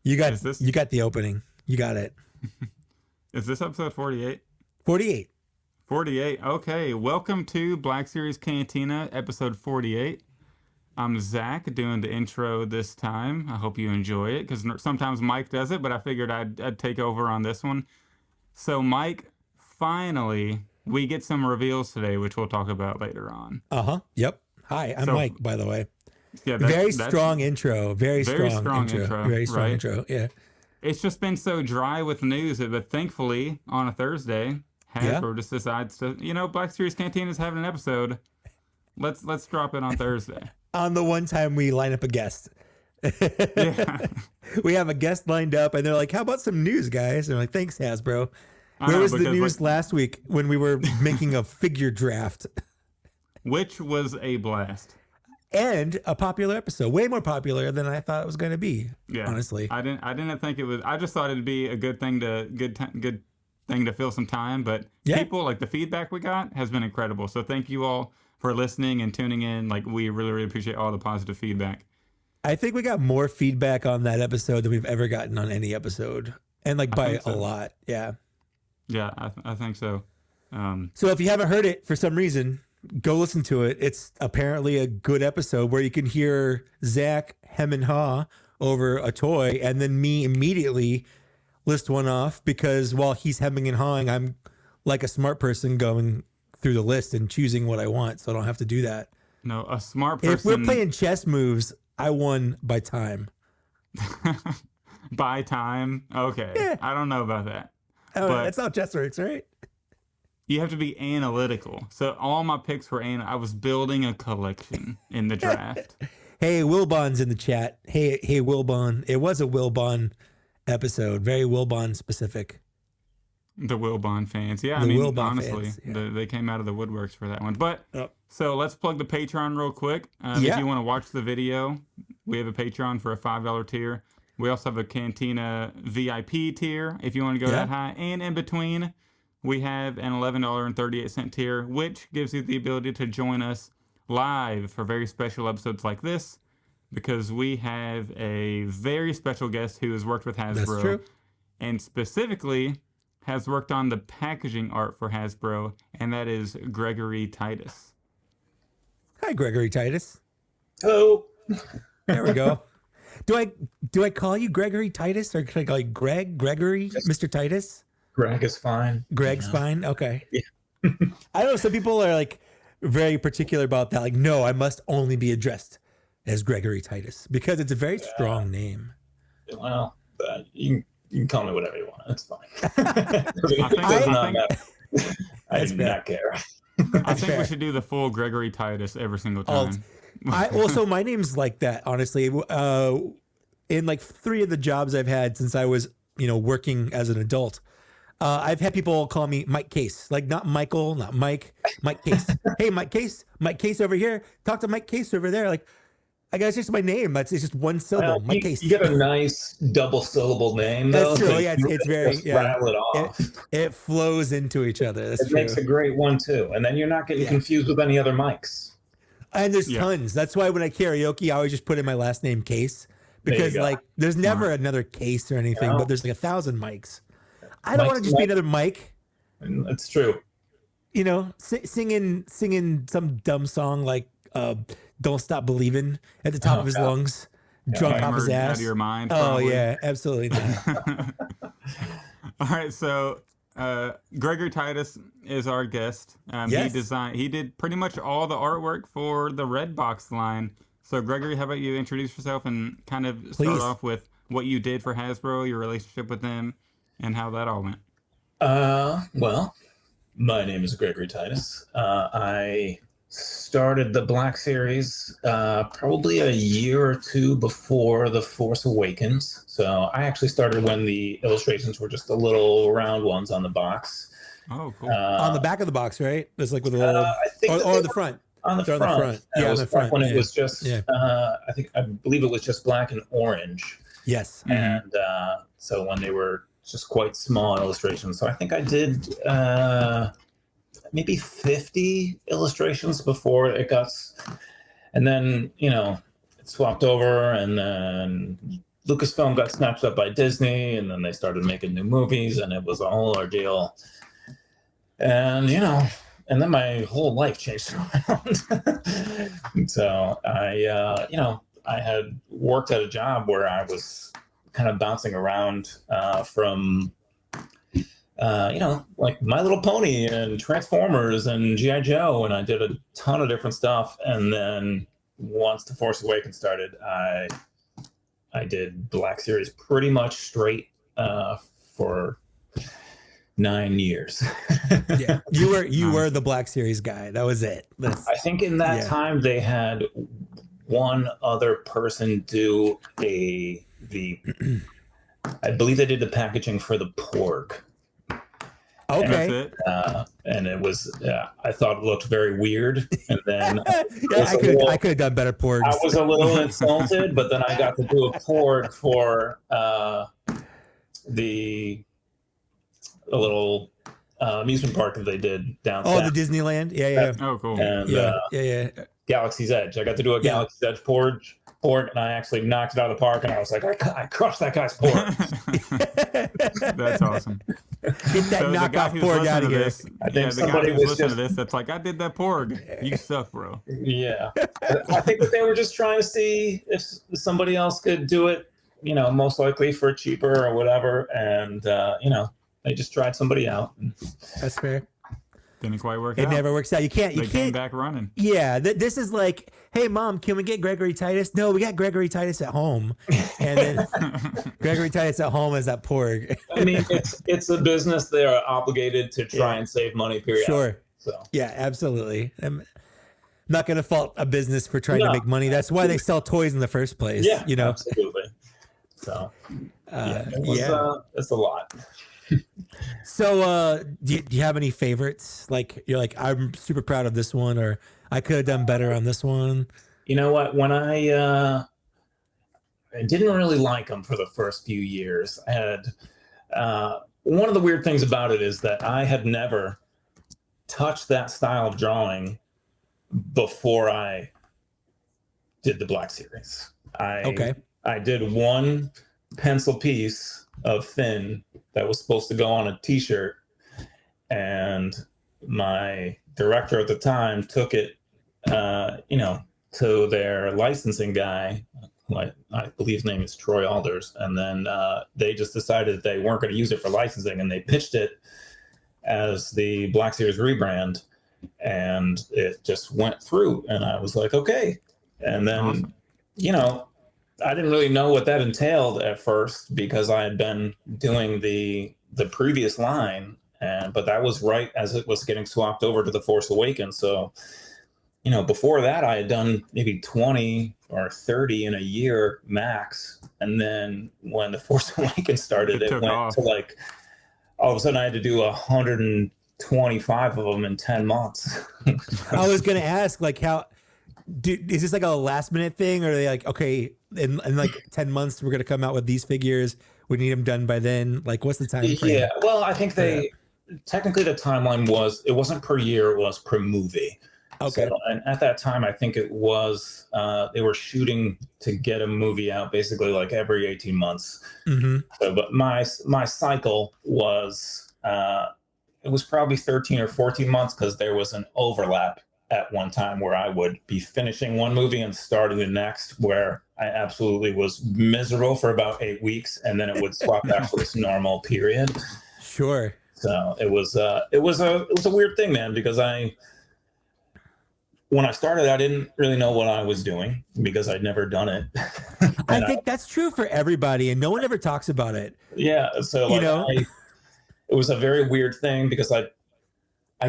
You got Is this you got the opening. You got it. is this episode 48? 48. 48. Okay. Welcome to Black Series Cantina, episode 48. I'm Zach doing the intro this time. I hope you enjoy it because sometimes Mike does it, but I figured I'd take over on this one. So, Mike, finally, we get some reveals today, which we'll talk about later on. Yep. Hi, I'm Mike, by the way. Yeah, Very strong intro. Very strong intro. Very strong right? intro. Yeah. It's just been so dry with news, but thankfully, on a Thursday, Hasbro just decides to, Black Series Cantina is having an episode. Let's drop it on Thursday. On the one time we line up a guest. Yeah. We have a guest lined up and they're like, how about some news, guys? And they're like, thanks, Hasbro. Where was the news last week when we were making a figure draft? Which was a blast. And a popular episode. Way more popular than I thought it was going to be, honestly. I didn't think it was. I just thought it'd be a good thing to fill some time. But people, like the feedback we got has been incredible. So thank you all for listening and tuning in. Like we really, really appreciate all the positive feedback. I think we got more feedback on that episode than we've ever gotten on any episode. And like by a lot. Yeah. Yeah, I think so. So if you haven't heard it for some reason, go listen to it. It's apparently a good episode where you can hear Zach hem and haw over a toy and then me immediately list one off because while he's hemming and hawing, I'm like a smart person going through the list and choosing what I want. So I don't have to do that. No, a smart person. If we're playing chess moves, I won by time. By time? Okay. Yeah. I don't know about that. But that's how chess works, right? You have to be analytical. So all my picks were I was building a collection in the draft. Hey, Wilbon's in the chat. Hey, Wilbon. It was a Wilbon episode. Very Wilbon specific. The Wilbon fans. Yeah, Wilbon honestly, fans, they came out of the woodworks for that one. But so let's plug the Patreon real quick. If you want to watch the video, we have a Patreon for a $5 tier. We also have a Cantina VIP tier if you want to go that high. And in between, we have an $11.38 tier, which gives you the ability to join us live for very special episodes like this, because we have a very special guest who has worked with Hasbro. That's true. And specifically has worked on the packaging art for Hasbro, and that is Gregory Titus. Hi, Gregory Titus. Hello. There we go. Do I call you Gregory Titus or can I call you Gregory, Mr. Titus? Greg is fine. Greg's fine? Okay. Yeah. I don't know. Some people are like very particular about that. Like, no, I must only be addressed as Gregory Titus because it's a very strong name. Well, you can call me whatever you want. That's fine. I do not care. I think we should do the full Gregory Titus every single time. So my name's like that, honestly. In like 3 of the jobs I've had since I was, working as an adult, I've had people call me Mike Case, like not Michael, not Mike Case. Hey, Mike Case over here. Talk to Mike Case over there. Like, I guess it's just my name. It's just one syllable, Mike Case. You get a nice double syllable name, though. That's true. So it's very, rattle it off. It flows into each other. That's true. Makes a great one, too. And then you're not getting confused with any other Mikes. And there's tons. That's why when I karaoke, I always just put in my last name Case because there's never another Case or anything, but there's like 1,000 Mikes. I don't want to just be another Mike. That's true. Singing some dumb song like "Don't Stop Believing" at the top of his lungs, drunk off his ass. Out of your mind. Probably. Oh yeah, absolutely not. All right, so Gregory Titus is our guest. He did pretty much all the artwork for the Red Box line. So Gregory, how about you introduce yourself and kind of start off with what you did for Hasbro, your relationship with them, and how that all went. Well, my name is Gregory Titus. I started the Black Series probably a year or 2 before The Force Awakens. So I actually started when the illustrations were just the little round ones on the box. Oh, cool. On the back of the box, right? It's like with a little, or the front. On the front. Yeah, on the front. When it was just, I believe it was just black and orange. Yes. And so when they were just quite small illustrations. So I think I did maybe 50 illustrations before it got, and then, it swapped over and then Lucasfilm got snatched up by Disney, and then they started making new movies, and it was a whole ordeal. And, and then my whole life changed around. So I had worked at a job where I was kind of bouncing around from, like My Little Pony and Transformers and G.I. Joe, and I did a ton of different stuff. And then once The Force Awakens started, I did Black Series pretty much straight for 9 years. Yeah, you were the Black Series guy. That was it. I think in that time they had one other person do I believe they did the packaging for the Porg. Okay. And it was, I thought it looked very weird. And then I could have done better porgs. I was a little insulted, but then I got to do a Porg for the little amusement park that they did downtown. Oh, the Disneyland? Yeah. Oh, cool. And yeah. Galaxy's Edge. I got to do a Galaxy's Edge Porg, and I actually knocked it out of the park, and I was like, I crushed that guy's Porg. That's awesome. Get that knockoff Porg out of here. I think the guy who's listening to this, that's like, I did that Porg. You suck, bro. Yeah. I think that they were just trying to see if somebody else could do it, most likely for cheaper or whatever. And, they just tried somebody out. That's fair. Didn't quite work out. It never works out. You can't. They came back running. Yeah, this is like, hey, Mom, can we get Gregory Titus? No, we got Gregory Titus at home. And then Gregory Titus at home is that Porg. I mean, it's a business. They are obligated to try and save money, period. Sure. So yeah, absolutely. I'm not going to fault a business for trying to make money. That's why they sell toys in the first place. Yeah, absolutely. So it's a lot. So, do you have any favorites? Like, you're like, I'm super proud of this one, or I could have done better on this one. You know what? When I didn't really like them for the first few years. I had one of the weird things about it is that I had never touched that style of drawing before I did the Black Series. I did one pencil piece of Finn that was supposed to go on a t-shirt, and my director at the time took it to their licensing guy, I believe his name is Troy Alders, and then they just decided that they weren't going to use it for licensing, and they pitched it as the Black Series rebrand, and it just went through, and I was like, okay. And then I didn't really know what that entailed at first because I had been doing the previous line, but that was right as it was getting swapped over to The Force Awakens. So, before that I had done maybe 20 or 30 in a year max. And then when The Force Awakens started, it went off to like, all of a sudden I had to do 125 of them in 10 months. I was going to ask, like, is this like a last minute thing, or are they like, okay, in like 10 months we're going to come out with these figures, we need them done by then? Like, what's the time frame? Yeah, well, I think technically the timeline it wasn't per year, it was per movie. Okay. So, and at that time I think it was they were shooting to get a movie out basically like every 18 months. Mm-hmm. So, but my cycle was it was probably 13 or 14 months, because there was an overlap at one time where I would be finishing one movie and starting the next, where I absolutely was miserable for about 8 weeks, and then it would swap back to this normal period. Sure. So it was a weird thing, man, because when I started, I didn't really know what I was doing because I'd never done it. I think that's true for everybody, and no one ever talks about it. Yeah. So it was a very weird thing because I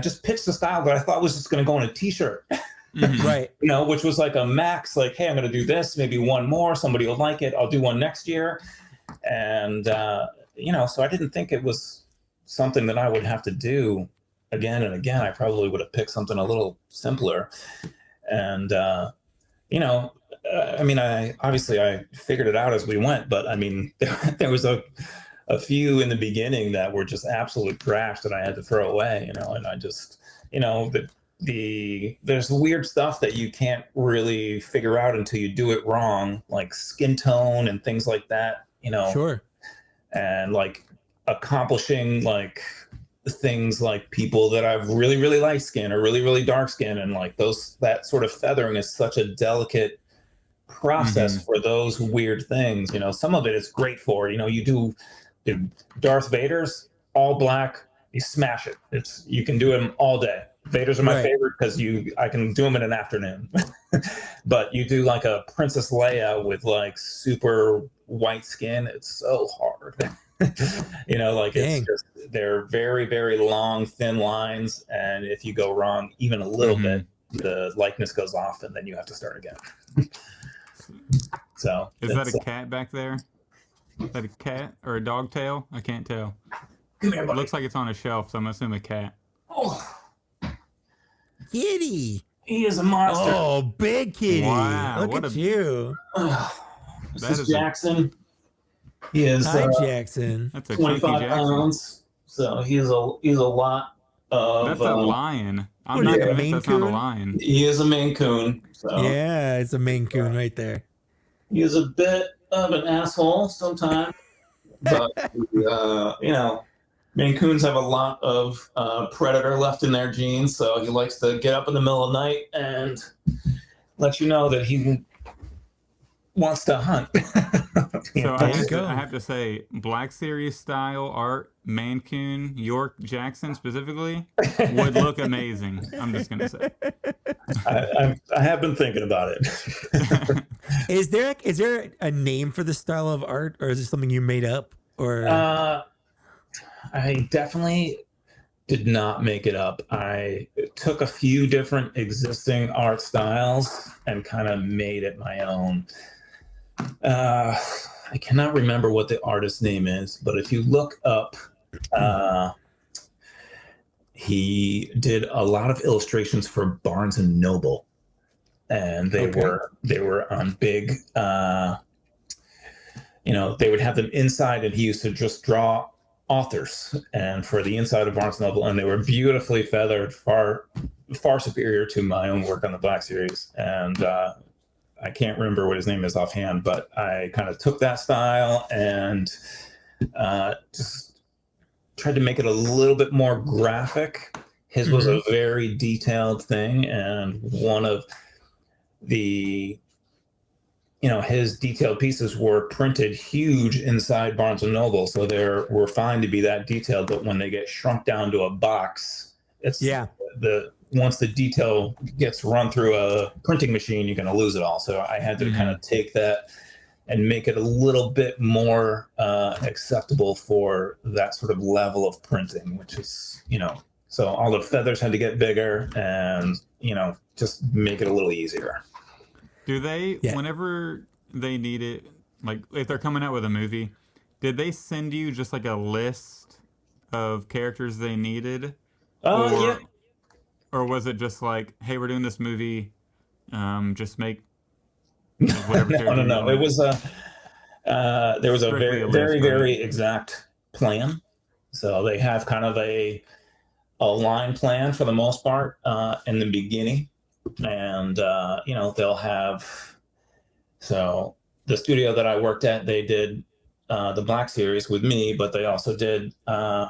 just pitched a style that I thought was just going to go on a t-shirt. Mm-hmm. Right. Which was like a max, like, hey, I'm going to do this, maybe one more, somebody will like it, I'll do one next year. And, so I didn't think it was something that I would have to do again and again. I probably would have picked something a little simpler. And, I figured it out as we went, but I mean, there was a few in the beginning that were just absolute trash that I had to throw away, and I just, there's weird stuff that you can't really figure out until you do it wrong, like skin tone and things like that, Sure. and like accomplishing like things like people that have really, really light skin or really, really dark skin. And like that sort of feathering is such a delicate process for those weird things. Some of it is great for, you do Darth Vader's all black, you smash it. You can do them all day. Vader's are my favorite because I can do them in an afternoon. But you do like a Princess Leia with like super white skin, it's so hard. Like it's just, they're very, very long, thin lines, and if you go wrong even a little bit, the likeness goes off, and then you have to start again. So is that a cat back there? Is that a cat or a dog tail? I can't tell. Come here, it looks like it's on a shelf, so I'm assuming a cat. Oh, kitty! He is a monster. Oh, big kitty! Wow, look at you. This is Jackson. He is Jackson. That's a 25 pounds. So he's a lot of. That's a lion. I'm not convinced that's not a lion. He is a Maine Coon. So. Yeah, it's a Maine Coon right there. He is a bit of an asshole sometimes, but Maine Coons have a lot of predator left in their genes, so he likes to get up in the middle of the night and let you know that he wants to hunt. So I have to say, Black Series style art, Maine Coon, York Jackson specifically, would look amazing. I'm just going to say. I have been thinking about it. Is there a name for this style of art, or is this something you made up? Or I definitely did not make it up. I took a few different existing art styles and kind of made it my own. I cannot remember what the artist's name is, but if you look up, he did a lot of illustrations for Barnes and Noble, and they were on big. They would have them inside, and he used to just draw authors, and for the inside of Barnes and Noble, and they were beautifully feathered, far superior to my own work on the Black Series. And I can't remember what his name is offhand, but I kind of took that style and just tried to make it a little bit more graphic. His was a very detailed thing, and one of the his detailed pieces were printed huge inside Barnes and Noble, so they were fine to be that detailed. But when they get shrunk down to a box, once the detail gets run through a printing machine, you're going to lose it all. So I had to kind of take that and make it a little bit more acceptable for that sort of level of printing, which is, so all the feathers had to get bigger and, just make it a little easier. Do they, whenever they need it, like if they're coming out with a movie, did they send you just like a list of characters they needed? Yeah. Or was it just like, hey, we're doing this movie, just make whatever? No. It was there was a very, very exact plan. So they have kind of a line plan for the most part in the beginning. And, they'll have, so the studio that I worked at, they did the Black Series with me, but they also did a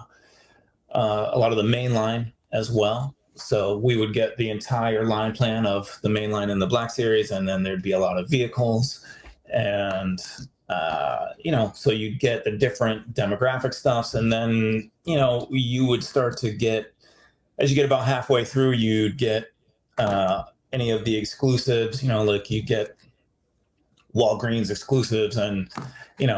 lot of the main line as well. So we would get the entire line plan of the main line and the Black Series, and then there'd be a lot of vehicles. And, so you'd get the different demographic stuffs. And then, you would start to get, as you get about halfway through, you'd get any of the exclusives, like you get Walgreens exclusives, and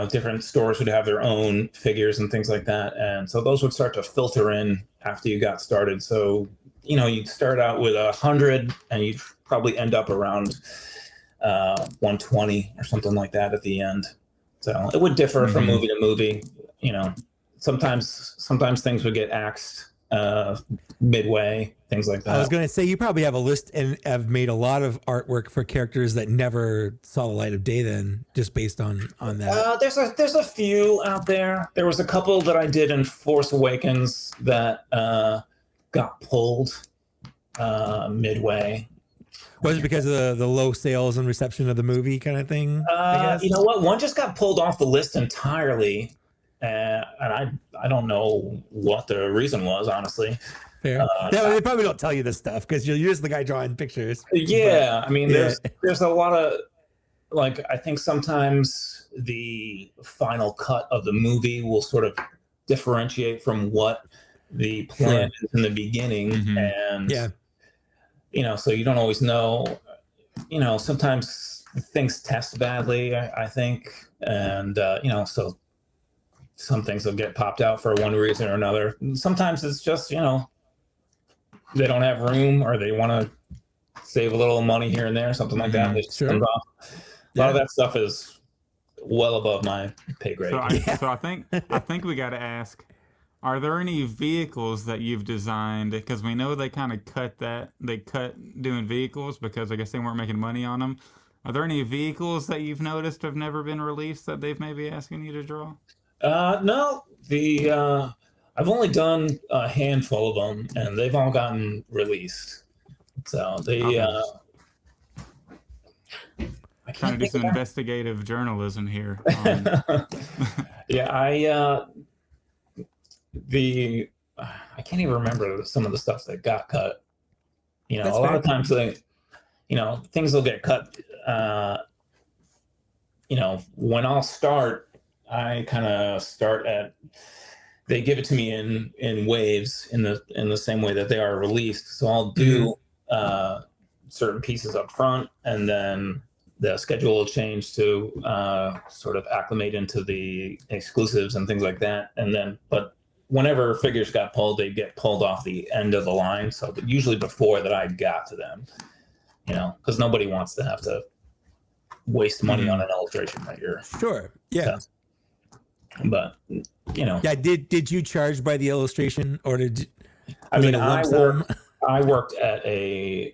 different stores would have their own figures and things like that. And so those would start to filter in after you got started. So you'd start out with 100 and you'd probably end up around 120 or something like that at the end. So it would differ from movie to movie. Sometimes things would get axed midway, things like that. I was going to say, you probably have a list and have made a lot of artwork for characters that never saw the light of day then, just based on that. There's a few out there. There was a couple that I did in Force Awakens that got pulled midway. Was it because of the low sales and reception of the movie kind of thing? I guess? You know what? One just got pulled off the list entirely, and I don't know what the reason was, honestly. Fair. They probably don't tell you this stuff because you're just the guy drawing pictures. Yeah, but, I mean, there's a lot of, like, I think sometimes the final cut of the movie will sort of differentiate from what the plan is in the beginning, and you know, so you don't always know. You know, sometimes things test badly, I think, and you know, so some things will get popped out for one reason or another. Sometimes it's just, you know, they don't have room or they want to save a little money here and there, something like that. It comes off. A lot of that stuff is well above my pay grade. So I think we got to ask, are there any vehicles that you've designed? Because we know they kind of cut doing vehicles because I guess they weren't making money on them. Are there any vehicles that you've noticed have never been released that they've maybe asking you to draw? No, I've only done a handful of them, and they've all gotten released. So I trying to do some investigative journalism here. Yeah, I can't even remember some of the stuff that got cut. You know, a lot of times things will get cut. You know, when I'll start, I kind of start at. They give it to me in waves in the same way that they are released. So I'll do certain pieces up front, and then the schedule will change to sort of acclimate into the exclusives and things like that. And then, but whenever figures got pulled, they get pulled off the end of the line. So usually before that I got to them, you know, because nobody wants to have to waste money on an illustration that you're but you know, did you charge by the illustration, or did I mean, I worked at a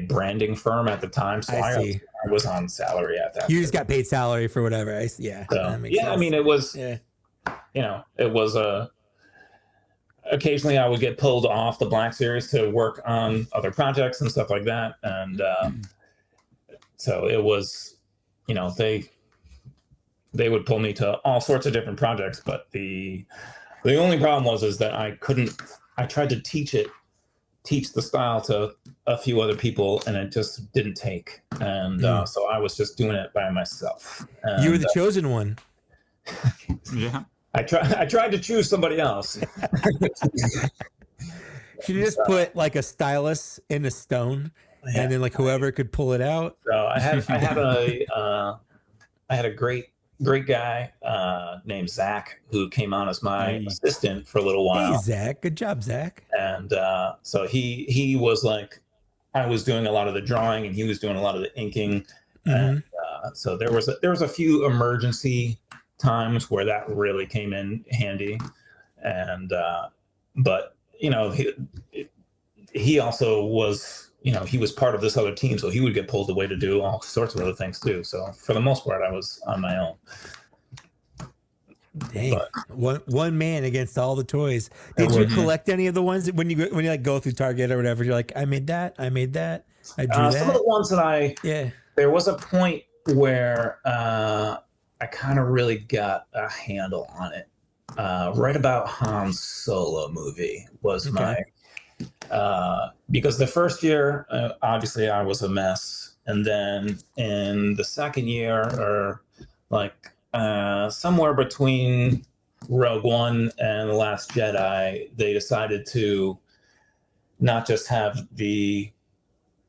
branding firm at the time, so I was on salary at that. You just got paid salary for whatever. That makes sense. I mean, it was you know, it was occasionally I would get pulled off the Black Series to work on other projects and stuff like that, and so it was, you know, they would pull me to all sorts of different projects, but the only problem was that I tried to teach the style to a few other people, and it just didn't take. And so I was just doing it by myself. And, you were the chosen one. Yeah. I tried to choose somebody else. Should you just put like a stylus in a stone, and then like whoever could pull it out? So I had a great guy named Zach who came on as my assistant for a little while. Hey Zach, good job, Zach. And so he was like, I was doing a lot of the drawing and he was doing a lot of the inking. And so there was a few emergency times where that really came in handy. And but you know, he also was, you know, he was part of this other team, so he would get pulled away to do all sorts of other things too. So for the most part, I was on my own. Dang, one man against all the toys. Did you collect any of the ones that when you like go through Target or whatever? You're like, I made that, I drew that. Some of the ones that there was a point where I kind of really got a handle on it. Right about Han's Solo movie was my. Because the first year, obviously I was a mess. And then in the second year, or like somewhere between Rogue One and The Last Jedi, they decided to not just have the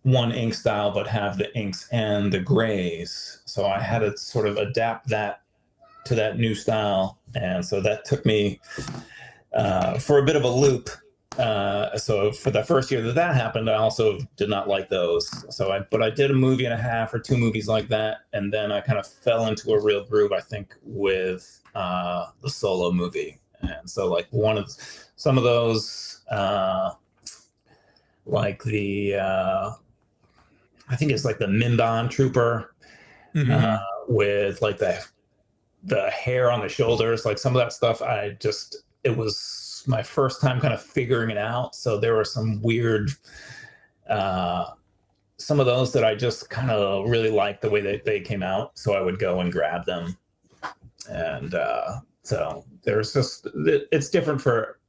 one ink style, but have the inks and the grays. So I had to sort of adapt that to that new style. And so that took me for a bit of a loop. So for the first year that happened, I also did not like those. But I did a movie and a half or two movies like that. And then I kind of fell into a real groove, I think, with the Solo movie. And so like some of those, like I think it's like the Mimban Trooper with like the hair on the shoulders, like some of that stuff. It was was my first time kind of figuring it out. So there were some weird, some of those that I just kind of really liked the way that they came out. So I would go and grab them. And so there's just, it's different for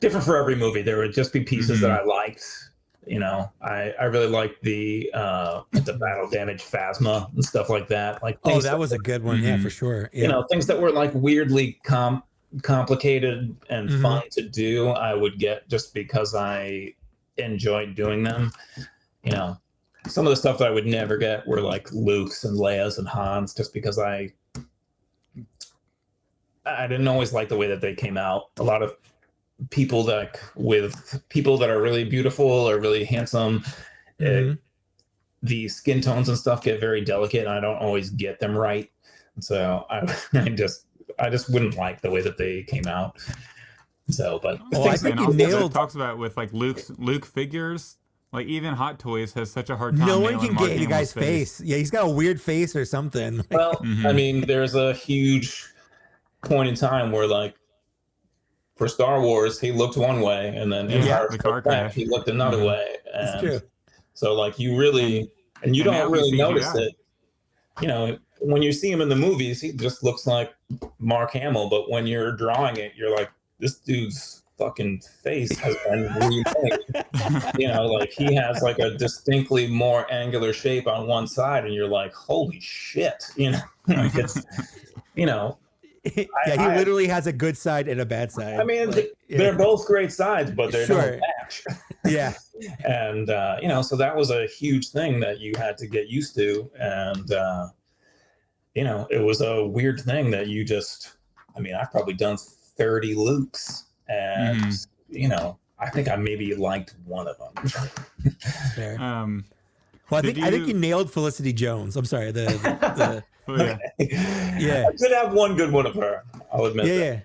every movie. There would just be pieces that I liked. You know, I really liked the battle damage Phasma and stuff like that. Like, that was a good one. Yeah, for sure. Yeah. You know, things that were like weirdly complicated and fun to do, I would get just because I enjoyed doing them. You know, some of the stuff that I would never get were like Luke's and Leia's and Han's, just because I didn't always like the way that they came out. A lot of people that are really beautiful or really handsome, the skin tones and stuff get very delicate, and I don't always get them right. So I just wouldn't like the way that they came out. So, but I think you nailed. Talks about with like Luke figures. Like even Hot Toys has such a hard time. No one can get the guy's face. Yeah, he's got a weird face or something. Well, I mean, there's a huge point in time where, like, for Star Wars, he looked one way, and then the car crash, he looked another way. And that's true. So, like, you really, and you don't really notice it. You know, when you see him in the movies, he just looks like Mark Hamill. But when you're drawing it, you're like, this dude's fucking face has been remade. You know, like, he has like a distinctly more angular shape on one side, and you're like, holy shit. You know, like, it's, you know. Yeah, he literally has a good side and a bad side. I mean, they're both great sides, but they're not match. Yeah. And, you know, so that was a huge thing that you had to get used to. And, you know, it was a weird thing that you just, I mean, I've probably done 30 Lukes, and, you know, I think I maybe liked one of them. Fair. Well, I think you nailed Felicity Jones. I'm sorry. The I did have one good one of her, I'll admit. Yeah.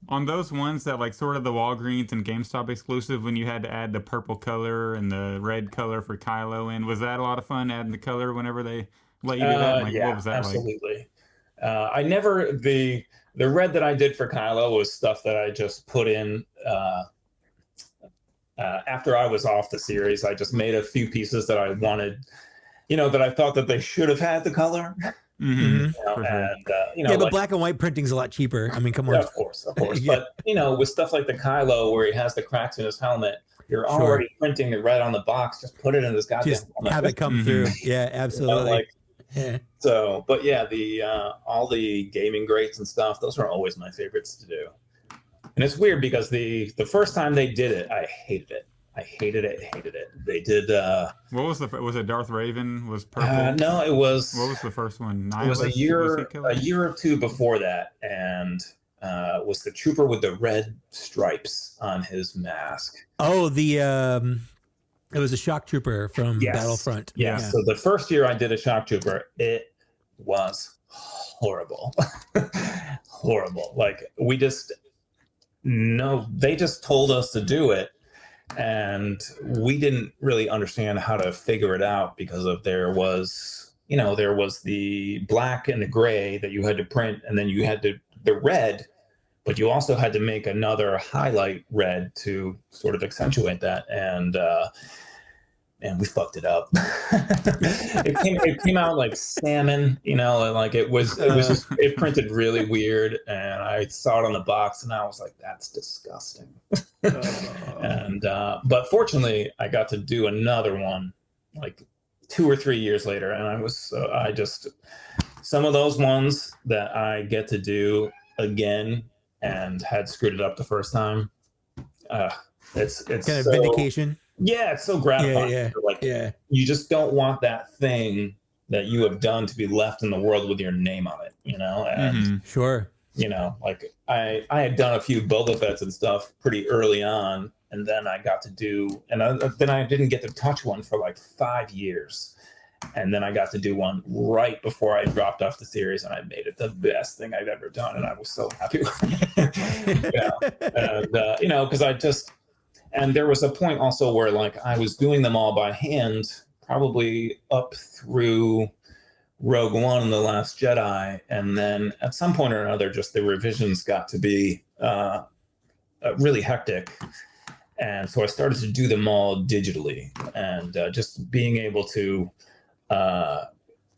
On those ones that like sort of the Walgreens and GameStop exclusive, when you had to add the purple color and the red color for Kylo in, was that a lot of fun adding the color whenever they let you do that? Like, what was that absolutely. Like? I never, the red that I did for Kylo was stuff that I just put in after I was off the series. I just made a few pieces that I wanted, you know, that I thought that they should have had the color. You know, and you know, yeah, but like, black and white printing's a lot cheaper. I mean, come on. Yeah, of course. But you know, with stuff like the Kylo where he has the cracks in his helmet, you're already printing the red on the box. Just put it in this goddamn helmet. Have it come through. Yeah, absolutely. You know, like, so, but yeah, the all the gaming greats and stuff, those are always my favorites to do. And it's weird because the first time they did it, I hated it. I hated it. They did. What was was it Darth Raven was purple? No, it was. What was the first one? It was a year or two before that, and was the trooper with the red stripes on his mask. Oh, it was a shock trooper from Battlefront. Yeah. So the first year I did a shock trooper, it was horrible, horrible. Like they just told us to do it. And we didn't really understand how to figure it out because there was the black and the gray that you had to print, and then you had the red, but you also had to make another highlight red to sort of accentuate that. And we fucked it up. it came out like salmon, you know, like it printed really weird, and I saw it on the box and I was like, that's disgusting. And but fortunately I got to do another one like 2 or 3 years later, and some of those ones that I get to do again and had screwed it up the first time, it's kind of vindication. Yeah, it's so gratifying. You just don't want that thing that you have done to be left in the world with your name on it, you know? And, sure. You know, like I had done a few Boba Fett's and stuff pretty early on, and then I got to do, then I didn't get to touch one for like 5 years. And then I got to do one right before I dropped off the series, and I made it the best thing I've ever done. And I was so happy with it. And, you know, because and there was a point also where like I was doing them all by hand, probably up through Rogue One and The Last Jedi, and then at some point or another, just the revisions got to be really hectic. And so I started to do them all digitally, and just being able to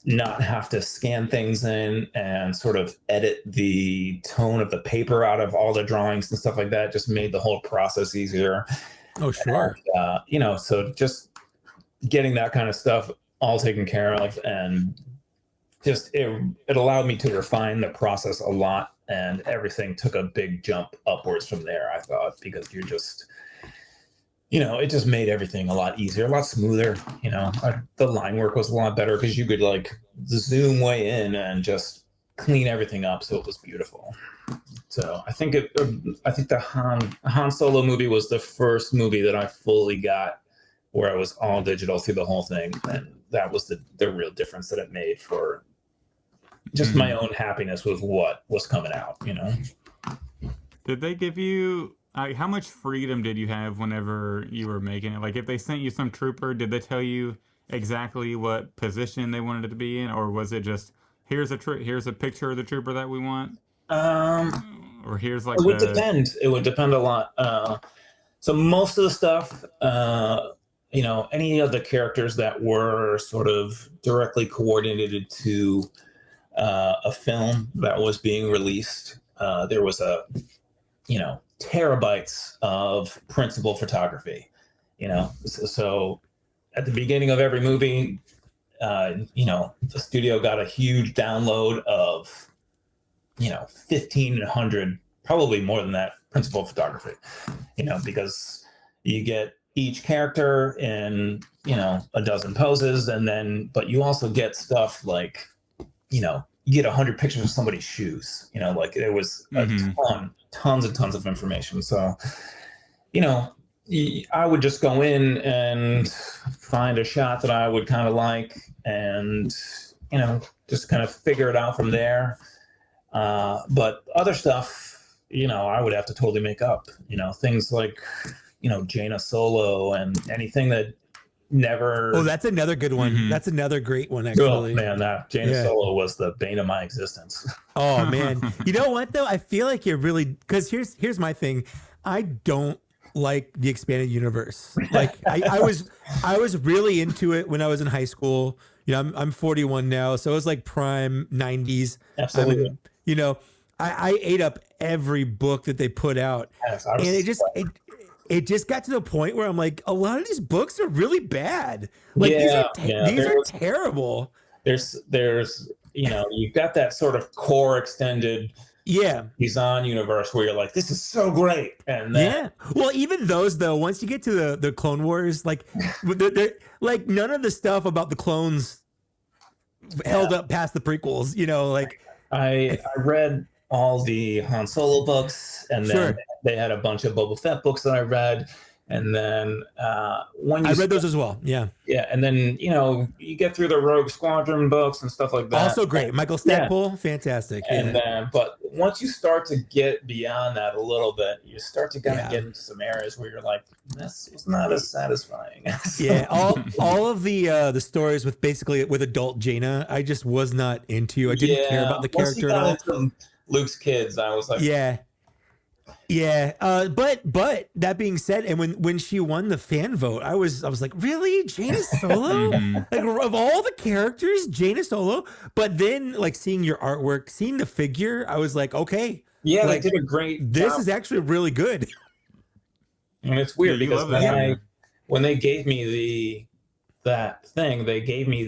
not have to scan things in and sort of edit the tone of the paper out of all the drawings and stuff like that just made the whole process easier. Oh, sure. And, so just getting that kind of stuff all taken care of, and just it allowed me to refine the process a lot, and everything took a big jump upwards from there, I thought, because you're just, it just made everything a lot easier, a lot smoother. The line work was a lot better because you could like zoom way in and just clean everything up, so it was beautiful. So I think the Han Solo movie was the first movie that I fully got where I was all digital through the whole thing, and that was the real difference that it made for just my own happiness with what was coming out. Did they give you how much freedom did you have whenever you were making it? Like, if they sent you some trooper, did they tell you exactly what position they wanted it to be in, or was it just here's a picture of the trooper that we want? Or here's like it would depend. It would depend a lot. So most of the stuff, any of the characters that were sort of directly coordinated to a film that was being released, there was terabytes of principal photography. So at the beginning of every movie, the studio got a huge download of 1,500, probably more than that, principal photography, because you get each character in a dozen poses, but you also get stuff like you get 100 pictures of somebody's shoes. Like it was tons and tons of information. So I would just go in and find a shot that I would kind of like, and just kind of figure it out from there. But other stuff, I would have to totally make up, things like, Jaina Solo and anything that never. Oh, that's another good one. That's another great one, actually. Oh, man, that Jaina Solo was the bane of my existence. Oh, man. You know what, though? I feel like you're really, because here's my thing. I don't like the expanded universe. Like I was really into it when I was in high school. I'm 41 now, so it was like prime 90s. Absolutely. I ate up every book that they put out, and it just got to the point where I'm like, a lot of these books are really bad. Like these are terrible. There's you've got that sort of core extended Kazan universe where you're like, this is so great. And then, well, even those though, once you get to the Clone Wars, like they're like none of the stuff about the clones held up past the prequels. Like I read all the Han Solo books, and then they had a bunch of Boba Fett books that I read. And then when I read those as well. Yeah. And then, you get through the Rogue Squadron books and stuff like that. Also great. Michael Stackpole, fantastic. And then, but once you start to get beyond that a little bit, you start to kind of get into some areas where you're like, this was not as satisfying. All of the stories with adult Jaina, I just was not into. I didn't care about the character at all. Luke's kids, I was like, but that being said, and when she won the fan vote, I was like, really, Jaina Solo? Like, of all the characters, Jaina Solo. But then, like, seeing your artwork, seeing the figure, I was like, okay, they did a great. This is actually really good. And it's weird because when they gave me they gave me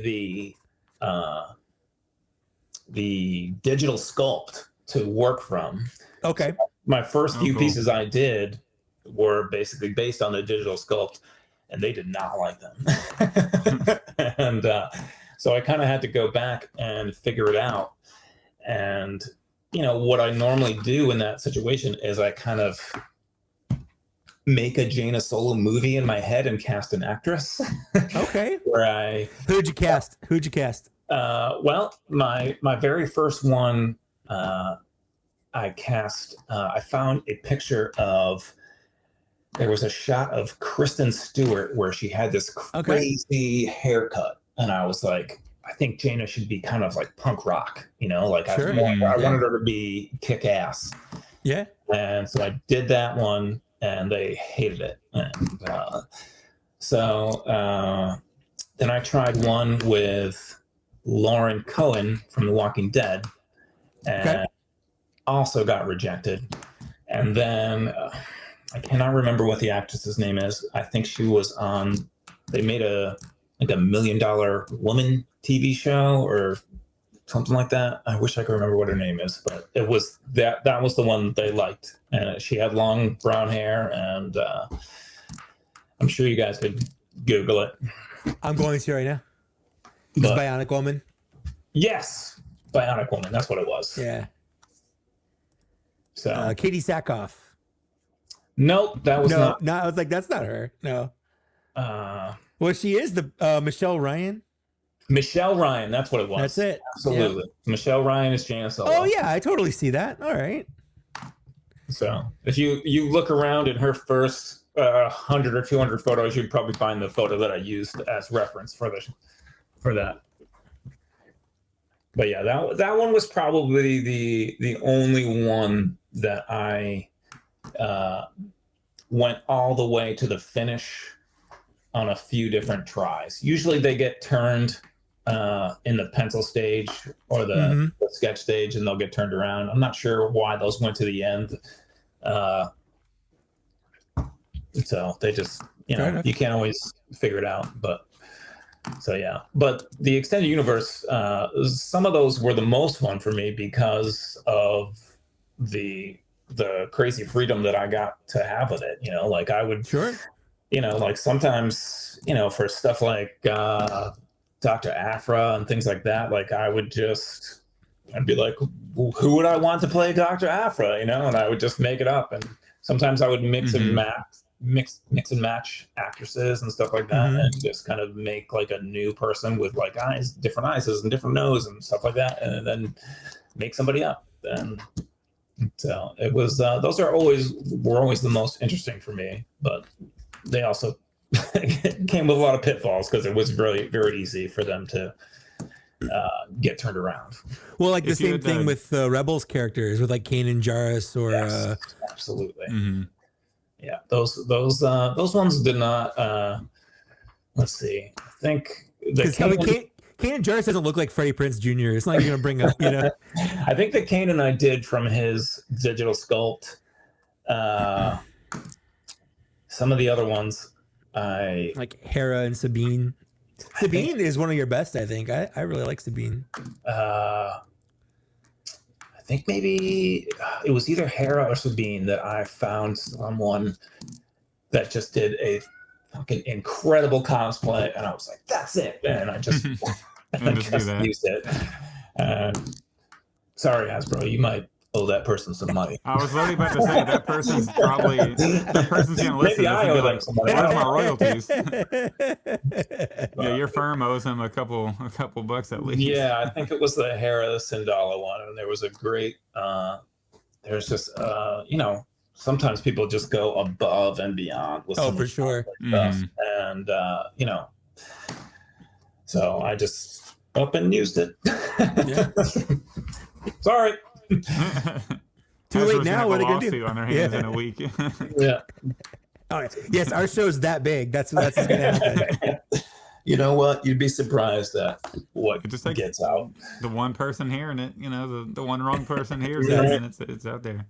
the digital sculpt to work from. Okay. So my first few pieces I did were basically based on the digital sculpt, and they did not like them. And so I kind of had to go back and figure it out. And, what I normally do in that situation is I kind of make a Jaina Solo movie in my head and cast an actress. Okay. Who'd you cast? Well, my very first one, I cast, I found a picture of, there was a shot of Kristen Stewart where she had this crazy haircut. And I was like, I think Jaina should be kind of like punk rock, like Sure. I wanted her to be kick ass. Yeah. And so I did that one and they hated it. And then I tried one with Lauren Cohen from The Walking Dead and also got rejected. And then I cannot remember what the actress's name is. I think she was they made a $1 Million Woman TV show or something like that. I wish I could remember what her name is, but it was that was the one they liked. And she had long brown hair, and I'm sure you guys could Google it. I'm going to right now. It's Bionic Woman. Yes, Bionic Woman. That's what it was. Yeah. So Katie Sackhoff. Nope, that was not. No, I was like, that's not her. No. Well, she is the Michelle Ryan. Michelle Ryan, that's what it was. That's it. Absolutely. Yep. Michelle Ryan is Jaina Solo. Oh yeah, I totally see that. All right. So if you look around in her first 100 or 200 photos, you'd probably find the photo that I used as reference for that. But yeah, that one was probably the only one that I went all the way to the finish on a few different tries. Usually they get turned in the pencil stage or the sketch stage, and they'll get turned around. I'm not sure why those went to the end. So they just, you can't always figure it out. But so yeah, but the extended universe, some of those were the most fun for me because of the crazy freedom that I got to have with it. Like I would, like sometimes, for stuff like Dr. Aphra and things like that, like I'd be like, who would I want to play Dr. Aphra? And I would just make it up. And sometimes I would mix and match actresses and stuff like that, and just kind of make like a new person with like different eyes and different nose and stuff like that, and then make somebody up. And so it was, those were always the most interesting for me, but they also came with a lot of pitfalls because it was very, very easy for them to get turned around. Well, like the same thing with the Rebels characters with like Kanan Jarrus or yes, absolutely. Yeah, those ones did not. Let's see. I think Kanan Jarrus doesn't look like Freddie Prinze Jr. It's not even gonna bring up, I think the Kanan I did from his digital sculpt. Some of the other ones, I like Hera and Sabine. Sabine is one of your best, I think. I really like Sabine. I think maybe it was either Hera or Sabine that I found someone that just did a fucking incredible cosplay, and I was like, "That's it!" And I just, used it. Sorry, Hasbro, you might owe that person some money. I was literally about to say that person's going to listen to this and be like, "Where's my royalties?" Yeah, your firm owes him a couple bucks at least. Yeah, I think it was the Hera Sindala one, and there was a great. There's just sometimes people just go above and beyond with for sure stuff, and so I just up and used it. Yeah. Sorry. Too late now. What are they gonna do? On their hands in a week. Yeah. All right. Yes, our show's that big. That's what's gonna happen. You know what? You'd be surprised at what just like gets out. The one person hearing it, the one wrong person hears it, and it's out there.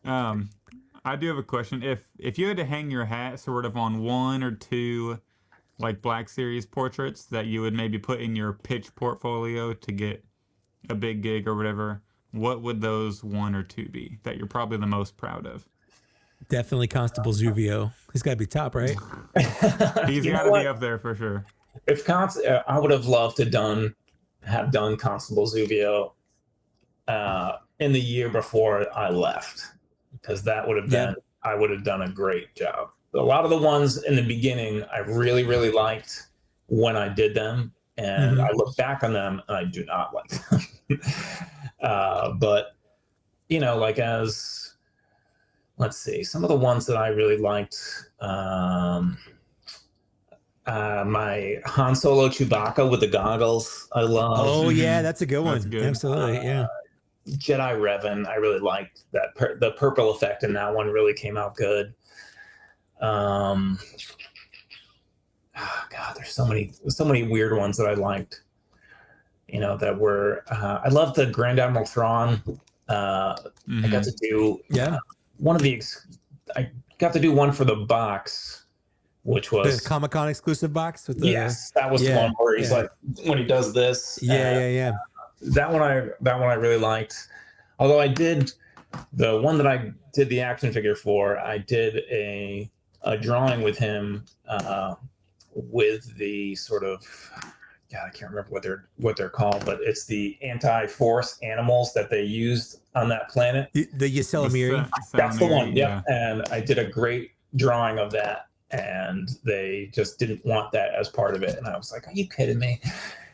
I do have a question. If you had to hang your hat sort of on one or two like Black Series portraits that you would maybe put in your pitch portfolio to get a big gig or whatever, what would those one or two be that you're probably the most proud of? Definitely Constable Zuvio. He's got to be top, right? He's got to be up there for sure. I would have loved to have done Constable Zuvio in the year before I left, because that would have been, I would have done a great job. A lot of the ones in the beginning I really, really liked when I did them, and I look back on them and I do not like them. But like let's see, some of the ones that I really liked, My Han Solo Chewbacca with the goggles, I love. Oh yeah, that's a good one. That's good. Absolutely, yeah. Jedi Revan, I really liked that. The purple effect in that one really came out good. Oh God, there's so many weird ones that I liked. That were. I love the Grand Admiral Thrawn. I got to do one of the. I got to do one for the box, which was the Comic-Con exclusive box with the. Yes, that was the one where he's like when he does this. Yeah. That one I really liked. Although I did the one that I did the action figure for, I did a drawing with him with the sort of, I can't remember what they're called, but it's the anti-force animals that they used on that planet. The Yosemite. That's the one. Yeah. And I did a great drawing of that, and they just didn't want that as part of it. And I was like, "Are you kidding me?"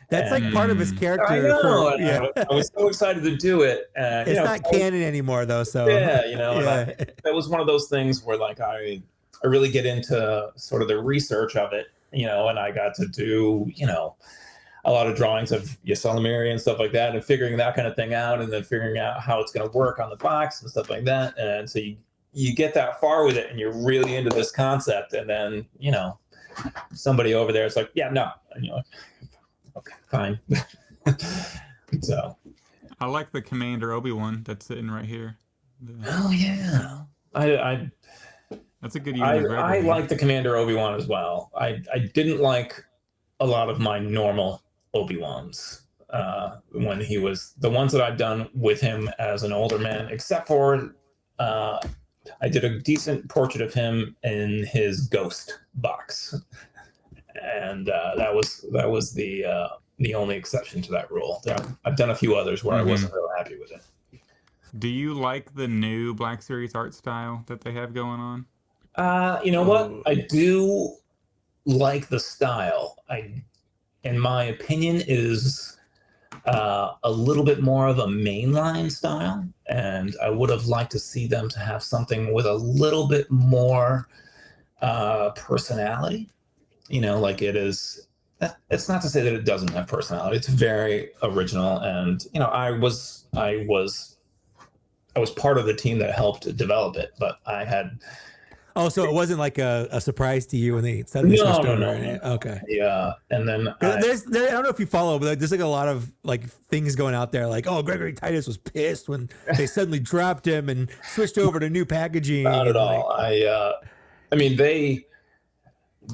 That's like part of his character. I know. I was so excited to do it. It's not canon anymore, though. So that was one of those things where like I really get into sort of the research of it, and I got to do a lot of drawings of Yosemite and stuff like that, and figuring that kind of thing out, and then figuring out how it's going to work on the box and stuff like that. And so you get that far with it, and you're really into this concept, and then somebody over there is like, yeah, no, and you're like, okay, fine. So I like the Commander Obi-Wan that's sitting right here. Oh yeah, I that's a good. I like the Commander Obi-Wan as well. I didn't like a lot of my normal Obi-Wans when he was the ones that I've done with him as an older man, except for I did a decent portrait of him in his Ghost box, and that was the only exception to that rule. I've done a few others where I wasn't real happy with it. Do you like the new Black Series art style that they have going on? You know what? I do like the style. In my opinion, is a little bit more of a mainline style, and I would have liked to see them to have something with a little bit more personality. Like it is. It's not to say that it doesn't have personality. It's very original, and I was part of the team that helped develop it, but I had. Oh, so it wasn't like a surprise to you when they suddenly switched over? No. Okay. Yeah, and then I don't know if you follow, but there's like a lot of like things going out there, like, oh, Gregory Titus was pissed when they suddenly dropped him and switched over to new packaging. Not at all. I mean,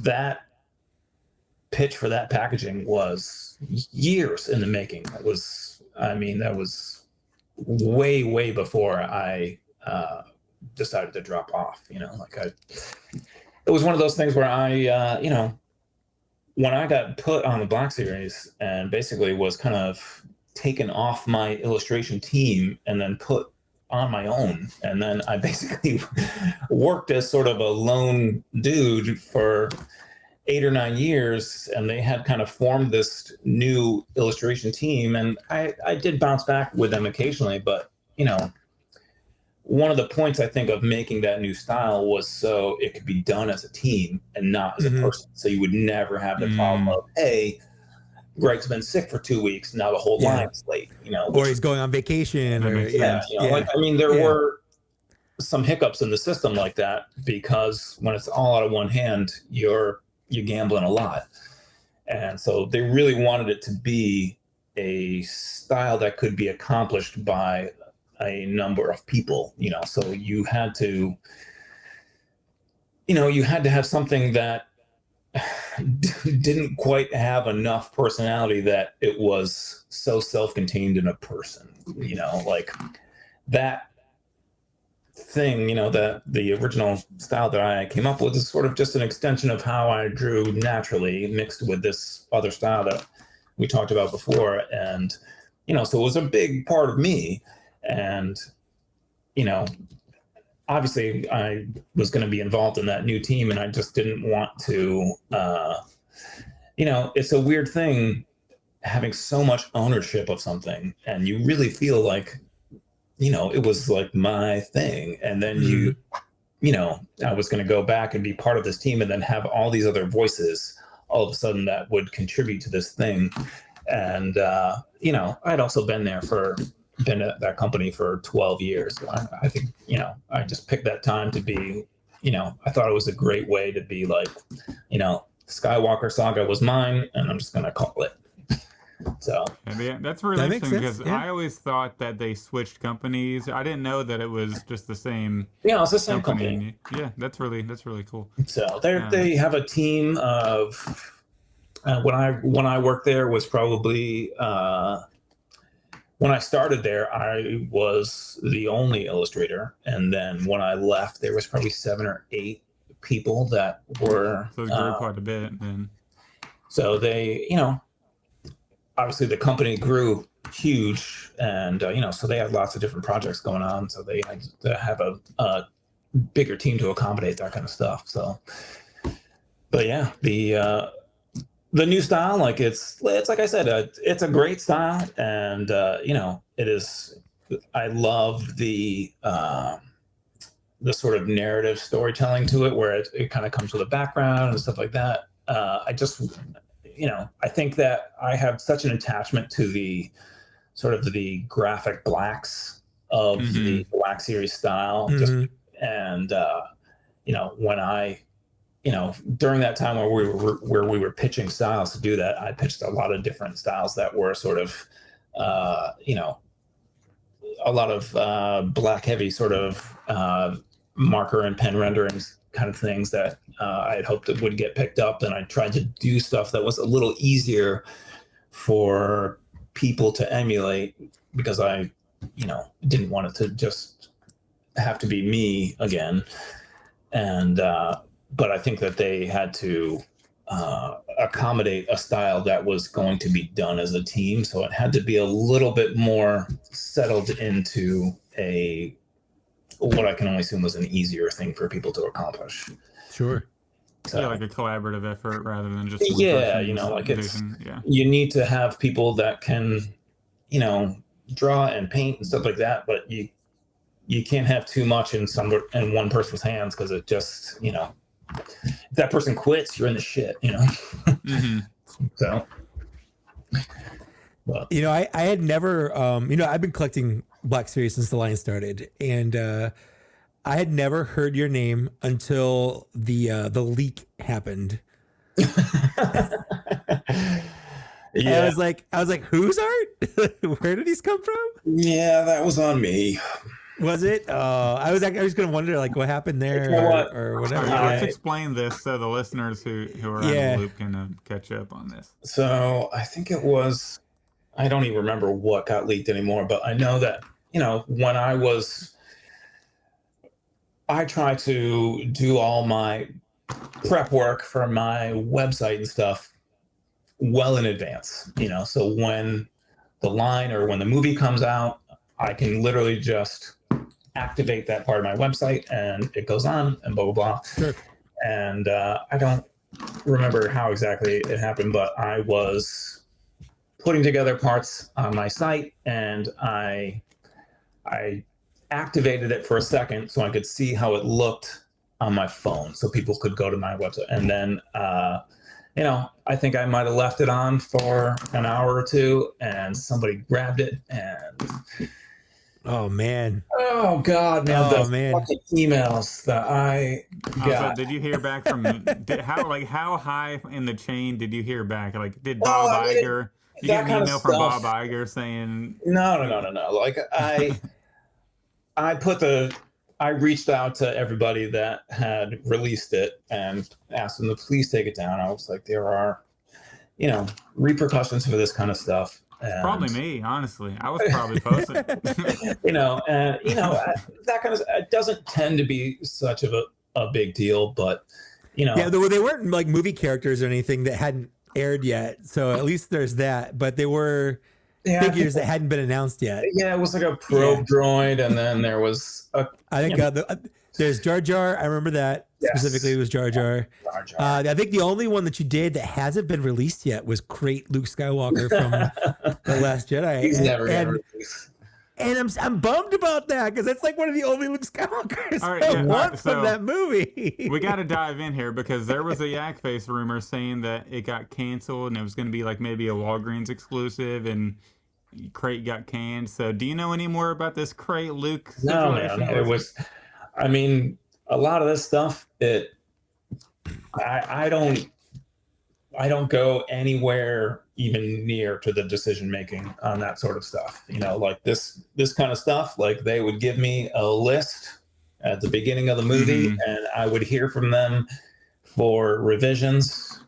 that pitch for that packaging was years in the making. That was way before I decided to drop off. It was one of those things where when I got put on the Black Series and basically was kind of taken off my illustration team and then put on my own, and then I basically worked as sort of a lone dude for 8 or 9 years, and they had kind of formed this new illustration team, and I did bounce back with them occasionally, but one of the points I think of making that new style was so it could be done as a team and not as a person. So you would never have the problem of, hey, Greg's been sick for 2 weeks, now the whole line's late, or he's going on vacation. There were some hiccups in the system like that, because when it's all out of one hand, you're gambling a lot. And so they really wanted it to be a style that could be accomplished by a number of people, so you had to have something that didn't quite have enough personality that it was so self-contained in a person, like that thing, that the original style that I came up with is sort of just an extension of how I drew naturally, mixed with this other style that we talked about before. And, so it was a big part of me. And, obviously I was going to be involved in that new team, and I just didn't want to, it's a weird thing having so much ownership of something, and you really feel like, it was like my thing. And then I was going to go back and be part of this team and then have all these other voices all of a sudden that would contribute to this thing. And, you know, I'd also been at that company for 12 years. I think, you know, I just picked that time to be, you know, I thought it was a great way to be like, you know, Skywalker Saga was mine, and I'm just going to call it. So that's really interesting because yeah. I always thought that they switched companies. I didn't know that it was just the same. Yeah, it's the same company. Yeah, that's really cool. So they have a team of when I worked there was probably when I started there I was the only illustrator, and then when I left there was probably 7 or 8 people that were. So it grew quite a bit then. So they, you know, obviously the company grew huge, and you know, so they had lots of different projects going on, so they had to have a bigger team to accommodate that kind of stuff. So, but yeah, the new style, like it's like I said, it's a great style, and you know, it is. I love the sort of narrative storytelling to it, where it kind of comes with a background and stuff like that. I just, you know, I think that I have such an attachment to the sort of the graphic blacks of the Black Series style. And, you know, when I, you know, during that time where we were pitching styles to do that, I pitched a lot of different styles that were sort of, you know, a lot of black heavy sort of marker and pen renderings kind of things that I had hoped it would get picked up, and I tried to do stuff that was a little easier for people to emulate, because I, you know, didn't want it to just have to be me again. And but I think that they had to accommodate a style that was going to be done as a team, so it had to be a little bit more settled into what I can only assume was an easier thing for people to accomplish. Sure. So, yeah, like a collaborative effort rather than just you know, like you need to have people that can, you know, draw and paint and stuff like that, but you can't have too much in one person's hands, because it just, you know, if that person quits, you're in the shit, you know. So, well, you know, I had never, you know, I've been collecting Black Series since the line started, and I had never heard your name until the leak happened. Yeah. I was like, whose art? Where did these come from? Yeah, that was on me. Was it? I was going to wonder, like, what happened there, or whatever. Let's explain this so the listeners who are out of the loop can catch up on this. So I think it was, I don't even remember what got leaked anymore, but I know that, you know, when I try to do all my prep work for my website and stuff well in advance, you know, so when the line or when the movie comes out, I can literally just activate that part of my website and it goes on and blah, blah, blah. Sure. And I don't remember how exactly it happened, but I was putting together parts on my site, and I activated it for a second so I could see how it looked on my phone, so people could go to my website. And then, you know, I think I might have left it on for an hour or two, and somebody grabbed it, and oh man, oh god, man, fucking emails that I got. So did you hear back from how high in the chain did you hear back? Like, did Bob Iger? You get an email from Bob Iger saying no. Like I reached out to everybody that had released it and asked them to please take it down. I was like, there are, you know, repercussions for this kind of stuff. And, probably me, honestly. I was probably posting. That kind of, it doesn't tend to be such of a big deal, but you know, yeah, they weren't like movie characters or anything that hadn't aired yet, so at least there's that. But they were figures that hadn't been announced yet. Yeah, it was like a probe droid, and then there was I think there's Jar Jar. I remember that specifically. It was Jar Jar. I think the only one that you did that hasn't been released yet was Crate Luke Skywalker from The Last Jedi. He's never been released. And I'm bummed about that because that's like one of the only Luke Skywalkers I want from that movie. We got to dive in here because there was a Yak Face rumor saying that it got canceled and it was going to be like maybe a Walgreens exclusive and crate got canned. So do you know any more about this crate Luke situation? No, man. It was, I mean, a lot of this stuff, I don't go anywhere even near to the decision making on that sort of stuff. You know, like this kind of stuff, like they would give me a list at the beginning of the movie and I would hear from them for revisions.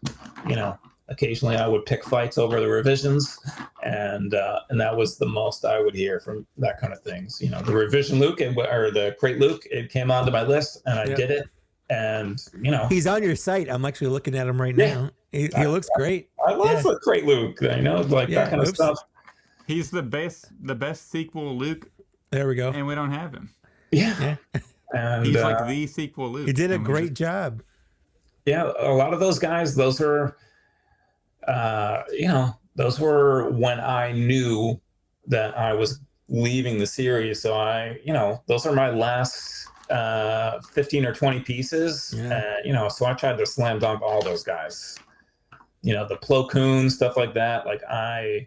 You know, occasionally I would pick fights over the revisions and that was the most I would hear from that kind of things. You know, the revision Luke or the crate Luke, it came onto my list and I did it. And, you know, he's on your site. I'm actually looking at him right now. He looks great. I love the crate Luke, you know, like that kind of stuff. He's the best sequel Luke. There we go. And we don't have him. Yeah. And he's like the sequel Luke. He did a great job. Yeah. A lot of those guys, those are, you know, those were when I knew that I was leaving the series. So you know, those are my last 15 or 20 pieces. You know, so I tried to slam dunk all those guys. You know, the Plo Koon, stuff like that. Like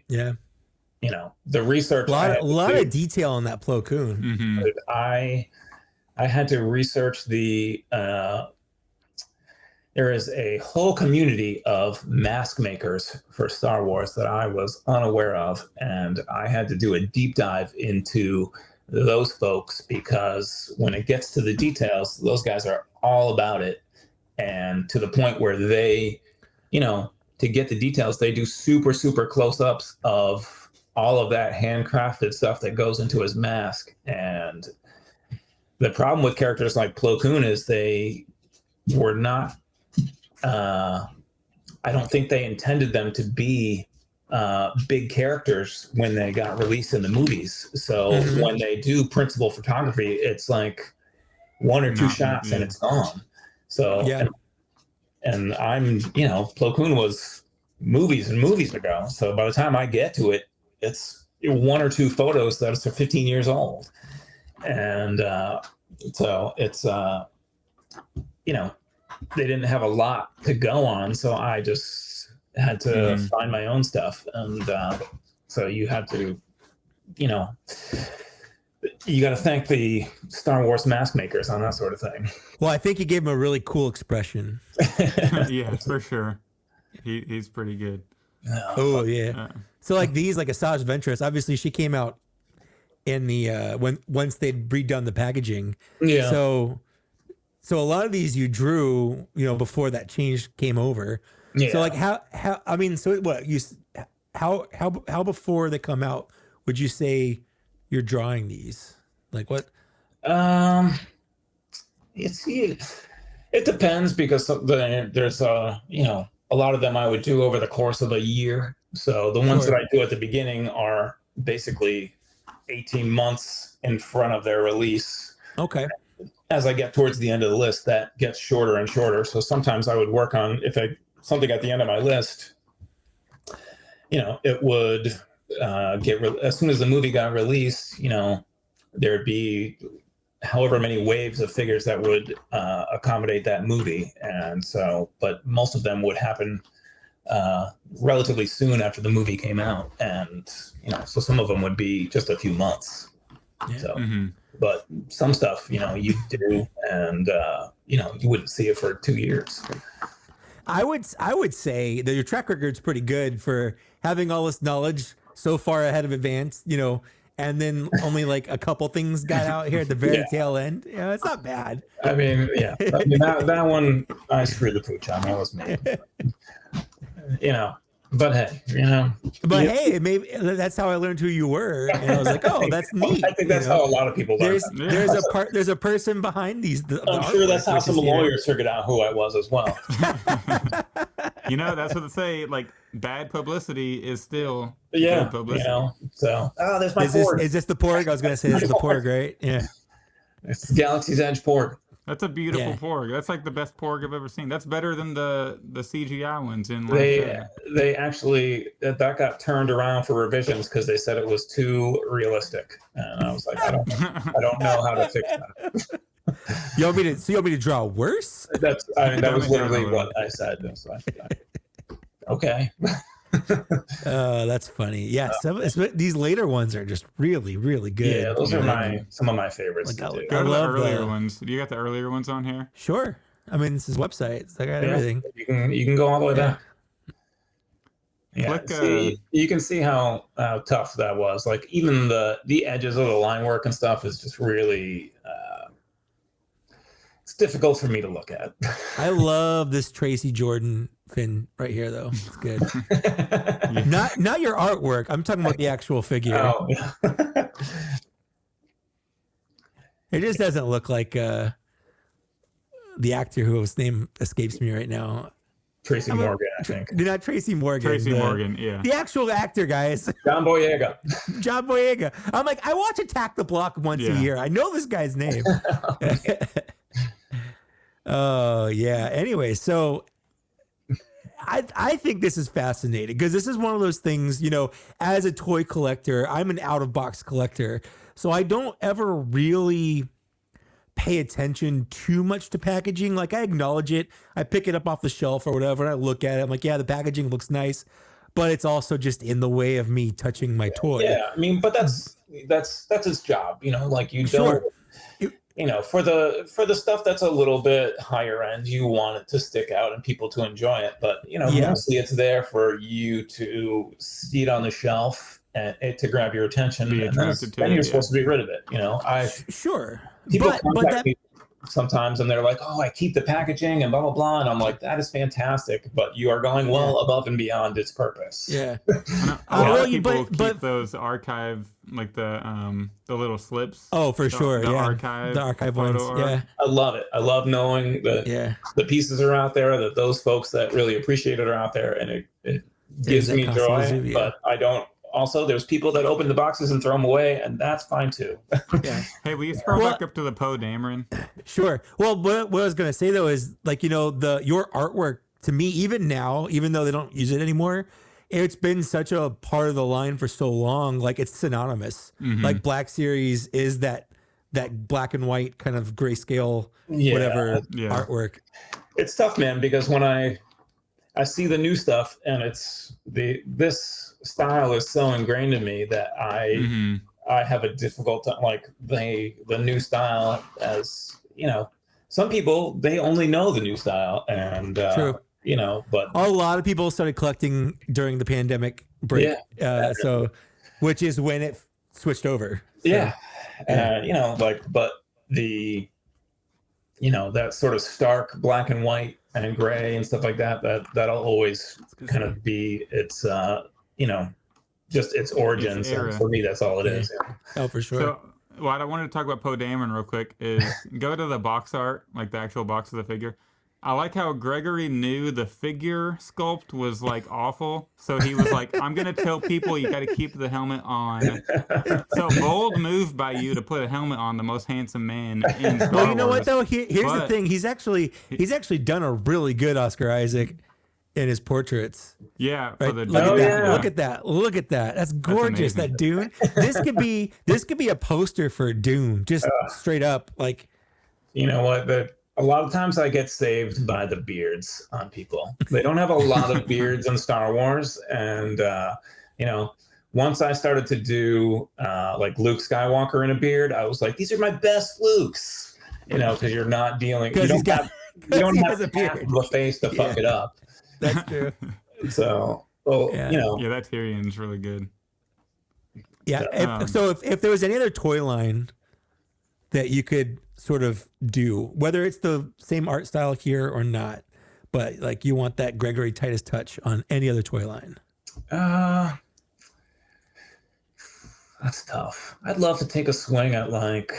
you know, the research. A lot of detail on that Plo Koon. Mm-hmm. I had to research the. There is a whole community of mask makers for Star Wars that I was unaware of, and I had to do a deep dive into those folks because when it gets to the details, those guys are all about it, and to the point where they, you know, to get the details, they do super close-ups of all of that handcrafted stuff that goes into his mask. And the problem with characters like Plo Koon is they were not, I don't think they intended them to be big characters when they got released in the movies. So when they do principal photography, it's like one or two shots and it's gone. So, and I'm, you know, Plo Koon was movies and movies ago. So by the time I get to it, it's one or two photos that are 15 years old. And so it's, you know, they didn't have a lot to go on. So I just had to find my own stuff. And so you have to, you know, you got to thank the Star Wars mask makers on that sort of thing. Well, I think you gave him a really cool expression. Yeah, for sure. He's pretty good. Oh yeah. So like these, like Asajj Ventress, obviously she came out in the once they'd redone the packaging. Yeah. So a lot of these you drew, you know, before that change came over. Yeah. So like how I mean, so what you how before they come out would you say you're drawing these? Like what? It depends because there's you know, a lot of them I would do over the course of a year. So the ones that I do at the beginning are basically 18 months in front of their release. Okay. As I get towards the end of the list, that gets shorter and shorter. So sometimes I would work on something at the end of my list, you know, it would as soon as the movie got released, you know, there'd be however many waves of figures that would accommodate that movie. And so, but most of them would happen relatively soon after the movie came out. And, you know, so some of them would be just a few months. Yeah. So, but some stuff, you know, you do, and, you know, you wouldn't see it for 2 years. I would say that your track record's pretty good for having all this knowledge so far ahead of advance, you know, and then only like a couple things got out here at the very tail end. Yeah, it's not bad. I mean, yeah, I mean, that one I screwed the pooch on. That was me. You know, but hey, you know. But hey, maybe that's how I learned who you were, and I was like, oh, that's neat. I think that's how a lot of people learn. There's a person behind these. I'm sure that's how some lawyers figured out who I was as well. You know, that's what they say. Like, bad publicity is still good publicity. You know, so there's my port. Is this the porg? I was gonna say this is the porg, right? Yeah. It's Galaxy's Edge port. That's a beautiful porg. That's like the best porg I've ever seen. That's better than the CGI ones in They actually that got turned around for revisions because they said it was too realistic, and I was like, I don't know how to fix that. You want me to draw worse? That was literally what I said. So okay. That's funny. Yeah, these later ones are just really, really good. Yeah, those are some of my favorites. Go to the earlier ones. Do you got the earlier ones on here? Sure. I mean, this is websites. I got everything. You can go all the way back. Yeah, you can see how tough that was. Like even the edges of the line work and stuff is just really it's difficult for me to look at. I love this Tracy Jordan fin right here, though. It's good. Not your artwork. I'm talking about the actual figure. Oh. It just doesn't look like the actor whose name escapes me right now. Tracy Morgan, I think. Not Tracy Morgan. Morgan, yeah. The actual actor, guys. John Boyega. John Boyega. I'm like, I watch Attack the Block once a year. I know this guy's name. Oh, yeah. Anyway, so I think this is fascinating because this is one of those things, as a toy collector, I'm an out-of-box collector. So I don't ever really pay attention too much to packaging. Like I acknowledge it. I pick it up off the shelf or whatever, and I look at it. I'm like, yeah, the packaging looks nice, but it's also just in the way of me touching my toy. Yeah, I mean, but that's his job, like you don't, for the stuff that's a little bit higher end, you want it to stick out and people to enjoy it. But, mostly it's there for you to see it on the shelf and it to grab your attention. And then you're supposed to be rid of it. Sure. People contact me sometimes and they're like, oh, I keep the packaging and blah, blah, blah. And I'm like, that is fantastic, but you are going well above and beyond its purpose. Yeah. A lot of people keep those archive, like the little slips. Oh, for sure. The archive ones. Yeah. I love it. I love knowing that the pieces are out there, that those folks that really appreciate it are out there, and it gives me joy, but I don't. Also, there's people that open the boxes and throw them away, and that's fine too. Yeah. Hey, will you scroll back up to the Poe Dameron? Sure. Well, what I was going to say though is like, your artwork to me, even now, even though they don't use it anymore, it's been such a part of the line for so long. Like it's synonymous. Mm-hmm. Like Black Series is that black and white kind of grayscale, whatever artwork. It's tough, man, because when I see the new stuff and this style is so ingrained in me that I have a difficult time, like the new style, as some people, they only know the new style, and True. But a lot of people started collecting during the pandemic break, so which is when it switched over. So, but the that sort of stark black and white and gray and stuff like that'll always kind of be its just its origins. And for me, that's all it is. Oh, for sure. So what I wanted to talk about Poe Dameron real quick is go to the box art, like the actual box of the figure. I like how Gregory knew the figure sculpt was like awful, so he was like, I'm gonna tell people you got to keep the helmet on. So bold move by you to put a helmet on the most handsome man in Star Wars. Well, you know what though? Here's the thing. He's actually done a really good Oscar Isaac in his portraits. Yeah, right? for the Look at that. That's gorgeous. That Dune. This could be a poster for Dune, just straight up. Like, you know what? A lot of times I get saved by the beards on people. They don't have a lot of beards in Star Wars. And, once I started to do like Luke Skywalker in a beard, I was like, these are my best Lukes, because you're not dealing. You don't have the face to fuck it up. That's true. So, that Tyrion's really good. Yeah. So if there was any other toy line that you could sort of do, whether it's the same art style here or not, but like you want that Gregory Titus touch on any other toy line? That's tough. I'd love to take a swing at like,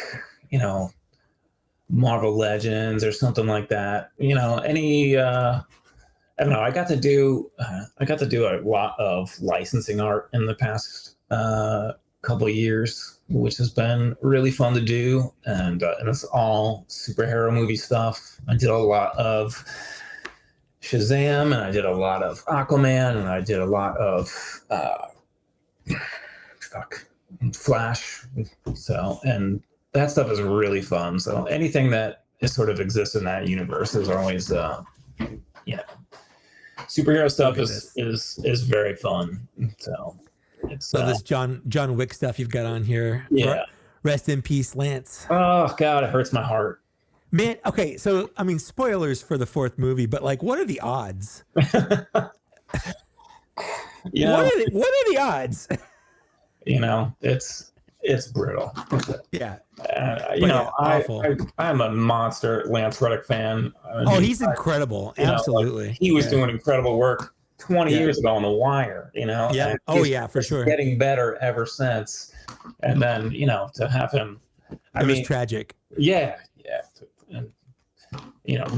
Marvel Legends or something like that. Any I don't know. I got to do a lot of licensing art in the past couple of years, which has been really fun to do. And it's all superhero movie stuff. I did a lot of Shazam, and I did a lot of Aquaman, and I did a lot of Flash. So, and that stuff is really fun. So anything that is sort of exists in that universe is always, superhero stuff is very fun. So it's this John Wick stuff you've got on here. Yeah. Rest in peace, Lance. Oh God, it hurts my heart. Man, okay, so I mean, spoilers for the fourth movie, but like, what are the odds? What are the odds? It's brutal. Yeah. I'm a monster Lance Reddick fan. He's incredible. Absolutely. He was doing incredible work 20 years ago on The Wire, Yeah. For sure. Getting better ever since. And then, to have him. It was tragic. Yeah. Yeah. And,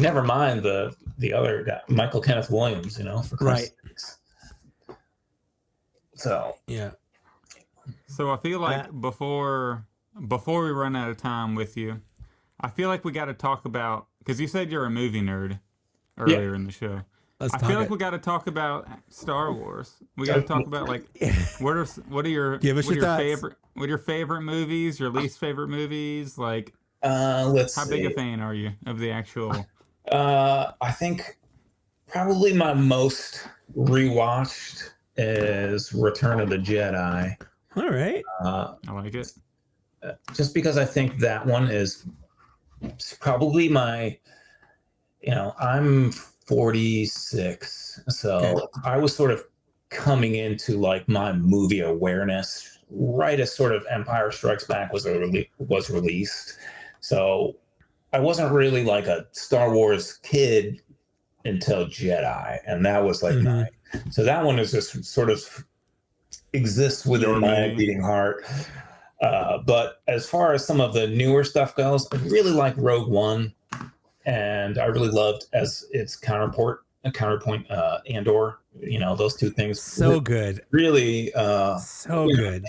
never mind the other guy, Michael Kenneth Williams, for Christ's sakes. So, yeah. So I feel like before we run out of time with you, I feel like we got to talk about, because you said you're a movie nerd earlier in the show. I feel like we got to talk about Star Wars. We got to talk about like what are your favorite movies, your least favorite movies, like how big a fan are you of the actual? I think probably my most rewatched is Return of the Jedi. All right. I like it. Just because I think that one is probably my, I'm 46. So I was sort of coming into like my movie awareness right as sort of Empire Strikes Back was released. So I wasn't really like a Star Wars kid until Jedi. And that was like so that one is just sort of exists within my beating heart. But as far as some of the newer stuff goes, I really like Rogue One, and I really loved as its counterpoint Andor. Those two things. So good. Really, so good.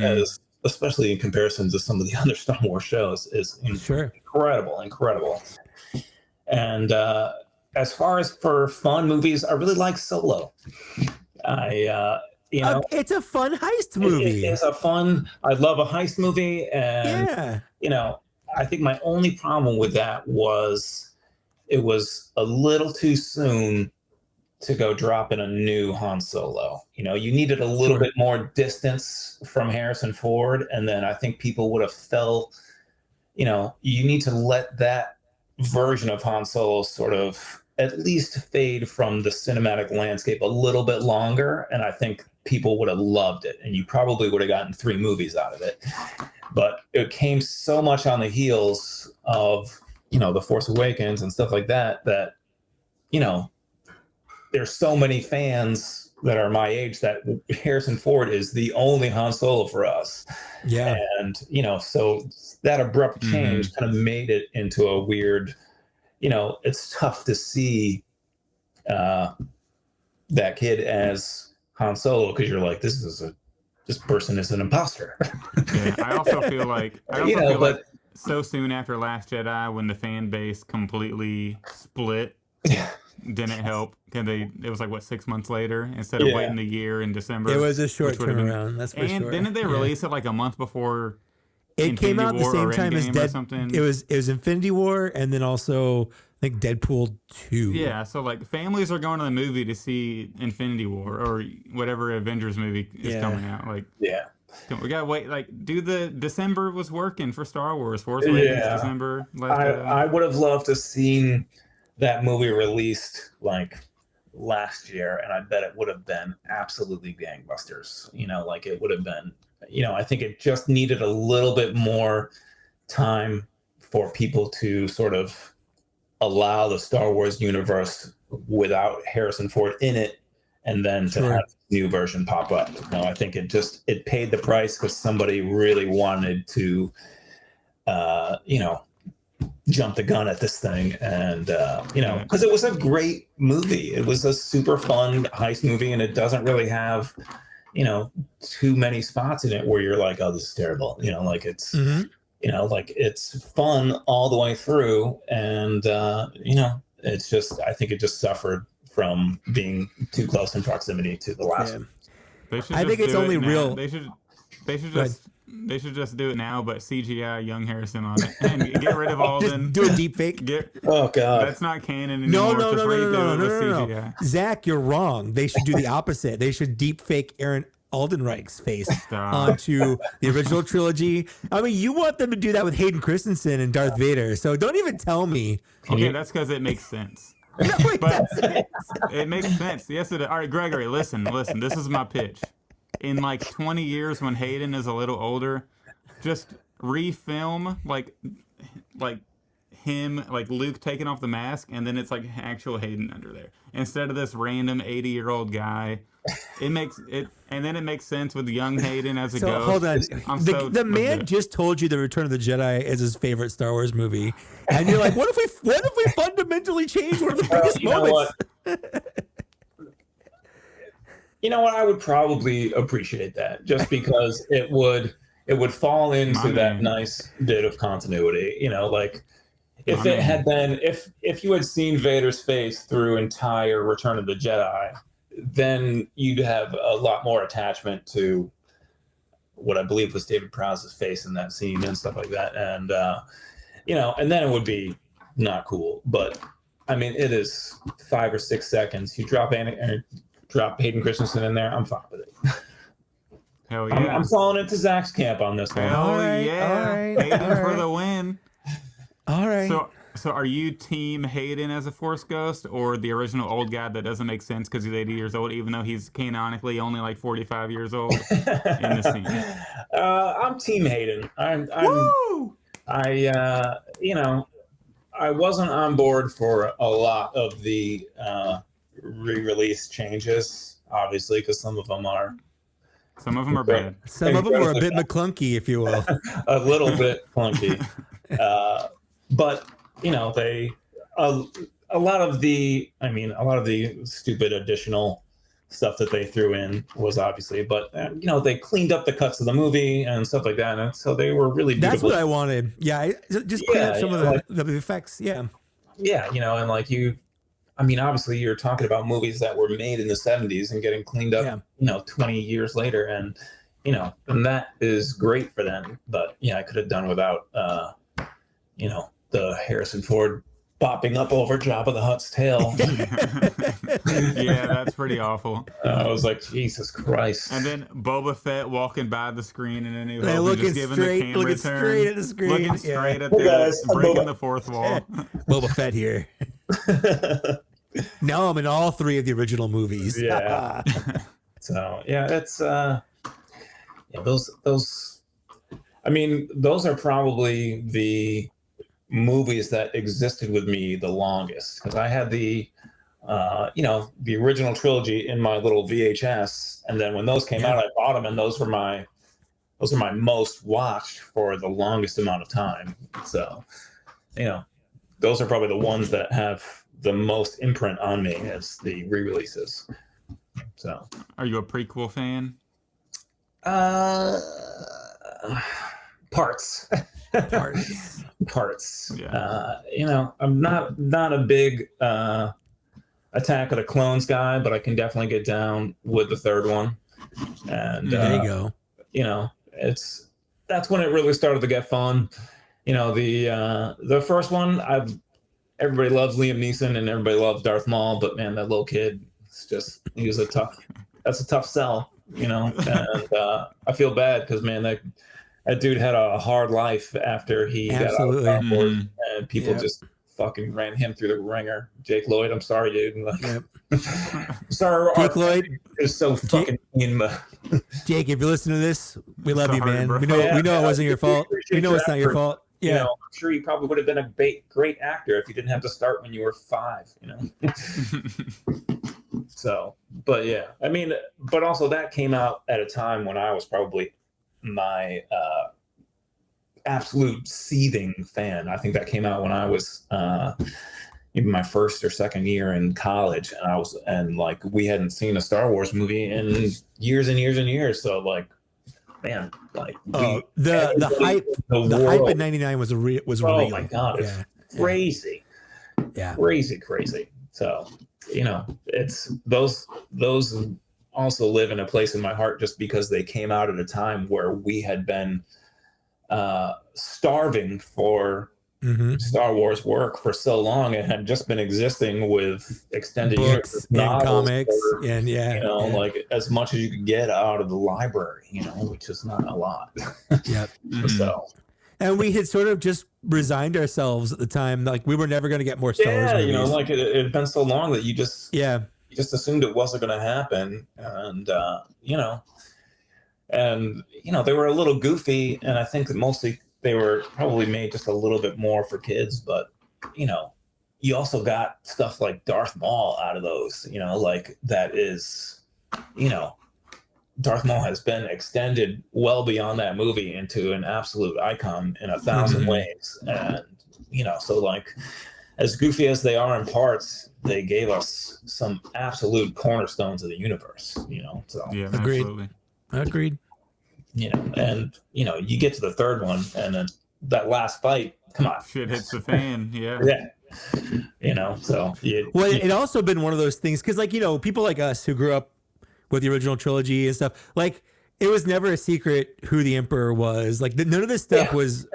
As especially in comparison to some of the other Star Wars shows, is incredible. And as far as for fun movies, I really like Solo. It's a fun heist movie. It's I love a heist movie. And, I think my only problem with that was it was a little too soon to go drop in a new Han Solo. You needed a little bit more distance from Harrison Ford. And then I think people would have felt, you need to let that version of Han Solo sort of at least fade from the cinematic landscape a little bit longer. And I think people would have loved it. And you probably would have gotten 3 movies out of it. But it came so much on the heels of, The Force Awakens and stuff like that, there's so many fans that are my age that Harrison Ford is the only Han Solo for us. Yeah. And, so that abrupt change kind of made it into a weird, it's tough to see that kid as Han Solo because you're like, this person is an imposter. Yeah, I also feel like so soon after Last Jedi, when the fan base completely split, didn't help. It was like 6 months later instead of waiting the year in December. It was a short turnaround. That's for sure. And didn't they release it like a month before? It came out the same time as Deadpool. It was Infinity War, and then also I think Deadpool 2. Yeah, so like families are going to the movie to see Infinity War or whatever Avengers movie is coming out. Like, we gotta wait. Like, December was working for Star Wars. Force Awakens, December. I would have loved to seen that movie released like last year, and I bet it would have been absolutely gangbusters. It would have been. I think it just needed a little bit more time for people to sort of allow the Star Wars universe without Harrison Ford in it, and then to have a new version pop up. I think it paid the price because somebody really wanted to, jump the gun at this thing, and because it was a great movie. It was a super fun heist movie, and it doesn't really have too many spots in it where you're like, oh, this is terrible. Like it's, like it's fun all the way through. And, it's just, I think it just suffered from being too close in proximity to the last one. I think it's only real. They should just do it now, but CGI young Harrison on it and get rid of Alden. Just do a deep fake. Oh God, that's not canon anymore. No. Zach, you're wrong. They should do the opposite. They should deep fake Aaron Aldenreich's face onto the original trilogy. I mean, you want them to do that with Hayden Christensen and Darth Vader, so don't even tell me. Okay, that's because it makes sense. No, it makes sense. Yes, it does. All right, Gregory, listen. This is my pitch. In like 20 years, when Hayden is a little older, just refilm like him, like Luke taking off the mask, and then it's like actual Hayden under there instead of this random 80-year-old guy. It makes sense with young Hayden as a ghost. Hold on, the man just told you the Return of the Jedi is his favorite Star Wars movie, and you're like, what if we fundamentally change one of the biggest moments? You know what? I would probably appreciate that, just because it would fall into that nice bit of continuity. Like if it had been, if you had seen Vader's face through entire Return of the Jedi, then you'd have a lot more attachment to what I believe was David Prowse's face in that scene and stuff like that. And, and then it would be not cool. But I mean, it is 5 or 6 seconds. You drop Hayden Christensen in there, I'm fine with it. Hell yeah. I'm falling into Zach's camp on this one. Hell yeah. Hayden for the win. All right. So are you team Hayden as a Force ghost, or the original old guy that doesn't make sense because he's 80 years old, even though he's canonically only like 45 years old in the scene? I'm team Hayden. Woo! I wasn't on board for a lot of the re-release changes, obviously, because some of them are bad. Some of them are a bit McClunky, if you will. A little bit clunky. But they a lot of the stupid additional stuff that they threw in was obviously, but they cleaned up the cuts of the movie and stuff like that, and so they were really beautiful. That's what I wanted. Yeah, just clean up some of the effects. Yeah, and like obviously you're talking about movies that were made in the 70s and getting cleaned up 20 years later, and and that is great for them. But I could have done without the Harrison Ford bopping up over Jabba the Hutt's tail. Yeah, that's pretty awful. I was like, Jesus Christ. And then Boba Fett walking by the screen in a new hope, looking just giving straight, the camera looking turn. Straight at the screen. Looking straight at breaking the fourth wall. Boba Fett here. Now I'm in all 3 of the original movies. Yeah. So it's those. I mean, those are probably the movies that existed with me the longest, because I had the original trilogy in my little VHS, and then when those came out, I bought them, and those are my most watched for the longest amount of time. So, those are probably the ones that have the most imprint on me as the re-releases. So, are you a prequel fan? Parts. Yeah. I'm not a big Attack of the Clones guy, but I can definitely get down with the third one. And there you go. That's when it really started to get fun. The first one, everybody loves Liam Neeson and everybody loves Darth Maul, but man, that little kid, that's a tough sell, and I feel bad because man, that dude had a hard life after he got out of Star Wars, and people just fucking ran him through the ringer. Jake Lloyd, I'm sorry, dude. Sorry, Jake Lloyd is so fucking mean. Jake, if you listen to this, we love you, man. Bro. We know it wasn't your fault. We know it's not your fault. Yeah, I'm sure you probably would have been a great actor if you didn't have to start when you were 5. So, but yeah, I mean, but also that came out at a time when I was probably my absolute seething fan. I think that came out when I was maybe my first or second year in college, and like we hadn't seen a Star Wars movie in years and years and years. So like, man, like the hype in '99 was real. Oh my god, it's crazy. Yeah, crazy. So it's those also live in a place in my heart just because they came out at a time where we had been starving for Star Wars work for so long. It had just been existing with extended books and comics and like as much as you could get out of the library, which is not a lot. Yep. So, and we had sort of just resigned ourselves at the time, like we were never going to get more Star Wars movies. Like it had been so long that you just you just assumed it wasn't going to happen, and they were a little goofy, and I think that mostly they were probably made just a little bit more for kids, but you also got stuff like Darth Maul out of those, like that is, Darth Maul has been extended well beyond that movie into an absolute icon in 1,000 ways. And, so like as goofy as they are in parts, they gave us some absolute cornerstones of the universe, so. Yeah, agreed. Absolutely. Agreed. And you get to the third one, and then that last fight, come on, shit hits the fan. Yeah. So it also been one of those things because, like, people like us who grew up with the original trilogy and stuff, like, it was never a secret who the Emperor was. Like, none of this stuff was,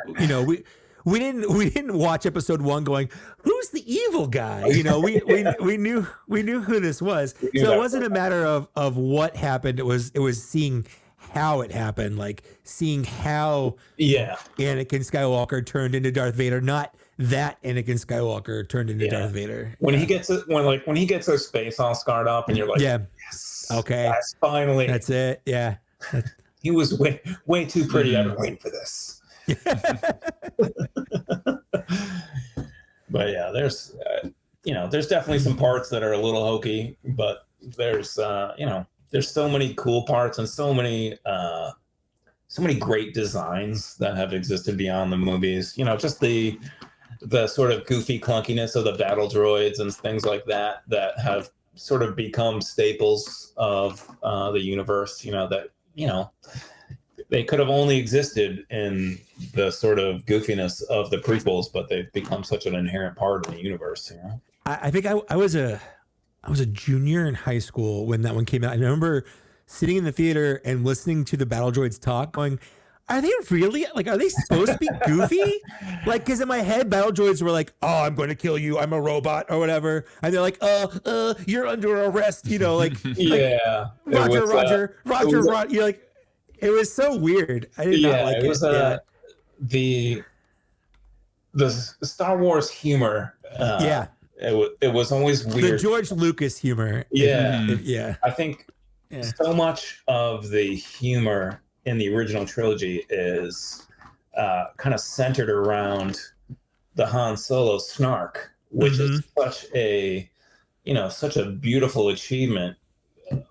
we didn't watch episode 1 going, who's the evil guy? We knew who this was. So it wasn't a matter of what happened. It was seeing how it happened, like seeing how Anakin Skywalker turned into Darth Vader, not that Anakin Skywalker turned into Darth Vader. When he gets his face all scarred up, and you're like, yes, okay, that's finally, that's it. Yeah, he was way too pretty. I've been waiting for this. But yeah, there's definitely some parts that are a little hokey, but there's there's so many cool parts and so many great designs that have existed beyond the movies. Just the sort of goofy clunkiness of the battle droids and things like that have sort of become staples of the universe. That they could have only existed in the sort of goofiness of the prequels, but they've become such an inherent part of the universe. I think I was a junior in high school when that one came out. I remember sitting in the theater and listening to the battle droids talk, going, are they really, like, are they supposed to be goofy? Like, because in my head, battle droids were like, oh, I'm going to kill you, I'm a robot or whatever. And they're like, you're under arrest, like, yeah. Roger. You're like, it was so weird. I did not like it. The Star Wars humor. It was always weird. The George Lucas humor. Yeah. I think so much of the humor in the original trilogy is kind of centered around the Han Solo snark, which is such a beautiful achievement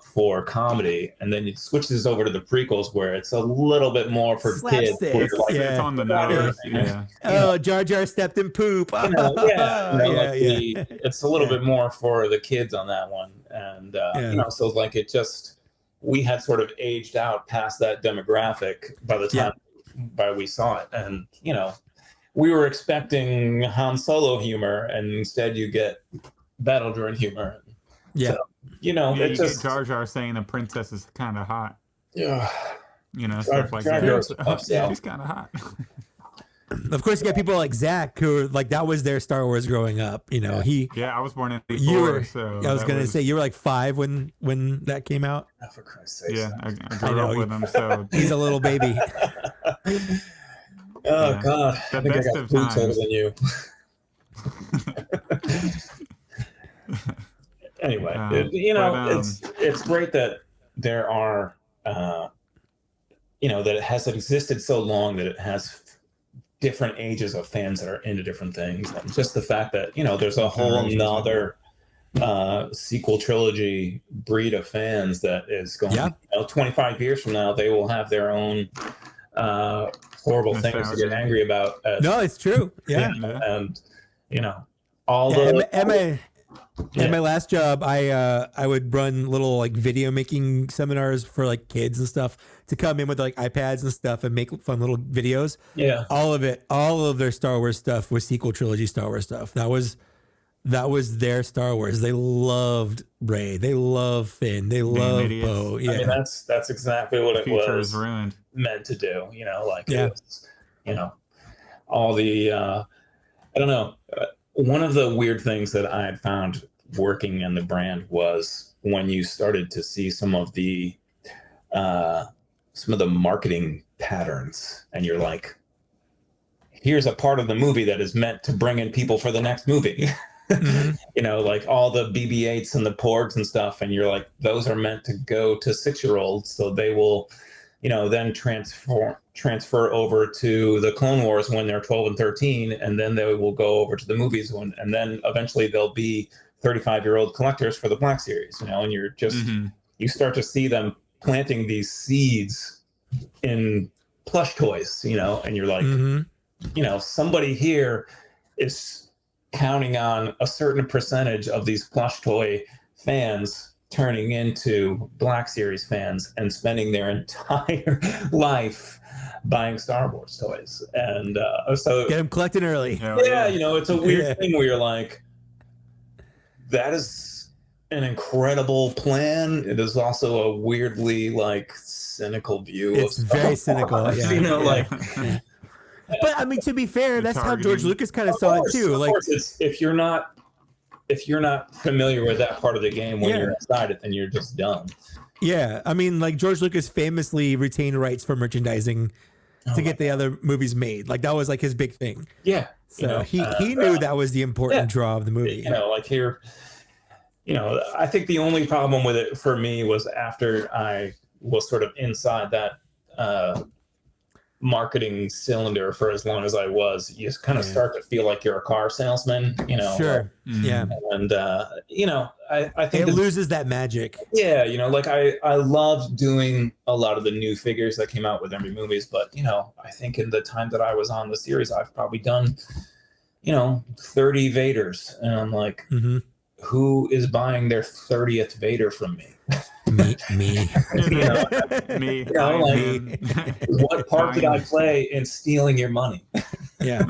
for comedy, and then it switches over to the prequels where it's a little bit more for kids. It's on the nose. Oh, Jar Jar stepped in poop. It's a little bit more for the kids on that one, and so like we had sort of aged out past that demographic by the time we saw it, and we were expecting Han Solo humor, and instead you get battle droid humor. Yeah. So, you get Jar Jar saying the princess is kind of hot. Yeah. Stuff like that. She's kind of hot. Of course, you got people like Zach who like that was their Star Wars growing up. I was born in '84, so I was gonna say you were like 5 when that came out. Oh, for Christ's sake! Yeah, I grew up with him, so he's a little baby. God, the I think best I got of boots older than you. Anyway, it's great that there are, that it has existed so long that it has different ages of fans that are into different things. And just the fact that, there's a whole nother sequel trilogy breed of fans that is going, 25 years from now, they will have their own horrible things to get angry about. No, it's true. Yeah. And, all Yeah, the at my last job, I would run little like video making seminars for like kids and stuff to come in with like iPads and stuff and make fun little videos. yeah. All of their Star Wars stuff was sequel trilogy Star Wars stuff. That was their Star Wars. They loved Rey. They love Finn. They love Poe. Yeah, I mean that's exactly what it Future was is ruined. meant to do. Like Yeah. it was, all the I don't know. One of the weird things that I had found working in the brand was when you started to see some of the marketing patterns, and you're like, here's a part of the movie that is meant to bring in people for the next movie. Mm-hmm. Like all the BB-8s and the porgs and stuff, and you're like, those are meant to go to 6-year-olds, so they will, then transfer over to the Clone Wars when they're 12 and 13, and then they will go over to the movies and then eventually they'll be 35-year-old collectors for the Black Series, and you're just you start to see them planting these seeds in plush toys, and you're like, somebody here is counting on a certain percentage of these plush toy fans turning into Black Series fans and spending their entire life buying Star Wars toys. And so get them collecting early. It's a weird thing where you're like, that is an incredible plan. It is also a weirdly like cynical view. It's very cynical. But I mean, to be fair, that's how George Lucas kind of saw it too. Of course, it's, if you're not familiar with that part of the game when you're inside it, then you're just dumb. Yeah, I mean, like George Lucas famously retained rights for merchandising to get the other movies made. Like that was like his big thing. Yeah. So he knew that was the important draw of the movie. Like here, I think the only problem with it for me was after I was sort of inside that marketing cylinder for as long as I was, you just kind of start to feel like you're a car salesman, Sure. Yeah. And I think it loses that magic. Yeah, like I loved doing a lot of the new figures that came out with every movies, but I think in the time that I was on the series, I've probably done 30 Vaders, and I'm like, who is buying their 30th Vader from me? Me. Me. What part did I play in stealing your money? Yeah.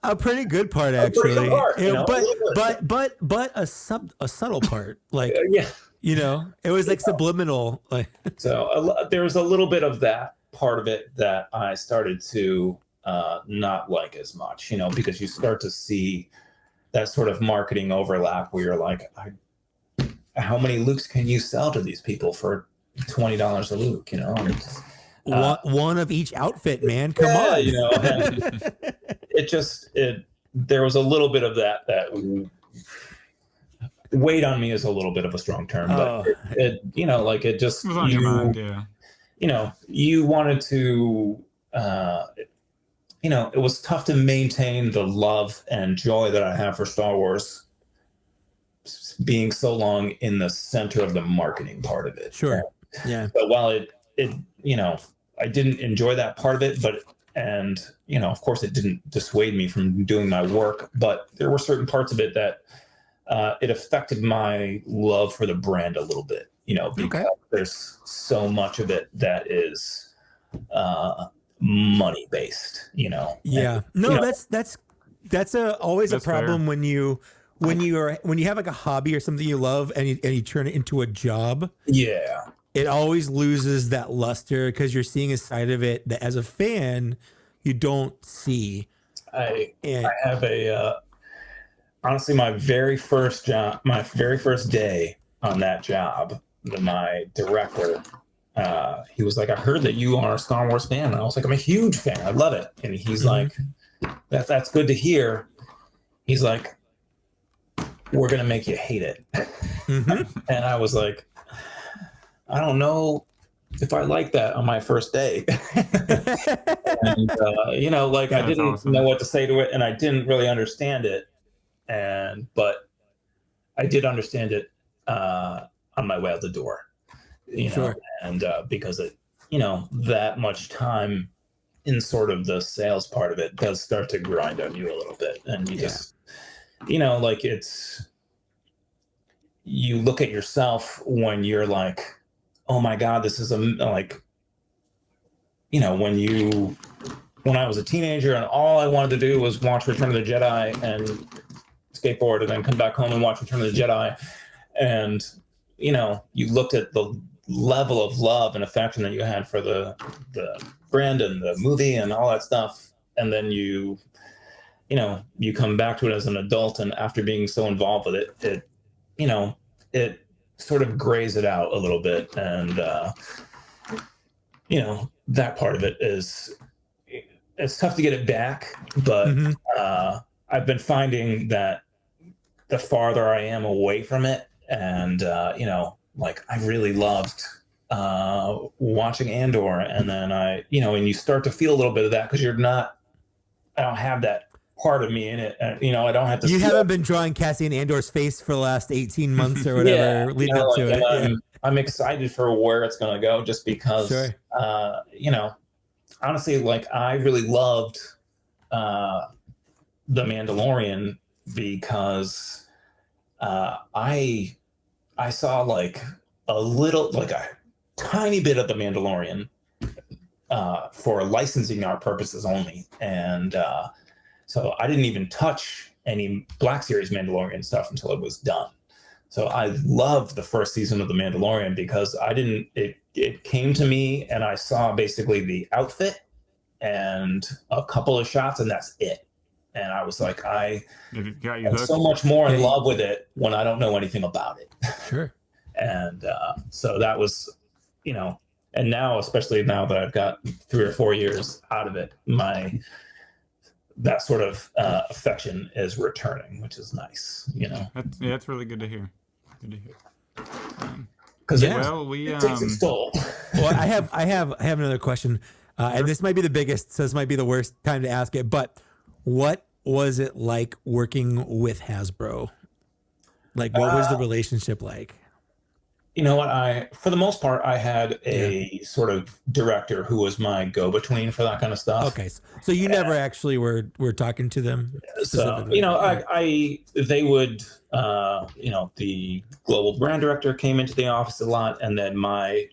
A pretty good part, actually. Good part, but a subtle part, like it was like subliminal. Like so, there was a little bit of that part of it that I started to not like as much, because you start to see that sort of marketing overlap where you're like, how many Lukes can you sell to these people for $20 a Luke? One of each outfit, man. Come on. There was a little bit of that weighed on me is a little bit of a strong term, but it just was on your mind, you wanted to, it was tough to maintain the love and joy that I have for Star Wars being so long in the center of the marketing part of it. Sure. Yeah. But while it I didn't enjoy that part of it, of course it didn't dissuade me from doing my work, but there were certain parts of it that it affected my love for the brand a little bit, because there's so much of it that is money based, Yeah. That's always a problem fair. when you have like a hobby or something you love and you turn it into a job. Yeah. It always loses that luster because you're seeing a side of it that as a fan you don't see. I have honestly my very first day on that job, my director, he was like, I heard that you are a Star Wars fan. And I was like, I'm a huge fan. I love it. And he's like, that's good to hear. He's like, we're going to make you hate it. And I was like, I don't know if I like that on my first day. And, I didn't know what to say to it, and I didn't really understand it. But I did understand it on my way out the door, Sure. And because it, that much time in sort of the sales part of it does start to grind on you a little bit, and you just like you look at yourself when you're like, oh my God, this is like, when I was a teenager and all I wanted to do was watch Return of the Jedi and skateboard and then come back home and watch Return of the Jedi. And, you looked at the level of love and affection that you had for the brand and the movie and all that stuff. And then you come back to it as an adult, and after being so involved with it, it sort of grays it out a little bit. And, that part of it it's tough to get it back, but I've been finding that the farther I am away from it, and like I really loved watching Andor, and then and you start to feel a little bit of that because I don't have that part of me in it, and I don't have to. You haven't been drawing Cassian Andor's face for the last 18 months or whatever leading up to it. I'm excited for where it's going to go, just because, honestly, like I really loved The Mandalorian because I saw like a tiny bit of The Mandalorian for licensing our purposes only. And so I didn't even touch any Black Series Mandalorian stuff until it was done. So I loved the first season of The Mandalorian because it came to me and I saw basically the outfit and a couple of shots, and that's it. And I was like, I'm so much more in love with it when I don't know anything about it. Sure. And so that was, and now, especially now that I've got 3 or 4 years out of it, that sort of affection is returning, which is nice, That's really good to hear. Good to hear. Because it takes its toll. Well, I have another question, and this might be the biggest, so this might be the worst time to ask it. But what was it like working with Hasbro? Like, what was the relationship like? You know what? For the most part, I had a sort of director who was my go-between for that kind of stuff. Okay, so you never actually were talking to them. So they would, the global brand director came into the office a lot, and then my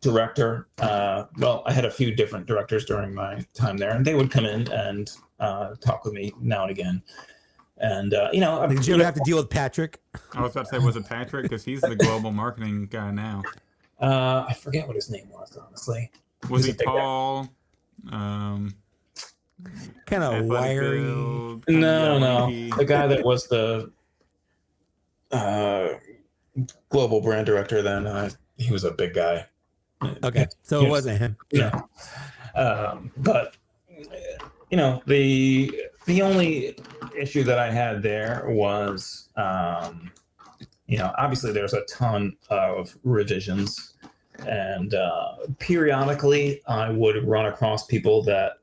director. I had a few different directors during my time there, and they would come in and talk with me now and again. And did you ever have to deal with Patrick? I was about to say, was it Patrick? Because he's the global marketing guy now. I forget what his name was, honestly. Was he tall? Kind of wiry. No. The guy that was the global brand director then, he was a big guy. Okay, so it wasn't him. Yeah. But the only issue that I had there was, obviously there's a ton of revisions, and periodically I would run across people that,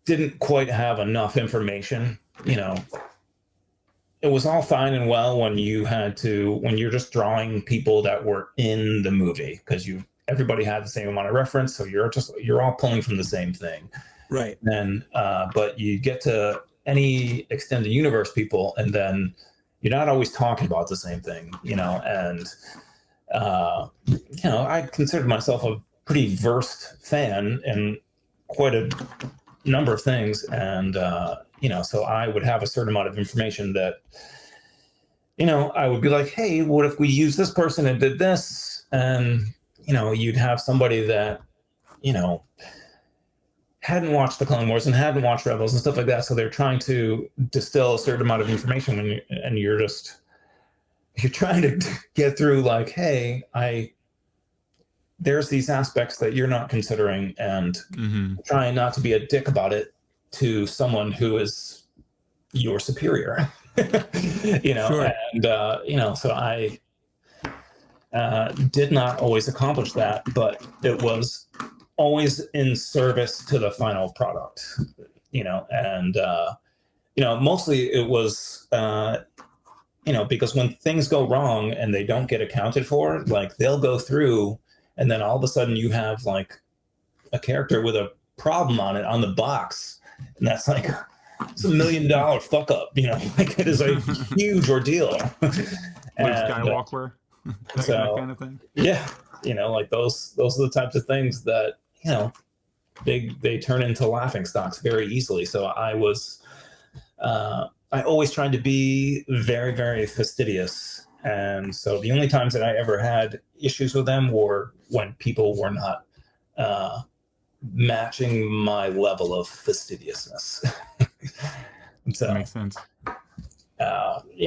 didn't quite have enough information. It was all fine and well when you're just drawing people that were in the movie, because everybody had the same amount of reference, so you're all pulling from the same thing, right? And but you get to any extended universe people, and then you're not always talking about the same thing, and I considered myself a pretty versed fan in quite a number of things, and so I would have a certain amount of information that I would be like, hey, what if we use this person and did this? And you'd have somebody that, hadn't watched the Clone Wars and hadn't watched Rebels and stuff like that. So they're trying to distill a certain amount of information and you're trying to get through like, hey, there's these aspects that you're not considering, and trying not to be a dick about it to someone who is your superior, Sure. And, so I did not always accomplish that, but it was always in service to the final product, and mostly it was because when things go wrong and they don't get accounted for, like they'll go through and then all of a sudden you have like a character with a problem on it on the box, and that's like it's $1 million fuck up. Like it is a huge ordeal. Luke Skywalker, that kind of thing. Yeah, like those are the types of things that they turn into laughing stocks very easily. So I always tried to be very, very fastidious. And so the only times that I ever had issues with them were when people were not matching my level of fastidiousness. So, that makes sense. But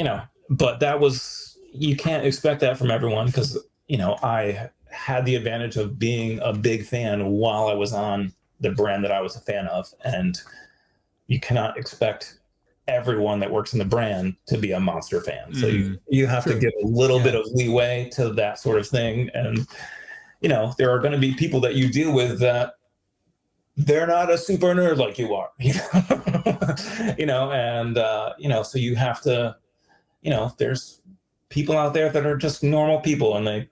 you can't expect that from everyone because, I had the advantage of being a big fan while I was on the brand that I was a fan of. And you cannot expect everyone that works in the brand to be a Monster fan. So you have to give a little bit of leeway to that sort of thing. And, there are going to be people that you deal with that they're not a super nerd like you are, so you have to, there's people out there that are just normal people and they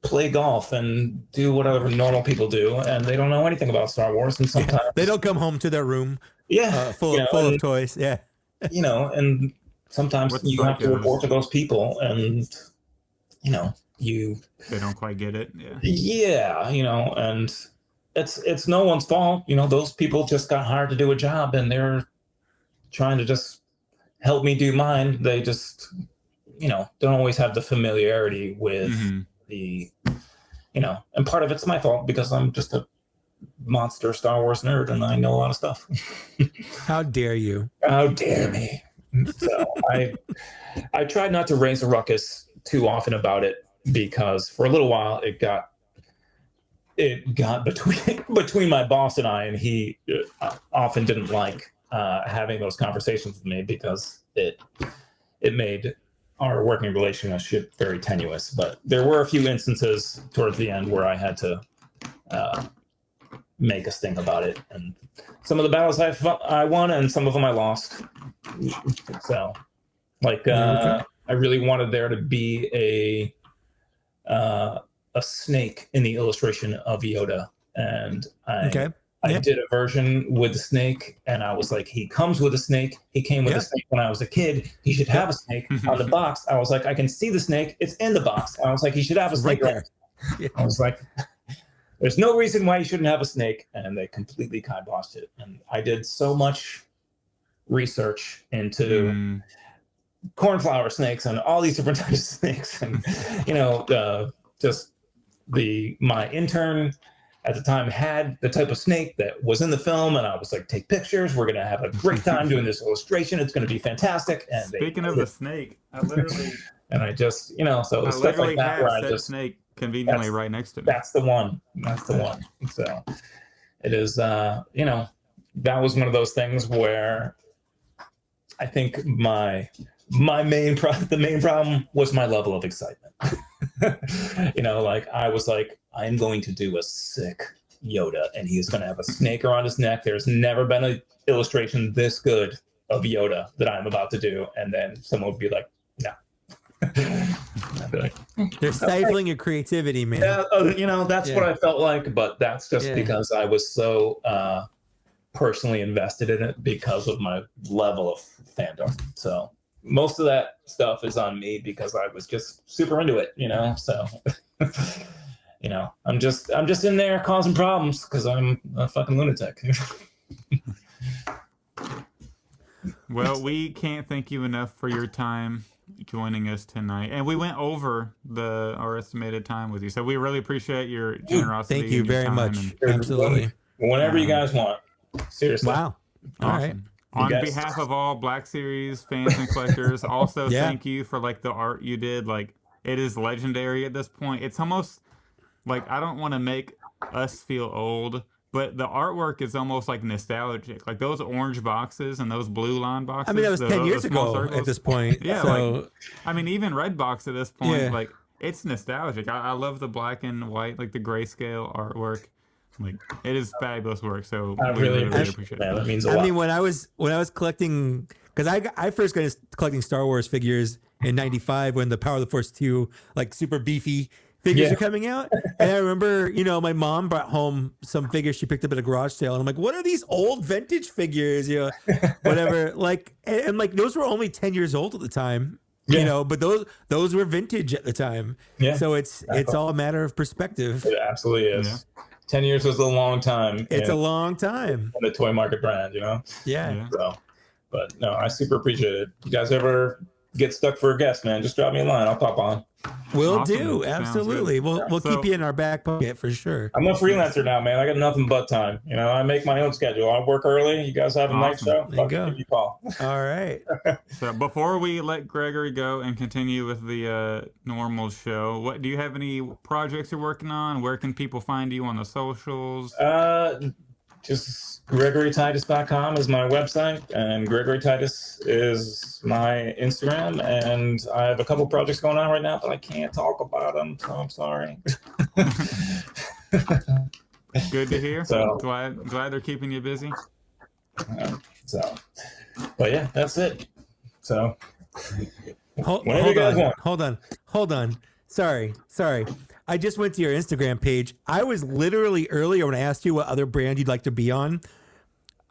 play golf and do whatever normal people do. And they don't know anything about Star Wars. And sometimes they don't come home to their room full of toys. Yeah. And sometimes you have to report to those people and, they don't quite get it. And it's no one's fault. Those people just got hired to do a job and they're trying to just help me do mine. They just, don't always have the familiarity with the, and part of it's my fault because I'm just a monster Star Wars nerd and I know a lot of stuff. How dare you? How dare me? So I tried not to raise a ruckus too often about it because for a little while it got between my boss and I, and he often didn't like having those conversations with me because it made our working relationship very tenuous. But there were a few instances towards the end where I had to make a stink about it, and some of the battles I won and some of them I lost. So I really wanted there to be a snake in the illustration of Yoda, and I did a version with the snake, and I was like, he comes with a snake. He came with a snake when I was a kid. He should have a snake on the box. I was like, I can see the snake. It's in the box. I was like, he should have a snake right there. I was like, there's no reason why you shouldn't have a snake, and they completely kiboshed it. And I did so much research into cornflower snakes and all these different types of snakes, and my intern at the time had the type of snake that was in the film, and I was like, take pictures. We're gonna have a great time doing this illustration. It's gonna be fantastic. And speaking of the snake, I literally and I just so stuff like that where I just snake conveniently right next to me. That's the one. So it is that was one of those things where I think the main problem was my level of excitement. I was like, I'm going to do a sick Yoda and he's going to have a snake around his neck. There's never been an illustration this good of Yoda that I'm about to do. And then someone would be like, no. I'd be like, they're stifling your creativity, man. Yeah, that's what I felt like, but that's just because I was so personally invested in it because of my level of fandom. So most of that stuff is on me because I was just super into it, so I'm just in there causing problems because I'm a fucking lunatic. Well, we can't thank you enough for your time joining us tonight, and we went over our estimated time with you, so we really appreciate your generosity. Thank you very much. Absolutely. Whenever you guys want. Seriously. Wow. All right. On behalf of all Black Series fans and collectors, also thank you for the art you did. It is legendary at this point. It's almost I don't want to make us feel old, but the artwork is almost nostalgic. Those orange boxes and those blue line boxes. I mean, that was 10 years ago at this point. Yeah. So... even Red Box at this point, it's nostalgic. I love the black and white, the grayscale artwork. It is fabulous work. So I really appreciate it. That means a lot. I mean, when I was collecting, because I first got collecting Star Wars figures in '95 when the Power of the Force 2, super beefy figures are coming out. And I remember, my mom brought home some figures she picked up at a garage sale. And I'm like, what are these old vintage figures? Whatever. Like, and like, those were only 10 years old at the time, but those were vintage at the time. Yeah. So it's all a matter of perspective. It absolutely is. Yeah. 10 years was a long time. It's a long time. In the toy market brand, Yeah. So, but no, I super appreciate it. You guys ever get stuck for a guest, man, just drop me a line. I'll pop on. Will do. Absolutely. We'll keep you in our back pocket for sure. I'm a freelancer now, man. I got nothing but time. I make my own schedule. I work early. You guys have a night show? There you go. Give me a call. All right. So before we let Gregory go and continue with the normal show, do you have any projects you're working on? Where can people find you on the socials? Just GregoryTitus.com is my website, and Gregory Titus is my Instagram, and I have a couple projects going on right now, but I can't talk about them, so I'm sorry. Good to hear. So glad they're keeping you busy. But yeah, that's it. So hold on. Sorry. I just went to your Instagram page. I was literally earlier when I asked you what other brand you'd like to be on.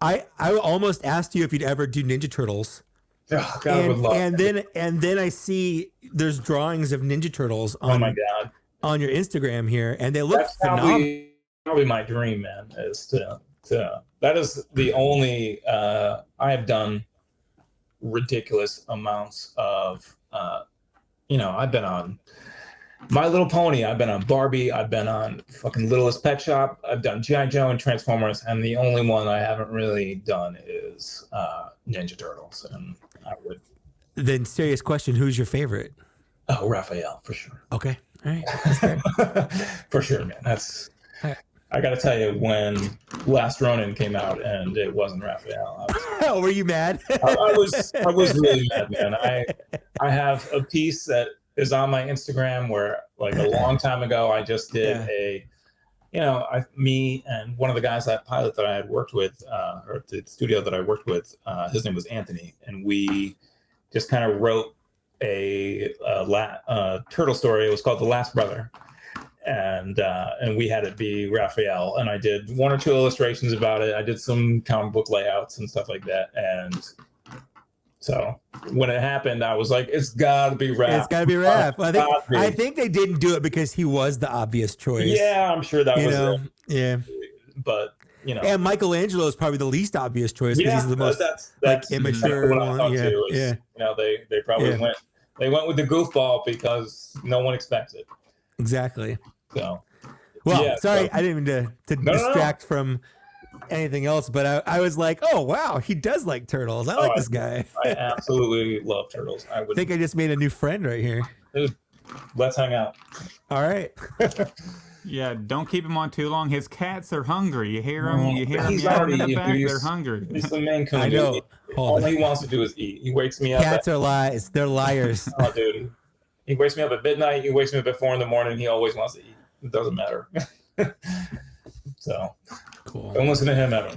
I almost asked you if you'd ever do Ninja Turtles. Oh, God, I would love and then I see there's drawings of Ninja Turtles on on your Instagram here, and they look phenomenal. Probably my dream, man, is to that is the only I have done ridiculous amounts of I've been on My Little Pony, I've been on Barbie, I've been on fucking Littlest Pet Shop, I've done G.I. Joe and Transformers, and the only one I haven't really done is Ninja Turtles. And I would. Then, serious question: who's your favorite? Oh, Raphael, for sure. Okay, all right, that's fair. For sure, man. That's. I got to tell you, when Last Ronin came out and it wasn't Raphael, were you mad? I was really mad, man. I have a piece that is on my Instagram where, like, a long time ago, I just did me and one of the guys at Pilot that I had worked with, or the studio that I worked with, his name was Anthony, and we just kind of wrote a turtle story. It was called The Last Brother. And we had it be Raphael, and I did one or two illustrations about it. I did some comic book layouts and stuff like that. And so when it happened, I was like, it's got to be Raph. It's got to be Raph. I think they didn't do it because he was the obvious choice. Yeah, I'm sure that was it. Yeah. But, and Michelangelo is probably the least obvious choice because he's the most that's immature what I thought too. Is, they probably went with the goofball because no one expects it. Exactly. So, sorry, I didn't mean to distract from anything else, but I was like, oh wow, he does like turtles. I like this guy. I absolutely love turtles. I think I just made a new friend right here. Let's hang out. All right. Yeah, don't keep him on too long. His cats are hungry. You hear him? You hear him already in the back? They're hungry. He's the main coon. I know. All he wants to do is eat. He wakes me up. Cats are lies. They're liars. Oh, dude. He wakes me up at midnight. He wakes me up at 4 a.m. He always wants to eat. It doesn't matter. So, cool. Don't listen to him ever.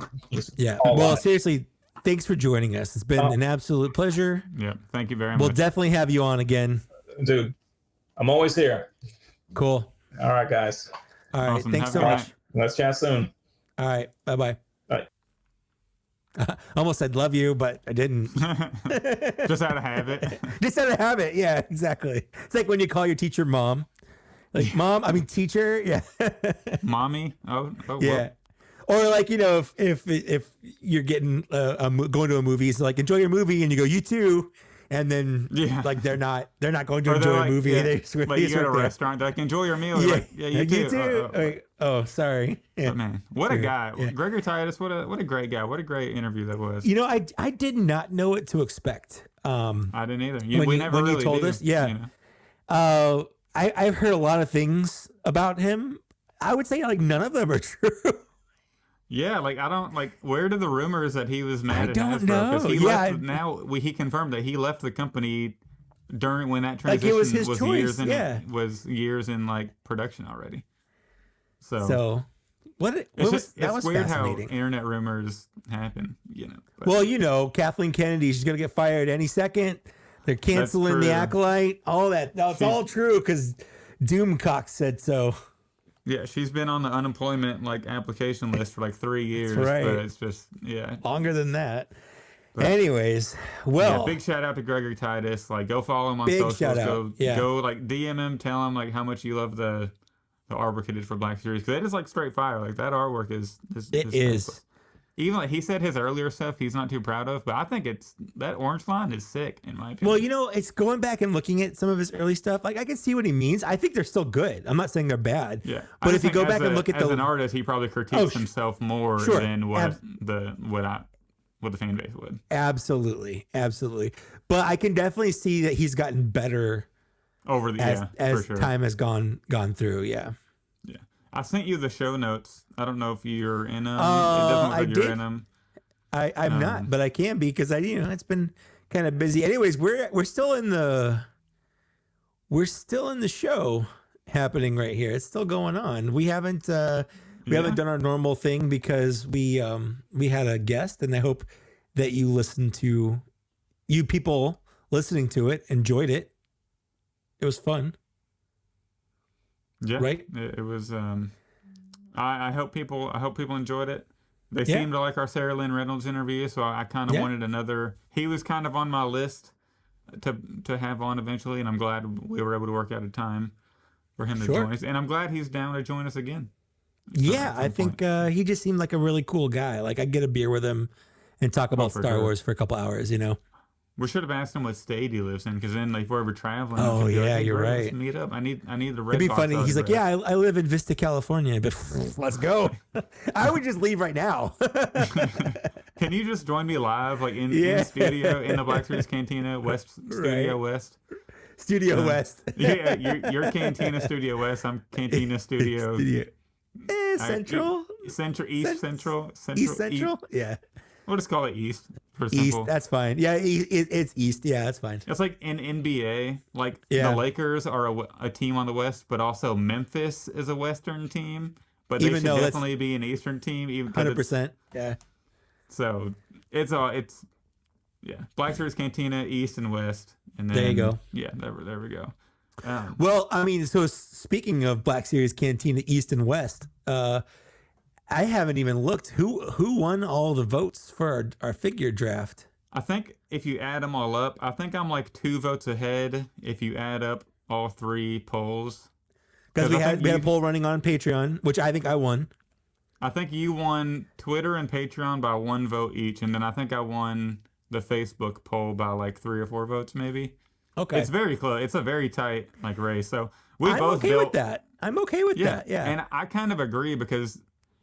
Well, seriously, thanks for joining us. It's been an absolute pleasure. Yeah, thank you very much. We'll definitely have you on again. Dude, I'm always here. Cool. All right, guys. All right. Awesome. Thanks so much. Let's chat soon. All right. Bye-bye. Bye. I almost said love you, but I didn't. Just out of habit. Just out of habit. Yeah, exactly. It's like when you call your teacher mom. Like, mom, I mean, teacher. Yeah. Mommy. Oh yeah. Or like, if you're getting going to a movie, it's like, enjoy your movie, and you go, you too. And then like they're not going to enjoy a movie. Yeah. They just, like you go to a restaurant, they're like, enjoy your meal. Like, you too. Like, oh, sorry. Yeah. But man, what a guy. Yeah. Gregory Titus, what a great guy. What a great interview that was. I did not know what to expect. I didn't either. When you told us. Yeah. I've heard a lot of things about him. I would say like none of them are true. Yeah, like I don't like. Where did the rumors that he was mad at Hasbro? Know. He left, he confirmed that he left the company during when that transition it was his choice. Was years in like production already. So it's weird how internet rumors happen. But. Kathleen Kennedy, she's gonna get fired any second. They're canceling the Acolyte. All that. No, it's all true because Doomcock said so. Yeah, she's been on the unemployment application list for 3 years. That's right. But it's just Longer than that. But, anyways, well, big shout out to Gregory Titus. Go follow him on big socials. shout out. Go Yeah. DM him. Tell him how much you love the artwork he did for Black Series, because it is straight fire. That artwork is it is. Even he said his earlier stuff he's not too proud of, but I think that orange line is sick in my opinion. Well, it's going back and looking at some of his early stuff. I can see what he means. I think they're still good. I'm not saying they're bad. Yeah, but if you go back and look at as an artist, he probably critiques himself more than what the fan base would. Absolutely. But I can definitely see that he's gotten better over the as for sure. time has gone through. Yeah. Yeah. I sent you the show notes. I don't know if you're in them. It I doesn't look like you're did. in them. I'm not, but I can be because it's been kind of busy. Anyways, we're still in the show happening right here. It's still going on. We haven't done our normal thing because we had a guest, and I hope that you people listening to it enjoyed it. It was fun. Yeah. Right. It was. I hope people enjoyed it. They seemed to like our Sarah Lynn Reynolds interview, so I kind of wanted another. He was kind of on my list to have on eventually, and I'm glad we were able to work out a time for him to join us. And I'm glad he's down to join us again. Yeah, I think he just seemed like a really cool guy. I'd get a beer with him and talk about Star Wars for a couple hours, We should have asked him what state he lives in, because then if we're ever traveling, oh yeah, you're right. Let's meet up. I need the red. It'd be box funny. He's like, autograph. yeah, I live in Vista, California, but let's go. I would just leave right now. Can you just join me live, in studio in the Black Series Cantina West Studio West? Studio West. Yeah, you're Cantina Studio West. I'm Cantina Studio. Central. East Central. East Central. Yeah. We'll just call it East for simple. East. That's fine. Yeah, it's East. Yeah, that's fine. It's like in NBA, the Lakers are a team on the West, but also Memphis is a Western team. But they should definitely be an Eastern team. 100%. Yeah. So it's Black Series Cantina, East and West, and then there you go. Yeah, there we go. Well, so speaking of Black Series Cantina, East and West, I haven't even looked who won all the votes for our figure draft. I think if you add them all up, I think I'm 2 votes ahead if you add up all 3 polls. Because we had a poll running on Patreon, which I think I won. I think you won Twitter and Patreon by 1 vote each, and then I think I won the Facebook poll by 3 or 4 votes maybe. Okay. It's very close. It's a very tight race. So I'm okay with that. I'm okay with that. Yeah. And I kind of agree, because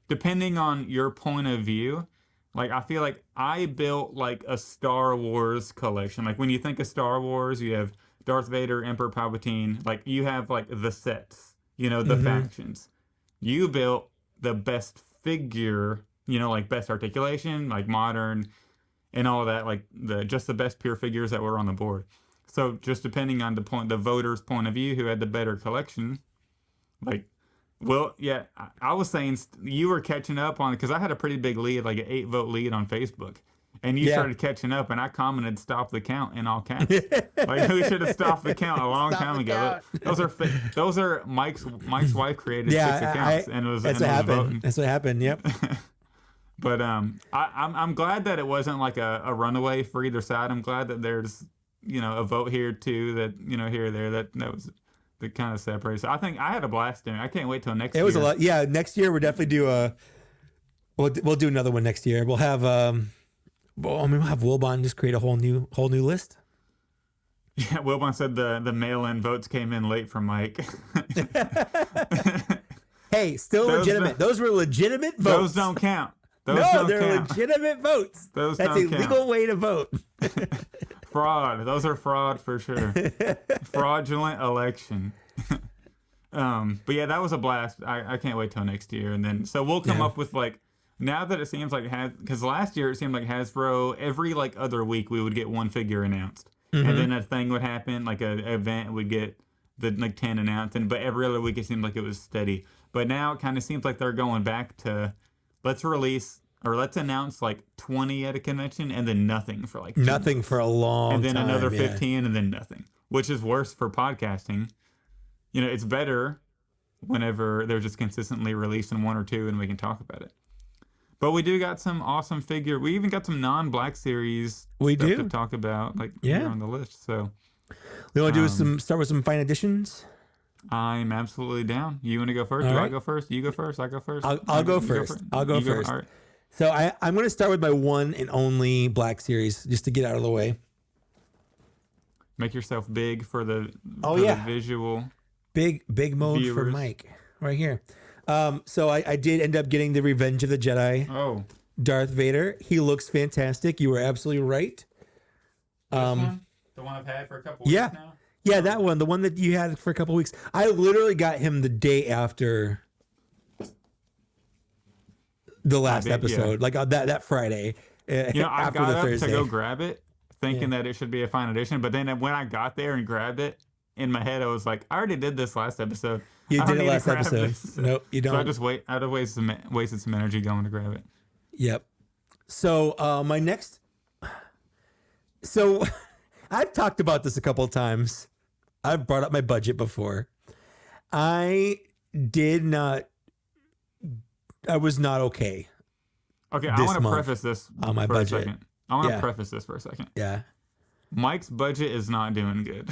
depending on your point of view, I feel like I built a Star Wars collection. When you think of Star Wars, you have Darth Vader, Emperor Palpatine. You have the sets, the factions. You built the best figure, best articulation, modern, and all of that, just the best pure figures that were on the board. So just depending on the voters' point of view, who had the better collection, I was saying you were catching up on, because I had a pretty big lead, an 8-vote lead on Facebook, and you started catching up, and I commented "stop the count" in all caps. We should have stopped the count a long time ago. Those are Mike's wife created 6 accounts, and it was voting. That's what happened. Yep. But I'm glad that it wasn't a runaway for either side. I'm glad that there's a vote here too, that here or there, that was the kind of separates. I think I had a blast doing it. I can't wait till next year. It was a lot. Yeah, next year we'll definitely we'll do another one next year. We'll have we'll have Wilbon just create a whole new list. Yeah, Wilbon said the mail-in votes came in late for Mike. Hey, still legitimate. Those were legitimate votes. Those don't count. They're legitimate votes. That's a legal way to vote. Fraud. Those are fraud for sure. Fraudulent election. But yeah, that was a blast. I can't wait till next year. And then, so we'll come up with now that it seems because last year it seemed like Hasbro, every other week we would get 1 figure announced. And then a thing would happen, an event would get the 10 announced. But every other week it seemed like it was steady. But now it kind of seems like they're going back to, let's announce 20 at a convention, and then nothing for nothing for a long time. And then another 15, and then nothing, which is worse for podcasting. it's better whenever they're just consistently released in one or two and we can talk about it. But we do got some awesome figure. We even got some non-Black Series stuff to talk about, like here on the list. So we want to start with some fine additions. I'm absolutely down. You want to go first? Do I go first? You go first? I go first? I'll go first. I'll go first. All right. So I'm going to start with my one and only Black Series just to get out of the way. Make yourself big for the visual. Big mode viewers. For Mike right here. So I did end up getting the Revenge of the Jedi. Oh, Darth Vader. He looks fantastic. You were absolutely right. This one? The one I've had for a couple weeks now? Yeah, that one. The one that you had for a couple weeks. I literally got him the day after the last episode. Like that Friday. I got up Thursday to go grab it, thinking that it should be a fine edition. But then when I got there and grabbed it, in my head I was like, I already did this last episode. You did it last episode. Nope, you don't. So I'd have wasted some energy going to grab it. Yep. So my next. So I've talked about this a couple of times. I've brought up my budget before. I was not okay. Okay, I want to preface this on my budget. A second. I want to preface this for a second. Yeah. Mike's budget is not doing good.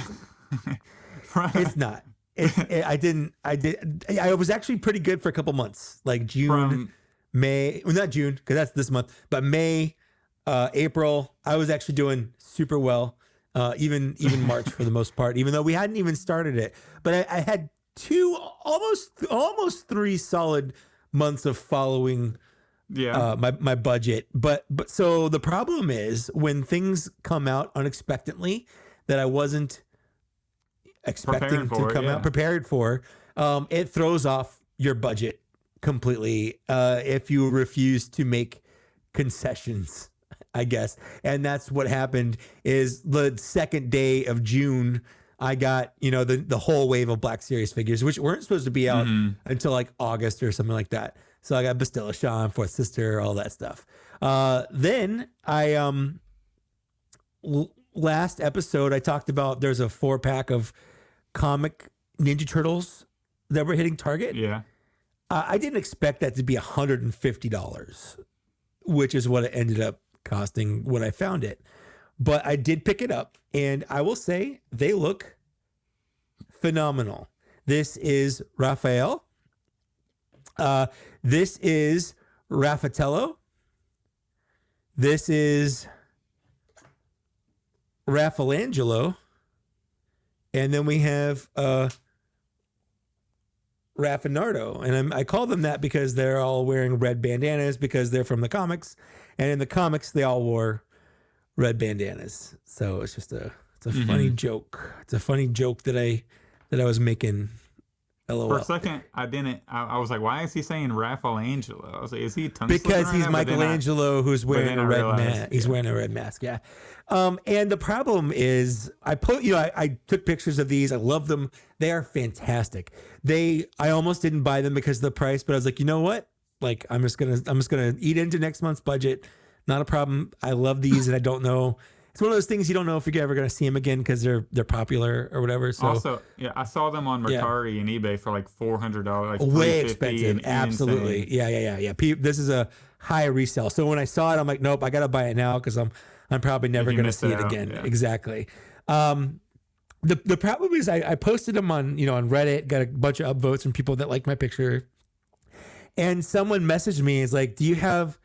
It's not. I was actually pretty good for a couple months, like June, May. Well, not June, because that's this month, but May, April. I was actually doing super well. Even March for the most part, even though we hadn't even started it. But I had almost 3 solid months of following my budget. But so the problem is when things come out unexpectedly that I wasn't expecting to come out prepared for, it throws off your budget completely if you refuse to make concessions, I guess. And that's what happened. Is the second day of June I got, the whole wave of Black Series figures, which weren't supposed to be out until like August or something like that. So I got Bastilla Sean, Fourth Sister, all that stuff. Then I last episode I talked about there's a 4-pack of comic Ninja Turtles that were hitting Target. Yeah. I didn't expect that to be $150, which is what it ended up costing when I found it. But I did pick it up, and I will say they look phenomenal. This is Raphael. This is Raffaello. This is Raffaelangelo. And then we have Raffinardo. And I call them that because they're all wearing red bandanas because they're from the comics. And in the comics, they all wore red bandanas. So it's just a funny joke. It's a funny joke that I was making. LOL. For a second, I was like, why is he saying Raffaelangelo? I was like, is he tongue because he's Michelangelo who's wearing a red mask. He's wearing a red mask, yeah. And the problem is I took pictures of these. I love them. They are fantastic. I almost didn't buy them because of the price, but I was like, you know what? Like I'm just gonna eat into next month's budget. Not a problem. I love these, and I don't know. It's one of those things you don't know if you're ever going to see them again because they're popular or whatever. So also, I saw them on Mercari and eBay for like $400, like way expensive. Absolutely, yeah. This is a high resale. So when I saw it, I'm like, nope, I got to buy it now because I'm probably never going to see it again. Yeah. Exactly. The problem is I posted them on on Reddit, got a bunch of upvotes from people that like my picture, and someone messaged me is like, do you have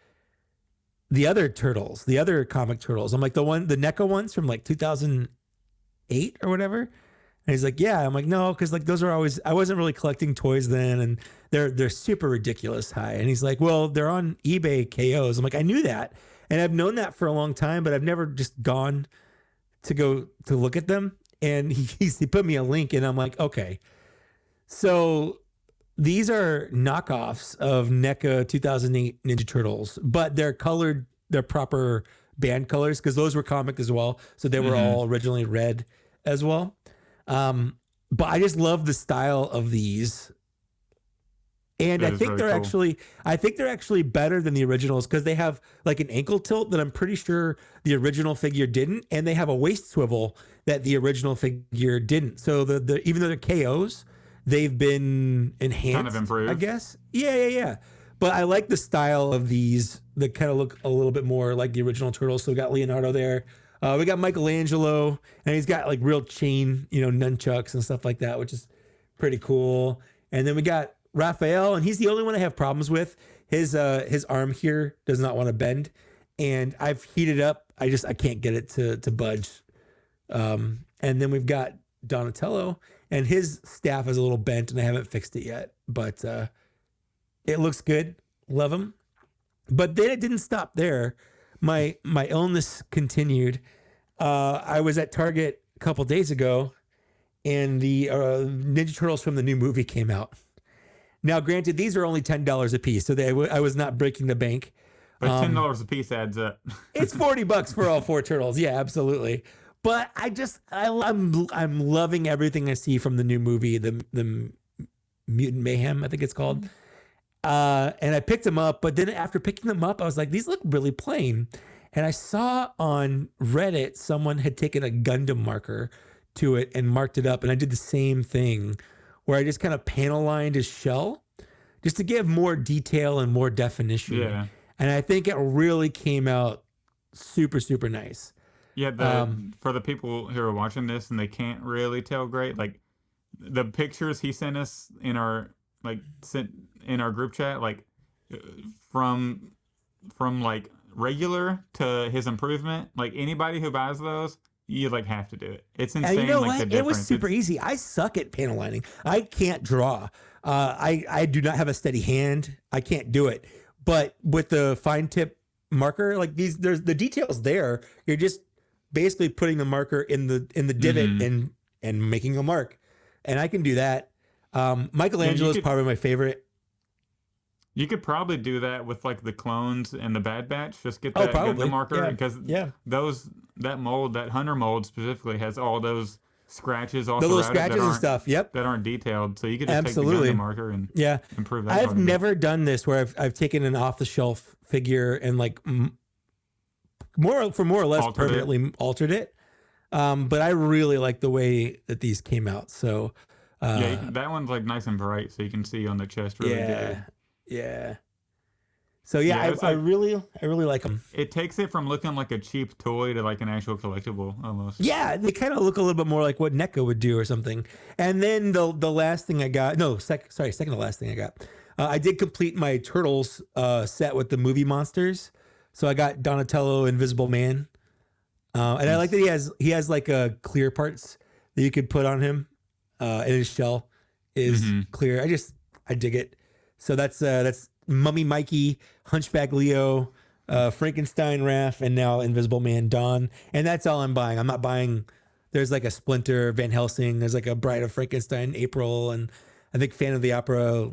the other turtles, the other comic turtles? I'm like, the NECA ones from like 2008 or whatever. And he's like, yeah. I'm like, no, because like those are always, I wasn't really collecting toys then, and they're super ridiculous high. And he's like, well, they're on eBay KOs. I'm like, I knew that, and I've known that for a long time, but I've never just gone to go to look at them. And he put me a link, and I'm like, okay, so these are knockoffs of NECA 2008 Ninja Turtles, but they're colored, they're proper band colors because those were comic as well. So they were all originally red as well. But I just love the style of these. And I think they're actually better than the originals because they have like an ankle tilt that I'm pretty sure the original figure didn't. And they have a waist swivel that the original figure didn't. So even though they're KOs, they've been enhanced, kind of improved, I guess. Yeah. But I like the style of these that kind of look a little bit more like the original Turtles. So we got Leonardo there. We got Michelangelo, and he's got like real chain, nunchucks and stuff like that, which is pretty cool. And then we got Raphael, and he's the only one I have problems with. His arm here does not want to bend, and I've heated up. I can't get it to budge. And then we've got Donatello, and his staff is a little bent, and I haven't fixed it yet, but it looks good. Love him. But then it didn't stop there. My illness continued. I was at Target a couple days ago, and the Ninja Turtles from the new movie came out. Now, granted, these are only $10 a piece, so I was not breaking the bank. But $10 a piece adds up. It's $40 for all 4 turtles. Yeah, absolutely. But I'm loving everything I see from the new movie, the Mutant Mayhem, I think it's called. And I picked them up, but then after picking them up, I was like, these look really plain. And I saw on Reddit someone had taken a Gundam marker to it and marked it up, and I did the same thing where I just kind of panel lined his shell just to give more detail and more definition. Yeah. And I think it really came out super, super nice. Yeah, for the people who are watching this and they can't really tell great, like the pictures he sent us in our group chat, like from like regular to his improvement, like anybody who buys those, you like have to do it. It's insane. And you know like what? The difference. It was super easy. I suck at panel lining. I can't draw. I do not have a steady hand. I can't do it. But with the fine tip marker, like there's the details there. You're just basically putting the marker in the divot and making a mark. And I can do that. Michelangelo is probably my favorite. You could probably do that with like the clones and the Bad Batch. Just get that Gundam marker because that hunter mold specifically has all those scratches all the little throughout scratches and stuff. Yep, that aren't detailed. So you could just take the Gundam marker and improve that. I've never done this where I've taken an off the shelf figure and like more or less permanently altered it. But I really like the way that these came out. So that one's like nice and bright, so you can see on the chest really good. Yeah. So I really like them. It takes it from looking like a cheap toy to like an actual collectible almost. Yeah, they kind of look a little bit more like what NECA would do or something. And then the last thing I got, second to last thing I got, I did complete my Turtles set with the movie monsters. So I got Donatello, Invisible Man, and I like that he has like clear parts that you could put on him, and his shell is clear. I dig it. So that's Mummy Mikey, Hunchback Leo, Frankenstein Raph, and now Invisible Man Don. And that's all I'm buying. I'm not buying. There's like a Splinter, Van Helsing. There's like a Bride of Frankenstein, April, and I think Fan of the Opera,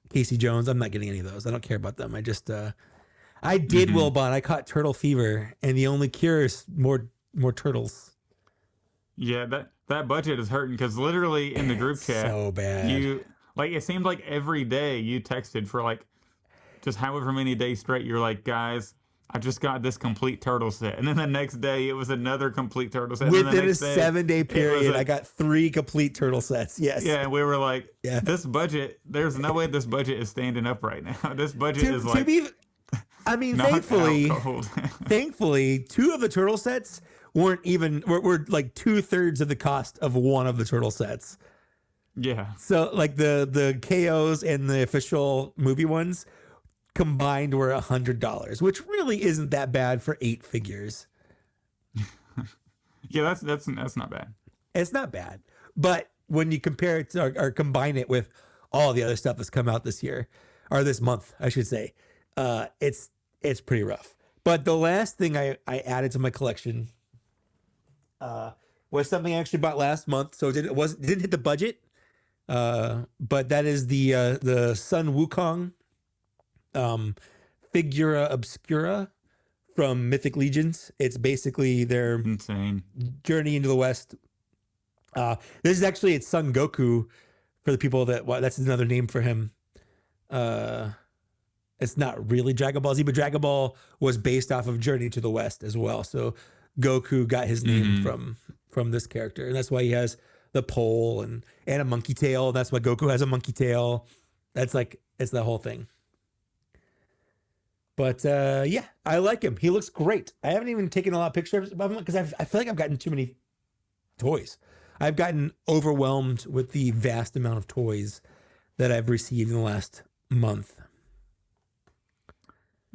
Casey Jones. I'm not getting any of those. I don't care about them. I did Wilbon. I caught turtle fever, and the only cure is more turtles. Yeah, that budget is hurting because literally in the group chat, so bad. It seemed like every day you texted for like just however many days straight. You're like, guys, I just got this complete turtle set. And then the next day it was another complete turtle set. Within a 7-day period, I got 3 complete turtle sets. Yes. Yeah. And we were like, this budget, there's no way this budget is standing up right now. This budget is like, thankfully, 2 of the turtle sets were like 2/3 of the cost of one of the turtle sets. Yeah. So like the KOs and the official movie ones combined were $100, which really isn't that bad for 8 figures. Yeah, that's not bad. It's not bad. But when you compare it to or combine it with all the other stuff that's come out this year, or this month, I should say, it's pretty rough. But the last thing I added to my collection was something I actually bought last month. So it didn't hit the budget. But that is the Sun Wukong Figura Obscura from Mythic Legions. It's basically their insane journey into the West. This is actually it's Son Goku for the people that's another name for him. It's not really Dragon Ball Z, but Dragon Ball was based off of Journey to the West as well. So Goku got his name from this character, and that's why he has the pole and a monkey tail. That's why Goku has a monkey tail. That's like, it's the whole thing. But yeah, I like him. He looks great. I haven't even taken a lot of pictures of him because I feel like I've gotten too many toys. I've gotten overwhelmed with the vast amount of toys that I've received in the last month.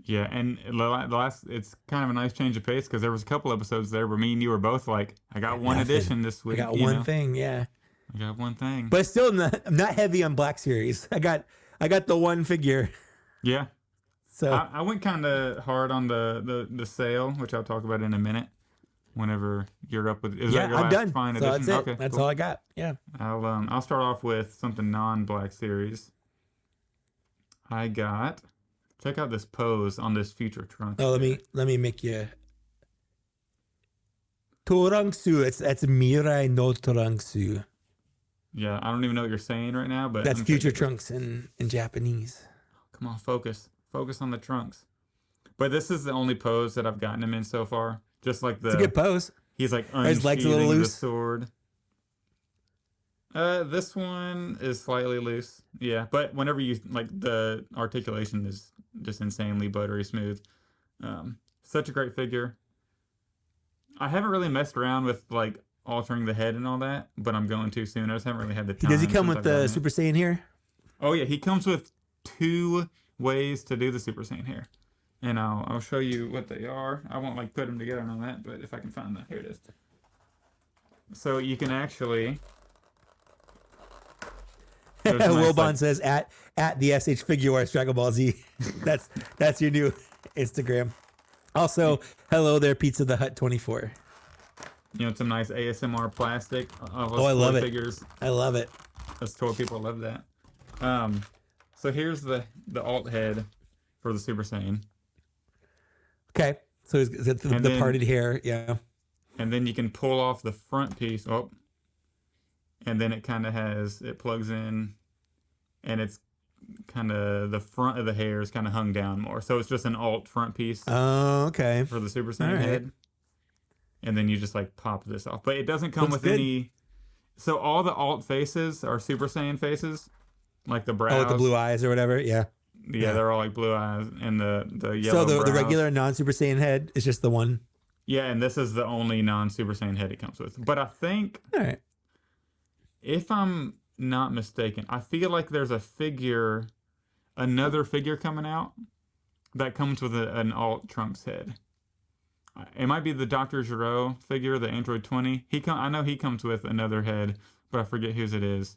Yeah, and the last, it's kind of a nice change of pace because there was a couple episodes there where me and you were both like, I got one edition this week. I got one thing, yeah. I got one thing. But still, I'm not heavy on Black Series. I got the one figure. Yeah. So I went kind of hard on the sale, which I'll talk about in a minute. Whenever you're up with, is that your I'm last done. fine So edition? that's it. Okay, That's cool. all I got. Yeah. I'll start off with something non-Black Series. I got. Check out this pose on this future trunk. Oh, let me make you. Torangsu. That's Mirai no Torangsu. Yeah, I don't even know what you're saying right now, but That's future trunks in Japanese. Come on, focus on the trunks. But this is the only pose that I've gotten him in so far. Just like It's a good pose. He's like His legs a little unsheathing the loose. sword. This one is slightly loose. Yeah, but whenever you like, the articulation is just insanely buttery smooth. Such a great figure. I haven't really messed around with like altering the head and all that, but I'm going to soon. I just haven't really had the time. Does he come since with I've the gotten it. Super Saiyan here? Oh yeah, he comes with 2 ways to do the Super Saiyan here. And I'll show you what they are. I won't like put them together and all that, but if I can find them, here it is. So you can actually. Wilbon says at the SH Figure Arts Dragon Ball Z. That's your new Instagram. Also, hello there, Pizza the Hut 24. You know, some nice ASMR plastic. Oh, I love it. Figures. I love it. Us toy people love that. So here's the alt head for the Super Saiyan. Okay, so it's the parted hair, yeah. And then you can pull off the front piece. Oh, and then it kind of it plugs in, and it's kind of the front of the hair is kind of hung down more. So it's just an alt front piece. Oh, okay. For the Super Saiyan head. And then you just like pop this off. But it doesn't come Looks with good. any. So all the alt faces are Super Saiyan faces. Like the brows. Oh, with the blue eyes or whatever, yeah. Yeah, they're all like blue eyes and the yellow So the brows. regular non-Super Saiyan head is just the one? Yeah, and this is the only non-Super Saiyan head it comes with. But I think, All right. if I'm not mistaken, I feel like there's another figure coming out that comes with an alt Trunks head. It might be the Dr. Gero figure, the Android 20. I know he comes with another head, but I forget whose it is.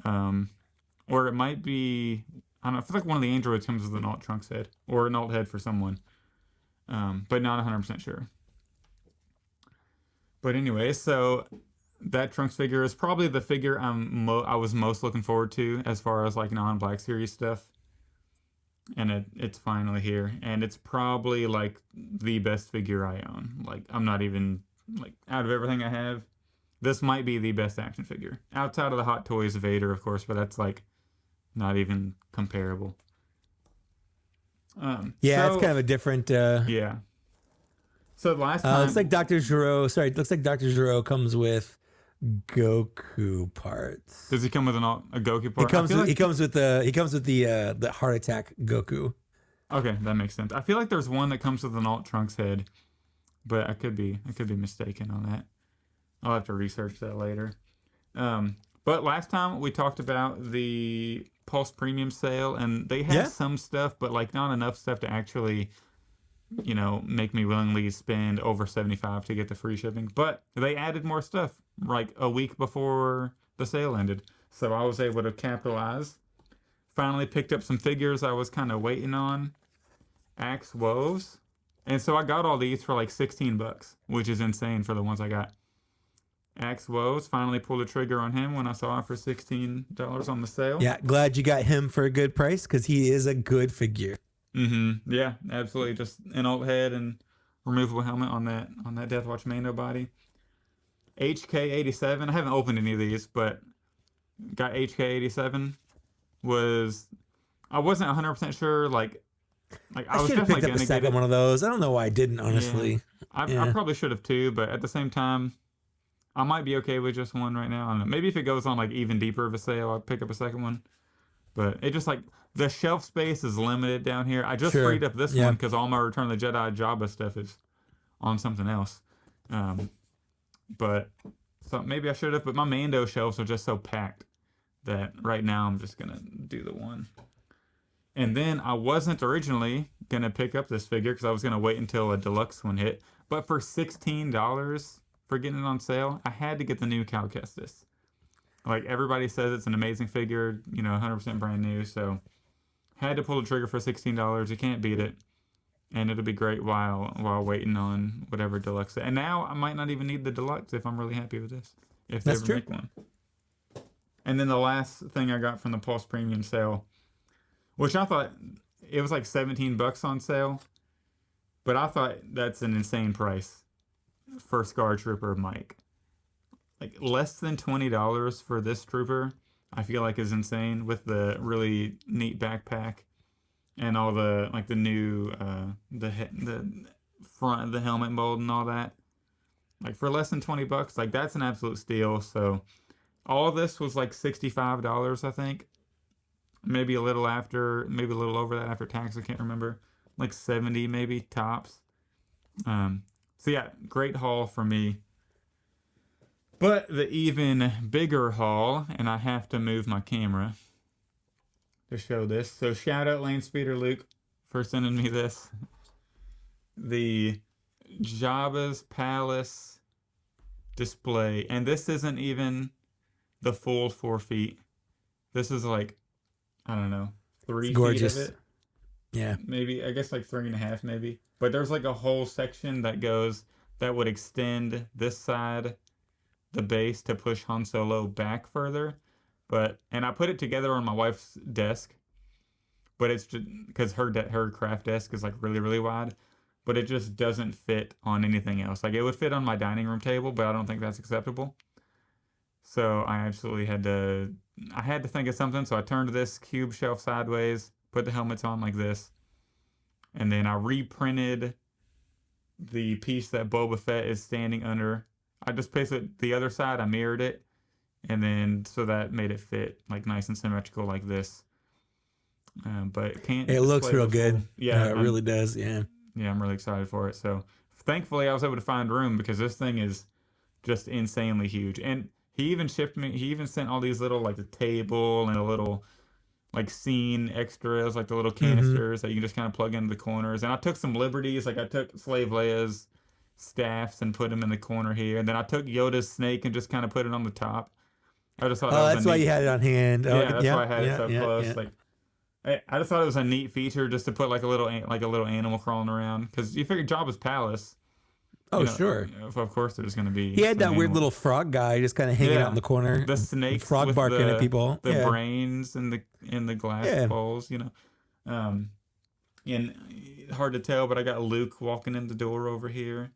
Or it might be, I don't know, I feel like one of the androids comes with an alt Trunks head, or an alt head for someone. But not 100% sure. But anyway, so that Trunks figure is probably the figure I was most looking forward to as far as like non-Black Series stuff. And it's finally here. And it's probably like the best figure I own. Like, I'm not even, like, out of everything I have, this might be the best action figure. Outside of the Hot Toys Vader, of course, but that's like not even comparable. Yeah, it's kind of a different. Yeah. So last time, looks like Dr. Gero comes with Goku parts. Does he come with a Goku part? He comes with the heart attack Goku. Okay, that makes sense. I feel like there's one that comes with an alt Trunks head, but I could be mistaken on that. I'll have to research that later. But last time we talked about the Pulse Premium sale, and they had some stuff, but like not enough stuff to actually, you know, make me willingly spend over $75 to get the free shipping. But they added more stuff like a week before the sale ended, so I was able to capitalize. Finally picked up some figures I was kind of waiting on. Axe Woves. And so I got all these for like $16, which is insane for the ones I got. Axe Woes, finally pulled the trigger on him when I saw it for $16 on the sale. Yeah, glad you got him for a good price because he is a good figure. Mm-hmm. Yeah, absolutely. Just an alt head and removable helmet on that Deathwatch Mando body. HK87. I haven't opened any of these, but got HK87. I wasn't 100% sure. Like I was should have definitely picked up gonna the get second it. one of those. I don't know why I didn't, honestly. Yeah. I probably should have too, but at the same time, I might be okay with just one right now. I don't know. Maybe if it goes on like even deeper of a sale, I'll pick up a second one. But it just like the shelf space is limited down here. I just freed up this one because all my Return of the Jedi Jabba stuff is on something else. But so maybe I should have. But my Mando shelves are just so packed that right now I'm just gonna do the one. And then I wasn't originally gonna pick up this figure because I was gonna wait until a deluxe one hit. But for $16 for getting it on sale, I had to get the new Cal Kestis. Like everybody says, it's an amazing figure, 100% brand new. So had to pull the trigger for $16. You can't beat it, and it'll be great while waiting on whatever deluxe. And now I might not even need the deluxe if I'm really happy with this. If they ever make one. And then the last thing I got from the Pulse Premium sale, which I thought it was like $17 on sale, but I thought that's an insane price for Scar Trooper Mike. Like less than $20 for this trooper, I feel like is insane with the really neat backpack and all the like the new the front of the helmet mold and all that. Like for less than $20, like that's an absolute steal. So all this was like $65, I think. Maybe a little over that after tax. I can't remember. Like 70 maybe tops. So yeah, great haul for me. But the even bigger haul, and I have to move my camera to show this. So shout out Lane Speeder Luke for sending me this. The Jabba's Palace display. And this isn't even the full 4 feet. This is like, I don't know, 3 feet of it. Yeah. Maybe, I guess like 3.5 maybe. But there's like a whole section that would extend this side, the base, to push Han Solo back further. And I put it together on my wife's desk, but it's just because her craft desk is like really, really wide, but it just doesn't fit on anything else. Like it would fit on my dining room table, but I don't think that's acceptable. So I absolutely had to think of something. So I turned this cube shelf sideways, put the helmets on like this, and then I reprinted the piece that Boba Fett is standing under. I just placed it the other side, I mirrored it, and then so that made it fit like nice and symmetrical like this. But it looks real good. Yeah, it really does. Yeah. Yeah, I'm really excited for it. So thankfully I was able to find room because this thing is just insanely huge. And he even sent all these little like the table and a little like scene extras, like the little canisters that you can just kind of plug into the corners. And I took some liberties, like I took Slave Leia's staffs and put them in the corner here, and then I took Yoda's snake and just kind of put it on the top. I just thought that's why you had it on hand. Yeah, that's why I had it so close. Yeah. Like I just thought it was a neat feature just to put like a little animal crawling around, because you figure Jabba's palace. Oh, sure. Of course, there's going to be. He had that weird little frog guy just kind of hanging out in the corner. The snakes, frog barking at people. The brains and the glass bowls, and hard to tell, but I got Luke walking in the door over here.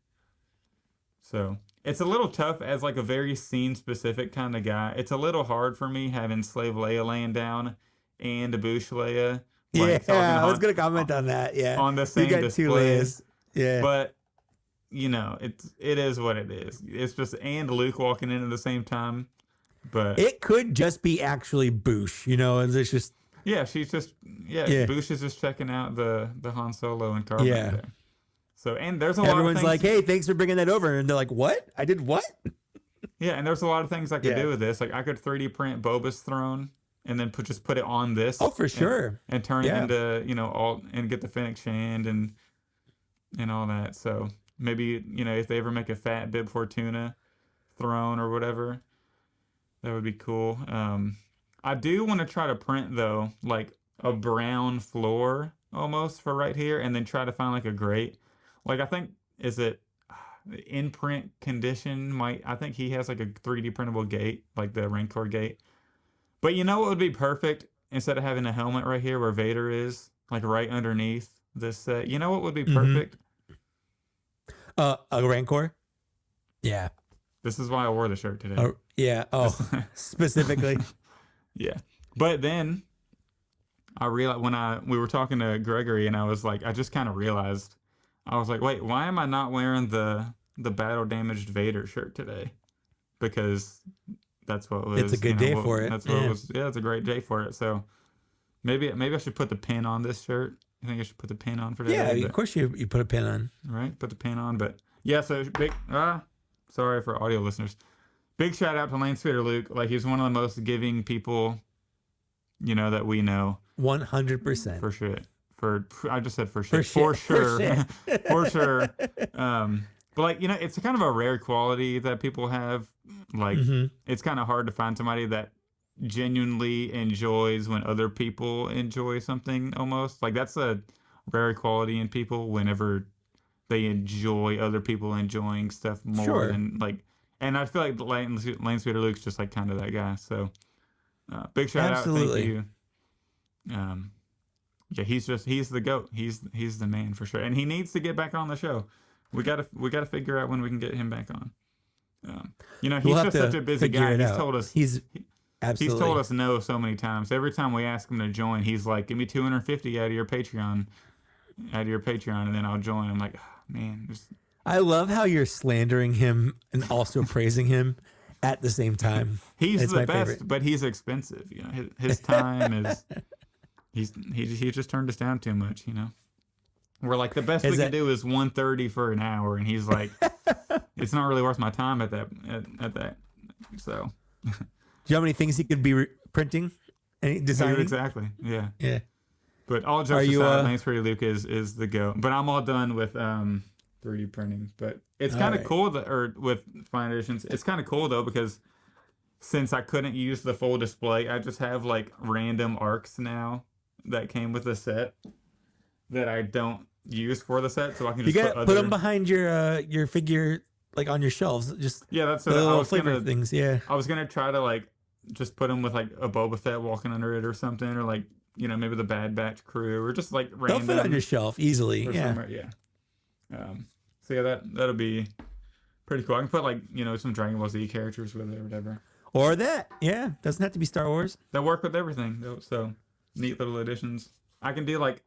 So it's a little tough as like a very scene specific kind of guy. It's a little hard for me having Slave Leia laying down and a Bouche Leia. Like, I was gonna comment on that. Yeah, on the same display. 2 Leias. Yeah, but it is what it is. It's just and Luke walking in at the same time. But it could just be actually Bouche. And it's just she's just Bouche is just checking out the Han Solo and Carbine there. So, and there's a lot of things. Everyone's like, hey, thanks for bringing that over. And they're like, what? I did what? Yeah, and there's a lot of things I could do with this. Like, I could 3D print Boba's throne and then put it on this. Oh, for sure. And turn it into, all, and get the Fennec Shand and all that. So, maybe, if they ever make a Fat Bib Fortuna throne or whatever, that would be cool. I do want to try to print, though, like a brown floor almost for right here, and then try to find like a grate. Like, I think, is it in print condition? I think he has like a 3D printable gate, like the Rancor gate. But what would be perfect instead of having a helmet right here where Vader is, like right underneath this set? You know what would be perfect? A Rancor? Yeah. This is why I wore the shirt today. Yeah. Oh, specifically. Yeah. But then I realized when we were talking to Gregory, and I was like, I just kind of realized, I was like, wait, why am I not wearing the battle damaged Vader shirt today? because that's what was. It's a good day for it. That's what was. Yeah, it's a great day for it. So maybe I should put the pin on this shirt. I think I should put the pin on for today. Yeah, of course you put a pin on. Right, put the pin on. But yeah, so big. Sorry for audio listeners. Big shout out to Lance Peter Luke. Like, he's one of the most giving people, that we know. 100%. For sure. I just said for sure. For sure. For sure. But like, it's kind of a rare quality that people have. Like, it's kind of hard to find somebody that genuinely enjoys when other people enjoy something almost. Like, that's a rare quality in people whenever they enjoy other people enjoying stuff more than like. And I feel like Lance Peter Luke's just like kind of that guy. So big shout out, thank you. Yeah, he's the GOAT. He's the man for sure, and he needs to get back on the show. We gotta figure out when we can get him back on. He's just such a busy guy. He's told us he's told us no so many times. Every time we ask him to join, he's like, "Give me 250 out of your Patreon, and then I'll join." I'm like, oh, man. I love how you're slandering him and also praising him at the same time. He's the best, favorite. But he's expensive. His time is. He just turned us down too much. We're like, the best we can do is $130 for an hour, and he's like, it's not really worth my time at that. So, do you know how many things he could be printing and designing? Exactly. Yeah. Yeah. But all jokes aside, Lance Peter Luke is the GOAT. But I'm all done with 3D printing. But it's kind of cool with fine editions. It's kind of cool though, because since I couldn't use the full display, I just have like random arcs now that came with the set that I don't use for the set, so I can just put them behind your figure, like on your shelves. Just that's what I was flavor things. Yeah, I was gonna try to like just put them with like a Boba Fett walking under it or something, or like maybe the Bad Batch crew, or just like random. They'll fit on your shelf easily. Yeah. So yeah, that'll be pretty cool. I can put like some Dragon Ball Z characters with it or whatever. Or that, yeah, doesn't have to be Star Wars. That work with everything. So neat little additions. I can do like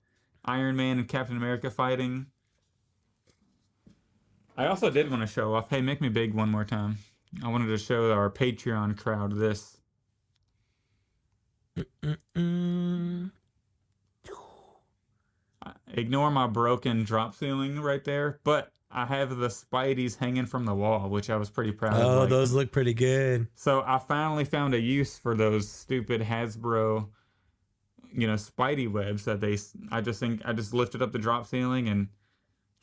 Iron Man and Captain America fighting. I also did want to show off. Hey, make me big one more time. I wanted to show our Patreon crowd this. Ignore my broken drop ceiling right there, but I have the Spideys hanging from the wall, which I was pretty proud of. Oh, those look pretty good. So I finally found a use for those stupid Hasbro, Spidey webs that I just lifted up the drop ceiling and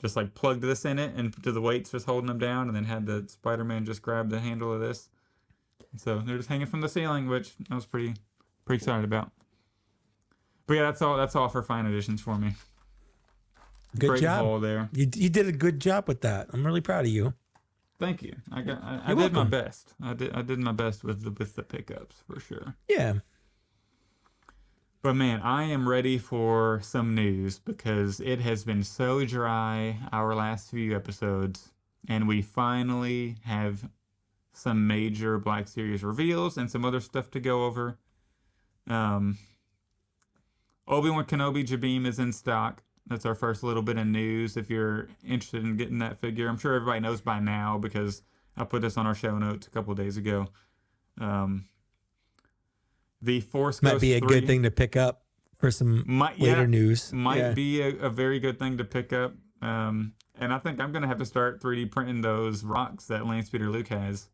just like plugged this in it and to the weights just holding them down, and then had the Spider-Man just grab the handle of this. So they're just hanging from the ceiling, which I was pretty excited about. But yeah, that's all for fine editions for me. Good Great job haul there. You did a good job with that. I'm really proud of you. Thank you. I did my best. I did my best with the pickups for sure. Yeah. But man, I am ready for some news because it has been so dry our last few episodes, and we finally have some major Black Series reveals and some other stuff to go over. Obi-Wan Kenobi Jabeam is in stock. That's our first little bit of news. If you're interested in getting that figure, I'm sure everybody knows by now because I put this on our show notes a couple of days ago. The Force Ghost might be a 3, good thing to pick up for some later news. Might be a very good thing to pick up. And I think I'm going to have to start 3D printing those rocks that Lance Peter Luke has.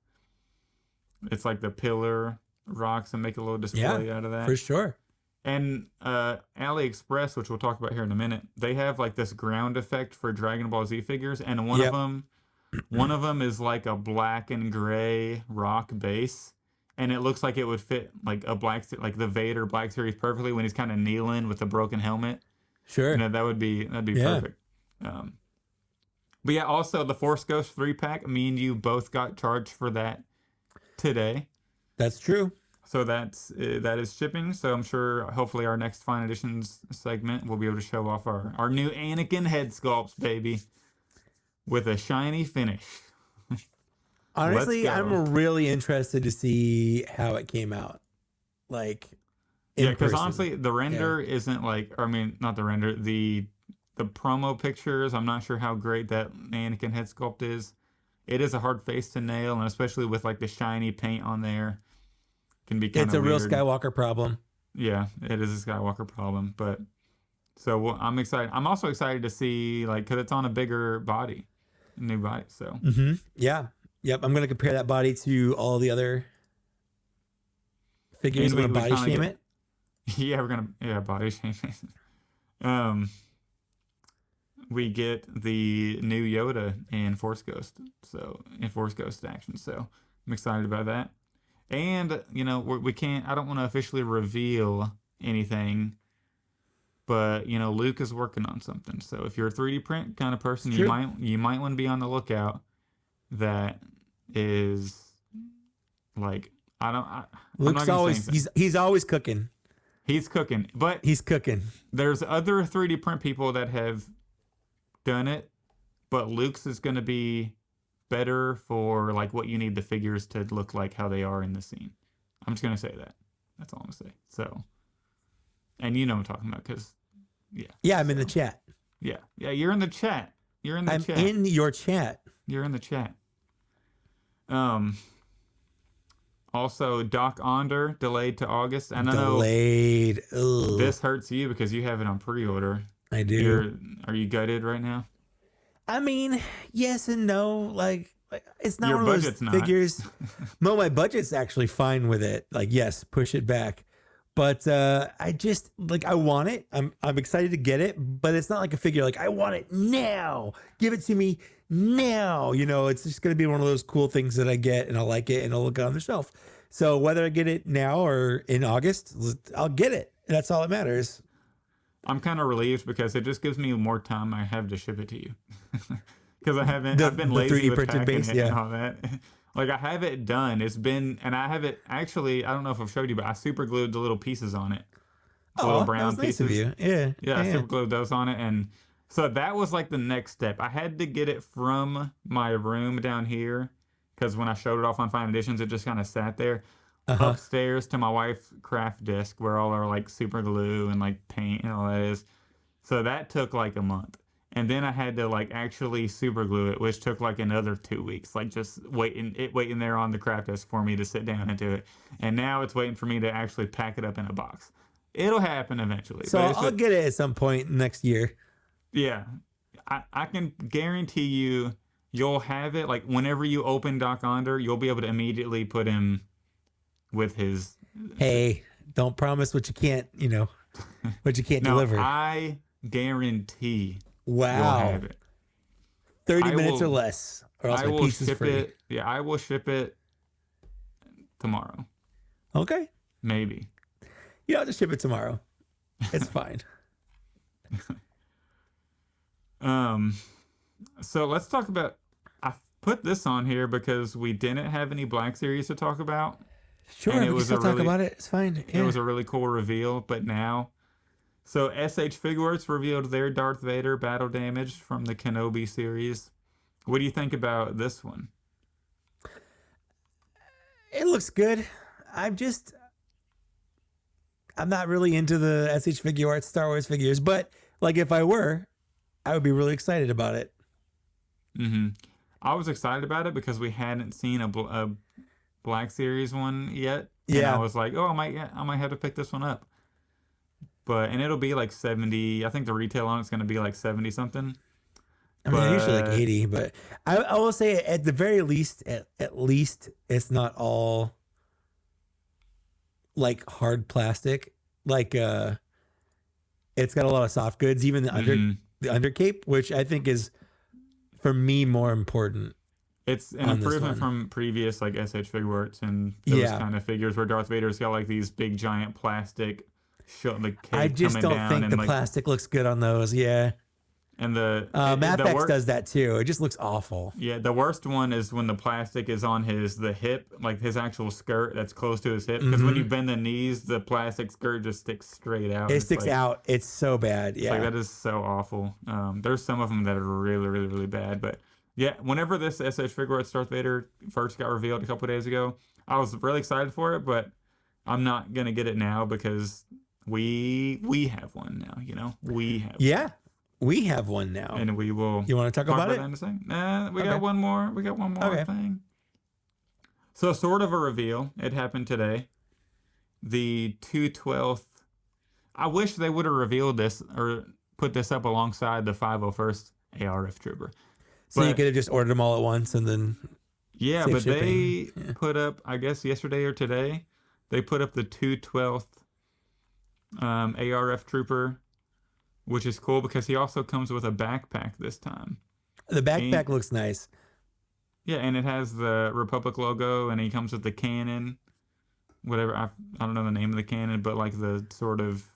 It's like the pillar rocks, and make a little display out of that. For sure. And AliExpress, which we'll talk about here in a minute, they have like this ground effect for Dragon Ball Z figures, and one of them is like a black and gray rock base, and it looks like it would fit like the Vader Black Series perfectly when he's kind of kneeling with a broken helmet. Sure, that'd be perfect. But yeah, also the Force Ghost 3-pack. Me and you both got charged for that today. That's true. So that is shipping. So I'm sure, hopefully, our next Fine Editions segment we'll be able to show off our new Anakin head sculpts, baby, with a shiny finish. Honestly, I'm really interested to see how it came out. Like, because honestly, the render isn't like, not the render, the promo pictures. I'm not sure how great that Anakin head sculpt is. it is a hard face to nail, and especially with like the shiny paint on there, can be kind of It's a real weird. Skywalker problem. Yeah, it is a Skywalker problem, but so I'm excited. I'm also excited to see like because it's on a bigger body, new body. So Yeah, yep. I'm gonna compare that body to all the other figures. I'm gonna body shame it. Yeah, we're gonna body shame it. We get the new Yoda in Force Ghost, action. So I'm excited about that. And you know we can't. I don't want to officially reveal anything, but you know Luke is working on something. So if you're a 3D print kind of person, you might want to be on the lookout. That is like Luke's he's always cooking. He's cooking, but he's cooking. There's other 3D print people that have done it, but Luke's is going to be better for like what you need the figures to look like how they are in the scene. I'm just going to say that. That's all I'm going to say. So, and you know what I'm talking about because, I'm in the chat. Yeah, you're in the chat. I'm in your chat. You're in the chat. Also, Doc Onder delayed to August. And I know this hurts you because you have it on pre-order. I do. Are you gutted right now? I mean, yes and no. Like it's not your one of budget's those figures. No, my budget's actually fine with it. Like, yes, push it back. But I just I want it. I'm excited to get it, but it's not like a figure like I want it now. Give it to me now. You know, it's just gonna be one of those cool things that I get and I'll like it and I'll look on the shelf. So whether I get it now or in August, I'll get it. And that's all that matters. I'm kind of relieved because it just gives me more time I have to ship it to you. Because I've been lazy with packing it and all that. Like I have it done. And I have it actually, I don't know if I've showed you, but I super glued the little pieces on it. Little brown pieces. Nice of you. Yeah. I super glued those on it. And so that was like the next step. I had to get it from my room down here. Because when I showed it off on Fine Editions, it just kind of sat there. Upstairs to my wife's craft desk where all our like super glue and like paint and all that is. So that took like a month. And then I had to like actually super glue it, which took like another 2 weeks. Like just waiting there on the craft desk for me to sit down and do it. And now it's waiting for me to actually pack it up in a box. It'll happen eventually. So I'll get it at some point next year. Yeah. I can guarantee you'll have it. Like whenever you open Doc Onder, you'll be able to immediately put him with his. Hey, don't promise what you can't, what you can't deliver. I guarantee. Wow. You'll have it. 30 minutes or less, or else my piece is free. It. Yeah, I will ship it tomorrow. Okay. Maybe. I'll just ship it tomorrow. It's fine. So let's talk about. I put this on here because we didn't have any Black Series to talk about. Sure, we can still talk about it. It's fine. It was a really cool reveal, but now. So SH Figuarts revealed their Darth Vader battle damage from the Kenobi series. What do you think about this one? It looks good. I'm not really into the SH Figuarts Star Wars figures, but like if I were, I would be really excited about it. I was excited about it because we hadn't seen a Black Series one yet. Yeah. And I was like, I might have to pick this one up. And it'll be like 70. I think the retail on it's going to be like 70 something. I mean, usually like 80, but I will say at the very least, at least it's not all like hard plastic. Like it's got a lot of soft goods, even the undercape, which I think is for me more important. It's an improvement from previous like SH Figuarts and those kind of figures where Darth Vader's got like these big giant plastic. I just don't think the plastic looks good on those. Yeah. And the Mapx does that too. It just looks awful. Yeah, the worst one is when the plastic is on the hip, like his actual skirt that's close to his hip. Because when you bend the knees, the plastic skirt just sticks straight out. It sticks out. It's so bad. Yeah, that is so awful. There's some of them that are really, really, really bad. But yeah, whenever this SH Figuarts Darth Vader first got revealed a couple of days ago, I was really excited for it. But I'm not gonna get it now because we have one now. We have. Yeah. we have one now. And we will. You want to talk about it? That in a second? We got one more. We got one more thing. So sort of a reveal. It happened today. The 212th. I wish they would have revealed this or put this up alongside the 501st ARF Trooper. So you could have just ordered them all at once and then. Yeah, but shipping. They put up, I guess yesterday or today, they put up the 212th ARF Trooper, which is cool because he also comes with a backpack this time. The backpack looks nice. Yeah, and it has the Republic logo, and he comes with the cannon, whatever. I don't know the name of the cannon, but like the sort of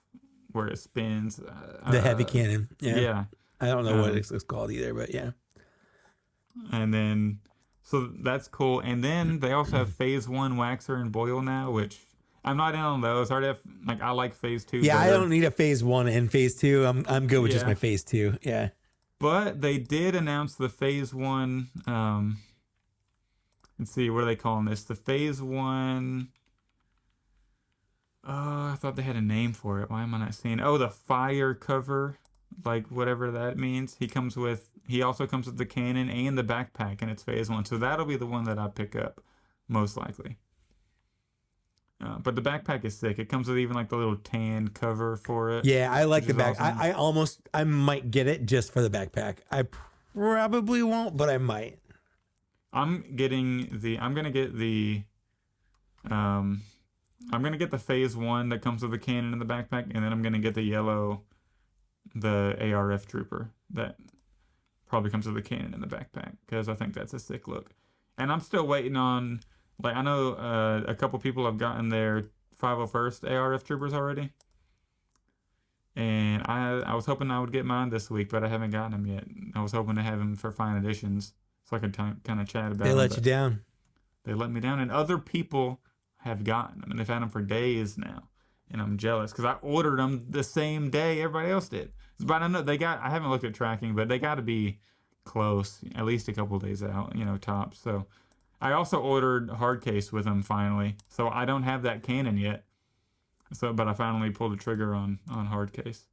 where it spins. The heavy cannon. Yeah. I don't know what it's called either, but yeah. And then, so that's cool. And then they also have Phase 1 Waxer and Boil now, which I'm not in on those. I like Phase 2. Yeah, better. I don't need a Phase 1 and Phase 2. I'm good with just my Phase 2. Yeah. But they did announce the Phase 1. Let's see, what are they calling this? The Phase 1. I thought they had a name for it. Why am I not seeing? Oh, the fire cover, like whatever that means. He also comes with the cannon and the backpack, and it's Phase 1. So that'll be the one that I pick up, most likely. But the backpack is sick. It comes with even like the little tan cover for it. Yeah, I like the back. Awesome. I might get it just for the backpack. I probably won't, but I might. I'm gonna get the Phase 1 that comes with the cannon in the backpack, and then I'm gonna get the ARF Trooper that probably comes with the cannon in the backpack because I think that's a sick look. And I'm still waiting on, like, I know a couple people have gotten their 501st ARF Troopers already, and I was hoping I would get mine this week, but I haven't gotten them yet. I was hoping to have them for fine editions so I could kind of chat about them. They let you down. They let me down, and other people have gotten them, and they've had them for days now, and I'm jealous because I ordered them the same day everybody else did. But I know I haven't looked at tracking, but they got to be close, at least a couple days out, tops. So I also ordered hard case with them finally, so I don't have that cannon yet. So, but I finally pulled the trigger on hard case.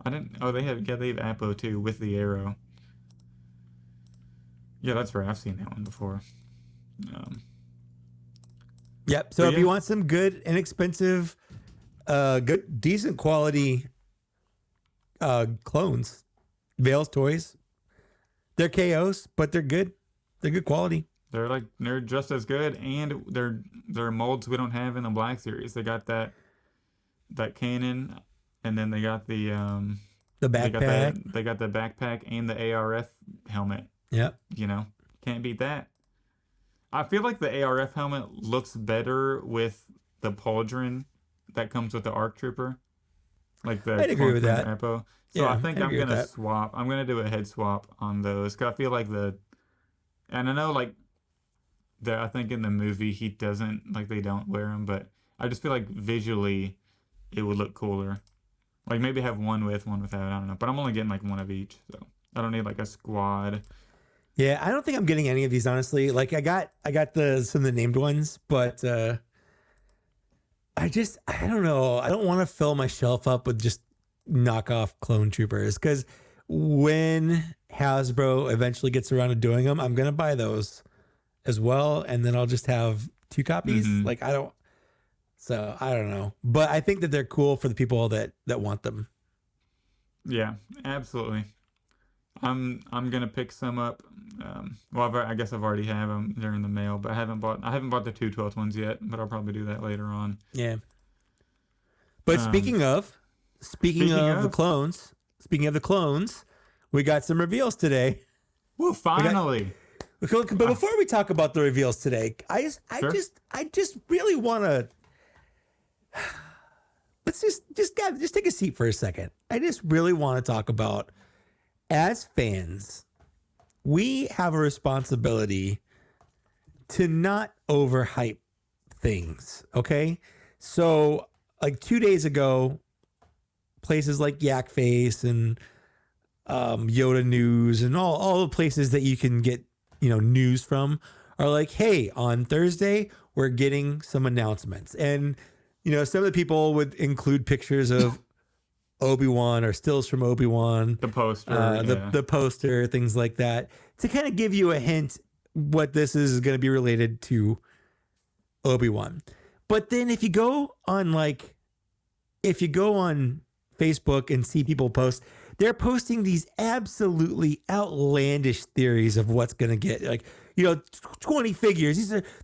I didn't. Oh, they have Apo too with the arrow. Yeah, that's right. I've seen that one before. Yep. So if you want some good, inexpensive, good, decent quality clones, Vale's toys, they're KOs, but they're good. They're good quality. They're just as good, and they're molds we don't have in the Black Series. They got that cannon, and then they got the backpack. They got the backpack and the ARF helmet. Yep. Can't beat that. I feel like the ARF helmet looks better with the pauldron that comes with the ARC Trooper. Like the I'd agree with that. Apo. So I think I'm gonna swap. I'm gonna do a head swap on those because I feel like and I know like I think in the movie he doesn't, like, they don't wear them, but I just feel like visually it would look cooler. Like maybe have one with, one without. I don't know, but I'm only getting like one of each, so I don't need like a squad. Yeah, I don't think I'm getting any of these, honestly. Like I got some of the named ones, but I don't know. I don't want to fill my shelf up with just knockoff clone troopers because when Hasbro eventually gets around to doing them, I'm gonna buy those as well, and then I'll just have 2 copies. Mm-hmm. Like I don't know, but I think that they're cool for the people that want them. Yeah, absolutely. I'm gonna pick some up. I guess I've already have them. They're in the mail, but I haven't bought the 212th ones yet. But I'll probably do that later on. Yeah. But speaking of the clones, we got some reveals today. Well, finally. But before we talk about the reveals today, I just really want to. Let's just take a seat for a second. I just really want to talk about, as fans, we have a responsibility to not overhype things. Okay, so like 2 days ago, places like Yak Face and Yoda News and all the places that you can get news from are like, hey, on Thursday we're getting some announcements, and some of the people would include pictures of Obi-Wan or stills from Obi-Wan, The poster, the poster, things like that, to kind of give you a hint what this is going to be related to Obi-Wan. But then if you go on Facebook and see people post, they're posting these absolutely outlandish theories of what's going to get, like, 20 figures.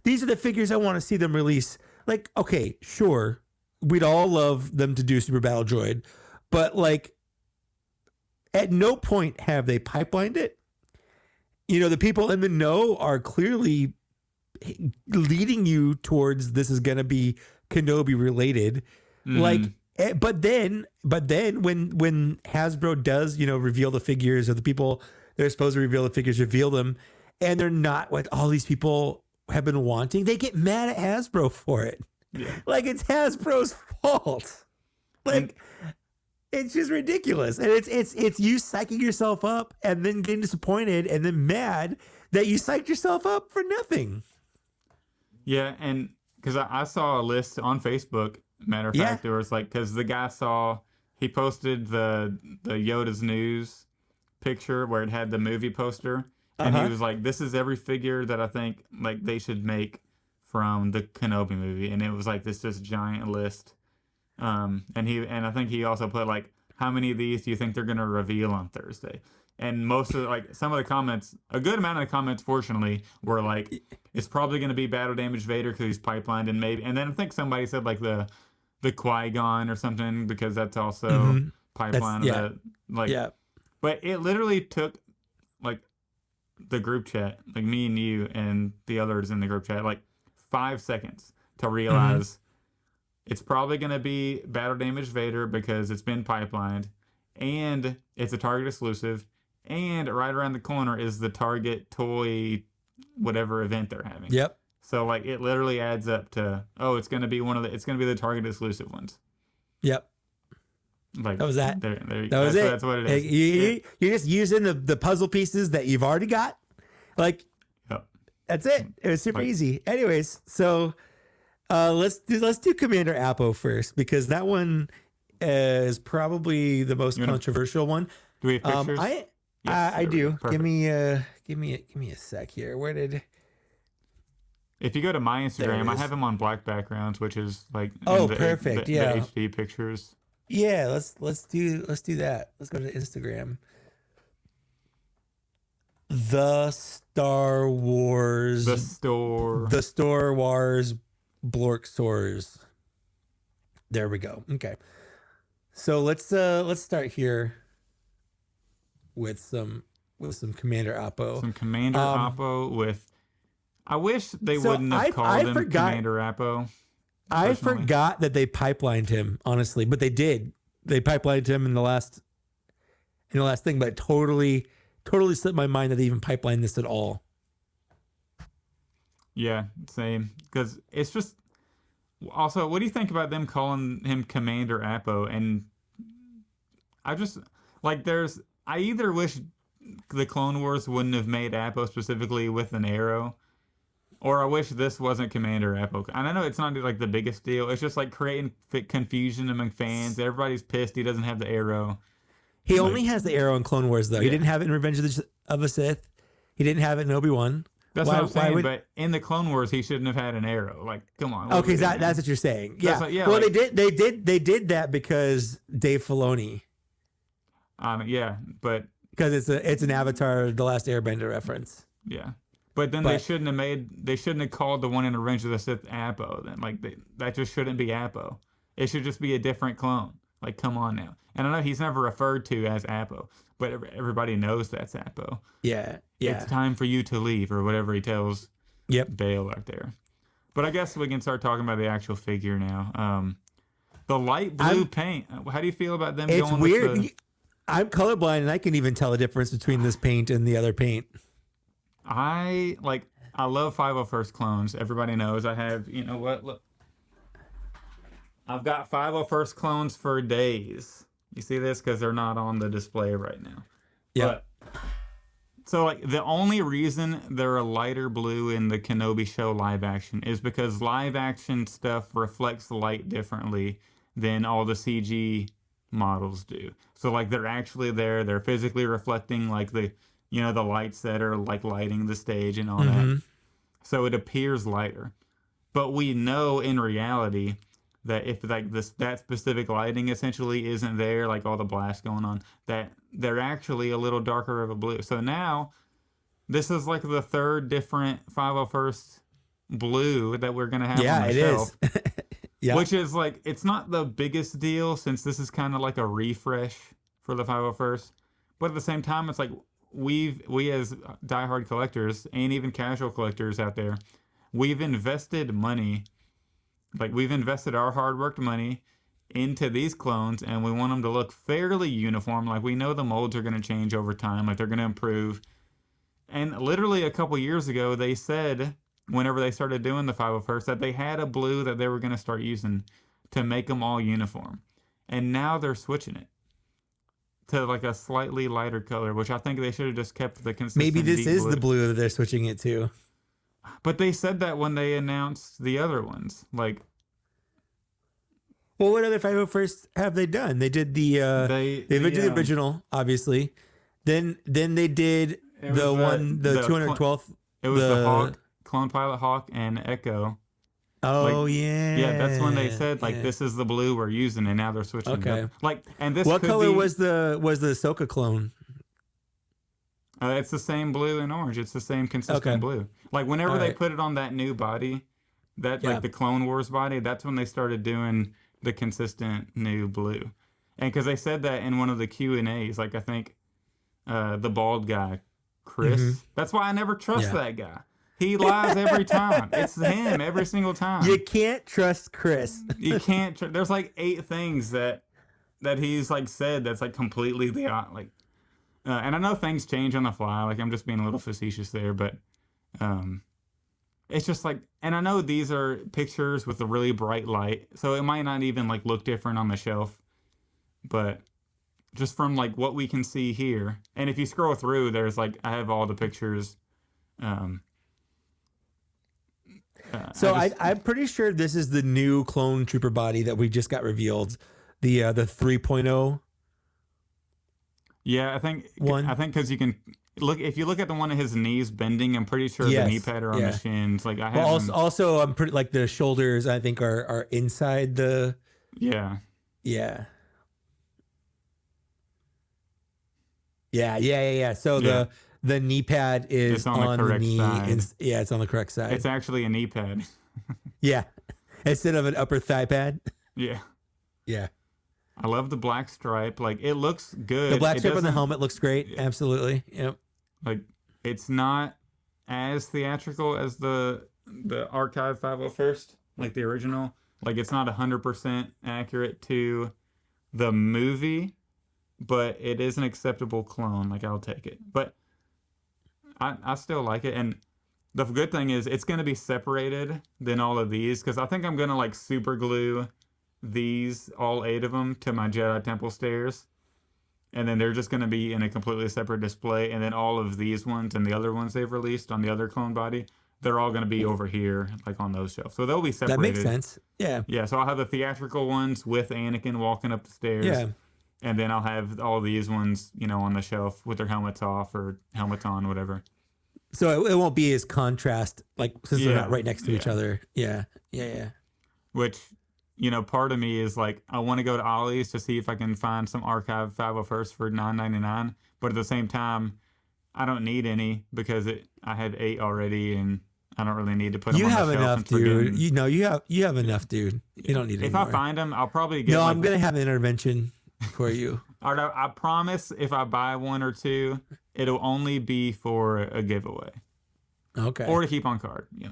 These are the figures I want to see them release. Like, okay, sure, we'd all love them to do Super Battle Droid, but like, at no point have they pipelined it. The people in the know are clearly leading you towards this is going to be Kenobi related. Like, but then when Hasbro does, reveal the figures, or the people they're supposed to reveal the figures, reveal them, and they're not what all these people have been wanting, they get mad at Hasbro for it. Yeah. Like, it's Hasbro's fault. Like, it's just ridiculous. And it's you psyching yourself up and then getting disappointed and then mad that you psyched yourself up for nothing. Yeah, and because I saw a list on Facebook, matter of fact, there was like, because the guy he posted the Yoda's News picture where it had the movie poster, and he was like, this is every figure that I think like they should make from the Kenobi movie, and it was like this just giant list. And I think he also put like, how many of these do you think they're gonna reveal on Thursday? And most of some of the comments, a good amount of the comments, fortunately, were like, it's probably gonna be Battle Damage Vader because he's pipelined, and then I think somebody said like the Qui-Gon or something, because that's also pipeline. But it literally took like the group chat, like me and you and the others in the group chat, like 5 seconds to realize it's probably going to be Battle Damage Vader because it's been pipelined, and it's a Target exclusive, and right around the corner is the Target toy whatever event they're having. Yep. So like it literally adds up to, it's going to be the Target exclusive ones. Yep. Like, that was that. That was it. That's what it is. You're just using the puzzle pieces that you've already got. Like, that's it. It was super easy. Anyways, so let's do Commander Appo first, because that one is probably the most controversial one. Do we have pictures? I do. Perfect. Give me a sec here. Where did? If you go to my Instagram, I have them on black backgrounds, which is like perfect. The HD pictures. Yeah, let's do that. Let's go to Instagram. The Star Wars Blork Soars. There we go. Okay. So let's start here with some Commander Appo. Some Commander Appo with, I wish they wouldn't have called him Commander Appo. I forgot that they pipelined him, honestly, but they did. They pipelined him in the last thing, but totally slipped my mind that they even pipelined this at all. Yeah, same. Because it's just, also, what do you think about them calling him Commander Appo? And I just, like, I either wish the Clone Wars wouldn't have made Appo specifically with an arrow, or I wish this wasn't Commander Appo. And I know it's not like the biggest deal. It's just like creating confusion among fans. Everybody's pissed he doesn't have the arrow. He only has the arrow in Clone Wars, though. Yeah. He didn't have it in Revenge of the Sith. He didn't have it in Obi-Wan. That's what I'm saying. But in the Clone Wars, he shouldn't have had an arrow. Like, come on. Okay, that's what you're saying. Yeah. Well, like, they did that because Dave Filoni. Yeah, but because it's an Avatar: The Last Airbender reference. Yeah. But then they shouldn't have called the one in Revenge of the Sith Appo. Then, like, that just shouldn't be Appo. It should just be a different clone. Like, come on now. And I know he's never referred to as Appo, but everybody knows that's Appo. Yeah. It's time for you to leave, or whatever he tells Bail out there. But I guess we can start talking about the actual figure now. The light blue paint. How do you feel about them? It's weird. I'm colorblind, and I can even tell a difference between this paint and the other paint. I love 501st clones. Everybody knows I have, look. I've got 501st clones for days. You see this? Because they're not on the display right now. Yeah. So, like, the only reason they're a lighter blue in the Kenobi show live action is because live action stuff reflects light differently than all the CG models do. So like they're actually there, they're physically reflecting like the the lights that are like lighting the stage and all that. So it appears lighter. But we know in reality that if like that specific lighting essentially isn't there, like all the blast going on, that they're actually a little darker of a blue. So now this is like the third different 501st blue that we're gonna have on the shelf. It is. Yeah. Which is like, it's not the biggest deal since this is kind of like a refresh for the 501st. But at the same time, it's like we as diehard collectors and even casual collectors out there, we've invested money. Like we've invested our hard worked money into these clones, and we want them to look fairly uniform. Like we know the molds are going to change over time. Like they're going to improve. And literally a couple years ago, they said, whenever they started doing the 501st, that they had a blue that they were going to start using to make them all uniform. And now they're switching it to like a slightly lighter color, which I think they should have just kept the consistent. Maybe this is blue. the blue that they're switching it to. But they said that when they announced the other ones. Like, well, what other 501st have they done? They did the they did the original, obviously. Then they did the 212th. It was the Hawk, Clone Pilot Hawk, and Echo. Oh, like, yeah. Yeah, that's when they said like this is the blue we're using, and now they're switching. Okay. It up. Like, and this. What could color be, was the Ahsoka clone? It's the same blue and orange. It's the same consistent blue. Like whenever they put it on that new body, like the Clone Wars body, that's when they started doing the consistent new blue. And because they said that in one of the Q&As, like I think the bald guy, Chris. That's why I never trust that guy. He lies every time. It's him every single time. You can't trust Chris. You can't. There's like 8 things that he's like said that's like completely the like. And I know things change on the fly. Like I'm just being a little facetious there, but it's just like. And I know these are pictures with a really bright light, so it might not even like look different on the shelf, but just from like what we can see here, and if you scroll through, there's like I have all the pictures. So I'm pretty sure this is the new clone trooper body that we just got revealed, the 3.0. Yeah, I think because you can look if you look at the one of his knees bending, I'm pretty sure the knee pad are on the shins. Like I have also I'm pretty like the shoulders I think are inside the yeah. So the knee pad is on the knee. It's on the correct side. It's actually a knee pad. Yeah. Instead of an upper thigh pad. Yeah. Yeah. I love the black stripe. Like it looks good. The black stripe on the helmet looks great. Yeah. Absolutely. Yep. Like it's not as theatrical as the Archive 501st, like the original. Like it's not 100% accurate to the movie, but it is an acceptable clone. Like I'll take it. But I still like it. And the good thing is it's going to be separated than all of these, because I think I'm going to like super glue these, all 8 of them, to my Jedi Temple stairs. And then they're just going to be in a completely separate display. And then all of these ones and the other ones they've released on the other clone body, they're all going to be over here, like on those shelves. So they'll be separated. That makes sense. Yeah. Yeah. So I'll have the theatrical ones with Anakin walking up the stairs. Yeah. And then I'll have all these ones, on the shelf with their helmets off or helmets on, whatever. So it won't be as contrast, like, since they're not right next to each other. Yeah. Which, part of me is like, I want to go to Ollie's to see if I can find some Archive 501st for $9.99. But at the same time, I don't need any because I have 8 already, and I don't really need to put them on the shelf. You have enough, dude. You have enough, dude. You don't need any more. If I find them, I'll probably get. No, I'm gonna have an intervention for you. I promise. If I buy 1 or 2, it'll only be for a giveaway. Okay. Or to keep on card. You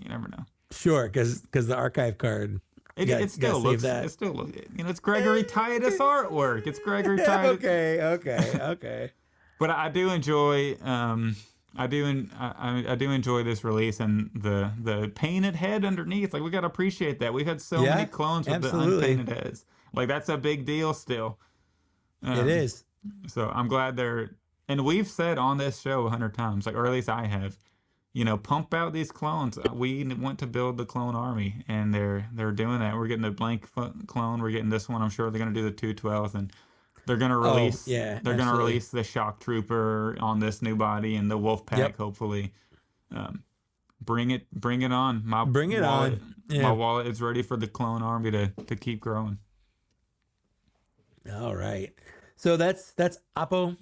never know. Sure, because the archive card. It still looks. It's Gregory Titus artwork. It's Gregory Titus. Okay. But I do enjoy. I do enjoy this release and the painted head underneath. Like we gotta appreciate that. We've had so many clones with the unpainted heads. Like that's a big deal still. It is. So I'm glad and we've said on this show 100 times, like, or at least I have, pump out these clones. We want to build the clone army, and they're doing that. We're getting the blank clone. We're getting this one. I'm sure they're going to do the 212th, and they're going to release. They're going to release the shock trooper on this new body and the wolf pack. Hopefully, bring it on. Bring it on. Yeah. My wallet is ready for the clone army to keep growing. All right, so that's Oppo,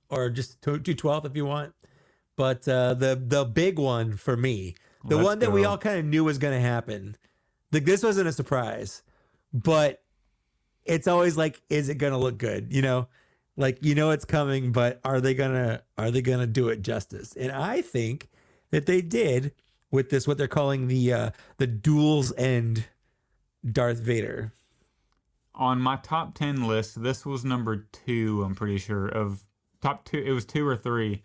or just 212 if you want. But the big one for me, the one that we all kind of knew was going to happen, this wasn't a surprise, but it's always like, is it going to look good? It's coming, but are they gonna do it justice? And I think that they did with this, what they're calling the duels end Darth Vader. On my top 10 list, this was number 2. I'm pretty sure of top 2. It was 2 or 3.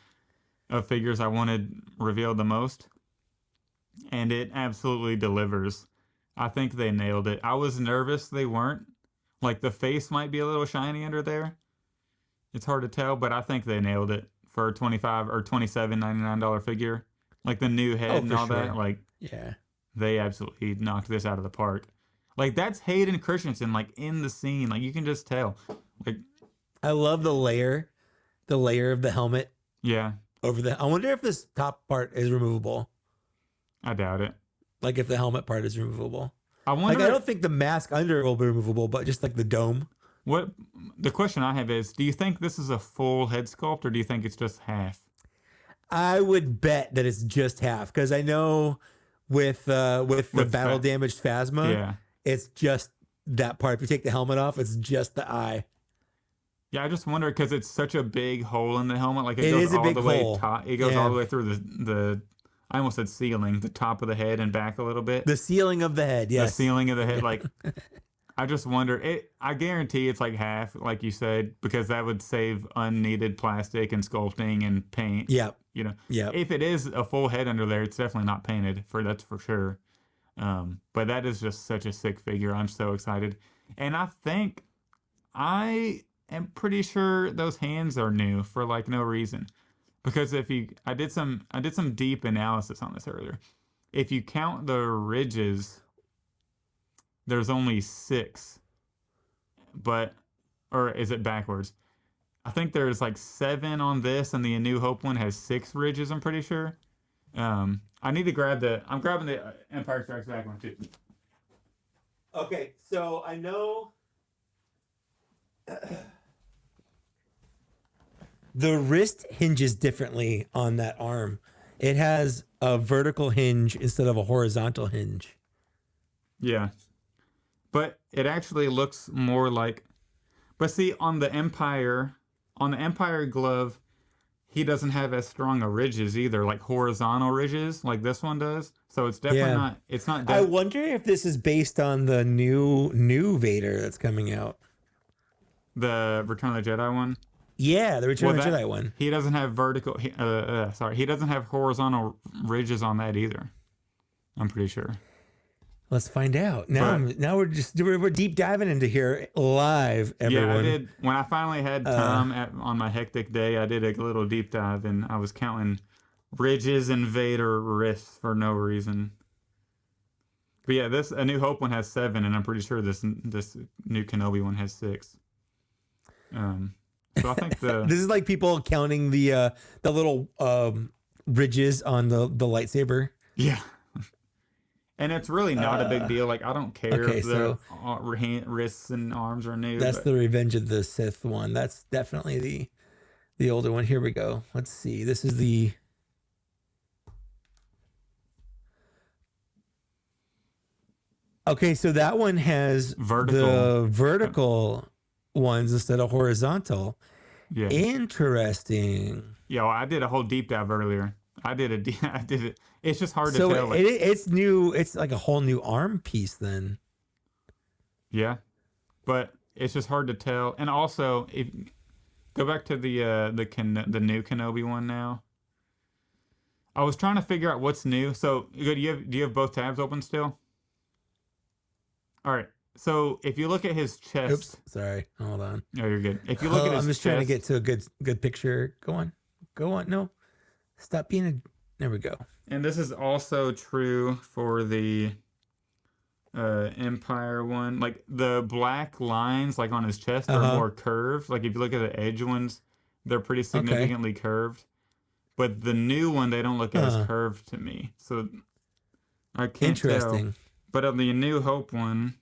Of figures I wanted revealed the most, and it absolutely delivers. I think they nailed it. I was nervous they weren't. Like, the face might be a little shiny under there. It's hard to tell, but I think they nailed it for a $25 or $27.99 figure. Like, the new head and all that. Like, yeah, they absolutely knocked this out of the park. Like, that's Hayden Christensen, like, in the scene. Like, you can just tell. Like, I love the layer of the helmet. Yeah. Over the, I wonder if this top part is removable. I doubt it. Like, if the helmet part is removable. I wonder. Like, I don't think the mask under will be removable, but just like the dome. What the question I have is, do you think this is a full head sculpt, or do you think it's just half? I would bet that it's just half, because I know with the battle damaged Phasma, it's just that part. If you take the helmet off, it's just the eye. Yeah, I just wonder, because it's such a big hole in the helmet. Like, it goes all the way top. It goes all the way through the I almost said ceiling, the top of the head and back a little bit. The ceiling of the head, yes. The ceiling of the head. Like, I just wonder. I guarantee it's like half, like you said, because that would save unneeded plastic and sculpting and paint. Yep. Yep. If it is a full head under there, it's definitely not painted. That's for sure. But that is just such a sick figure. I'm so excited. And I think I'm pretty sure those hands are new for like no reason, because I did some deep analysis on this earlier. If you count the ridges, there's only 6, or is it backwards? I think there's like 7 on this, and the A New Hope one has 6 ridges. I'm pretty sure. I need to I'm grabbing the Empire Strikes Back one too. Okay, so I know. The wrist hinges differently on that arm. It has a vertical hinge instead of a horizontal hinge. Yeah. But it actually looks more like... But see, on the Empire glove, he doesn't have as strong a ridges either, like horizontal ridges like this one does. So it's definitely not... It's not... I wonder if this is based on the new Vader that's coming out. The Return of the Jedi one? Yeah, the Return of the Jedi one. He doesn't have he doesn't have horizontal ridges on that either. I'm pretty sure. Let's find out. Now we're deep diving into here live, everyone. Yeah, I did. When I finally had time on my hectic day, I did a little deep dive, and I was counting ridges and Vader wrists for no reason. But yeah, this A New Hope one has 7, and I'm pretty sure this new Kenobi one has 6. So I think this is like people counting the little ridges on the lightsaber. Yeah. And it's really not a big deal. Like, I don't care if the wrists and arms are new. That's the Revenge of the Sith one. That's definitely the older one. Here we go. Let's see. This is the... Okay, so that one has the vertical ones instead of horizontal. Yeah. Interesting. Yeah, well, I did a whole deep dive earlier. I did it. It's just hard to tell. So it's new. It's like a whole new arm piece then. Yeah, but it's just hard to tell. And also, if go back to the new Kenobi one now. I was trying to figure out what's new. So do you have both tabs open still? All right. So if you look at his chest. Oops. Sorry. Hold on. No, you're good. If you look at his I'm just chest, trying to get to a good picture. Go on. No. Stop being There we go. And this is also true for the Empire one. Like the black lines, like on his chest, are more curved. Like if you look at the edge ones, they're pretty significantly curved. But the new one, they don't look as curved to me. So I can't tell. But on the New Hope one,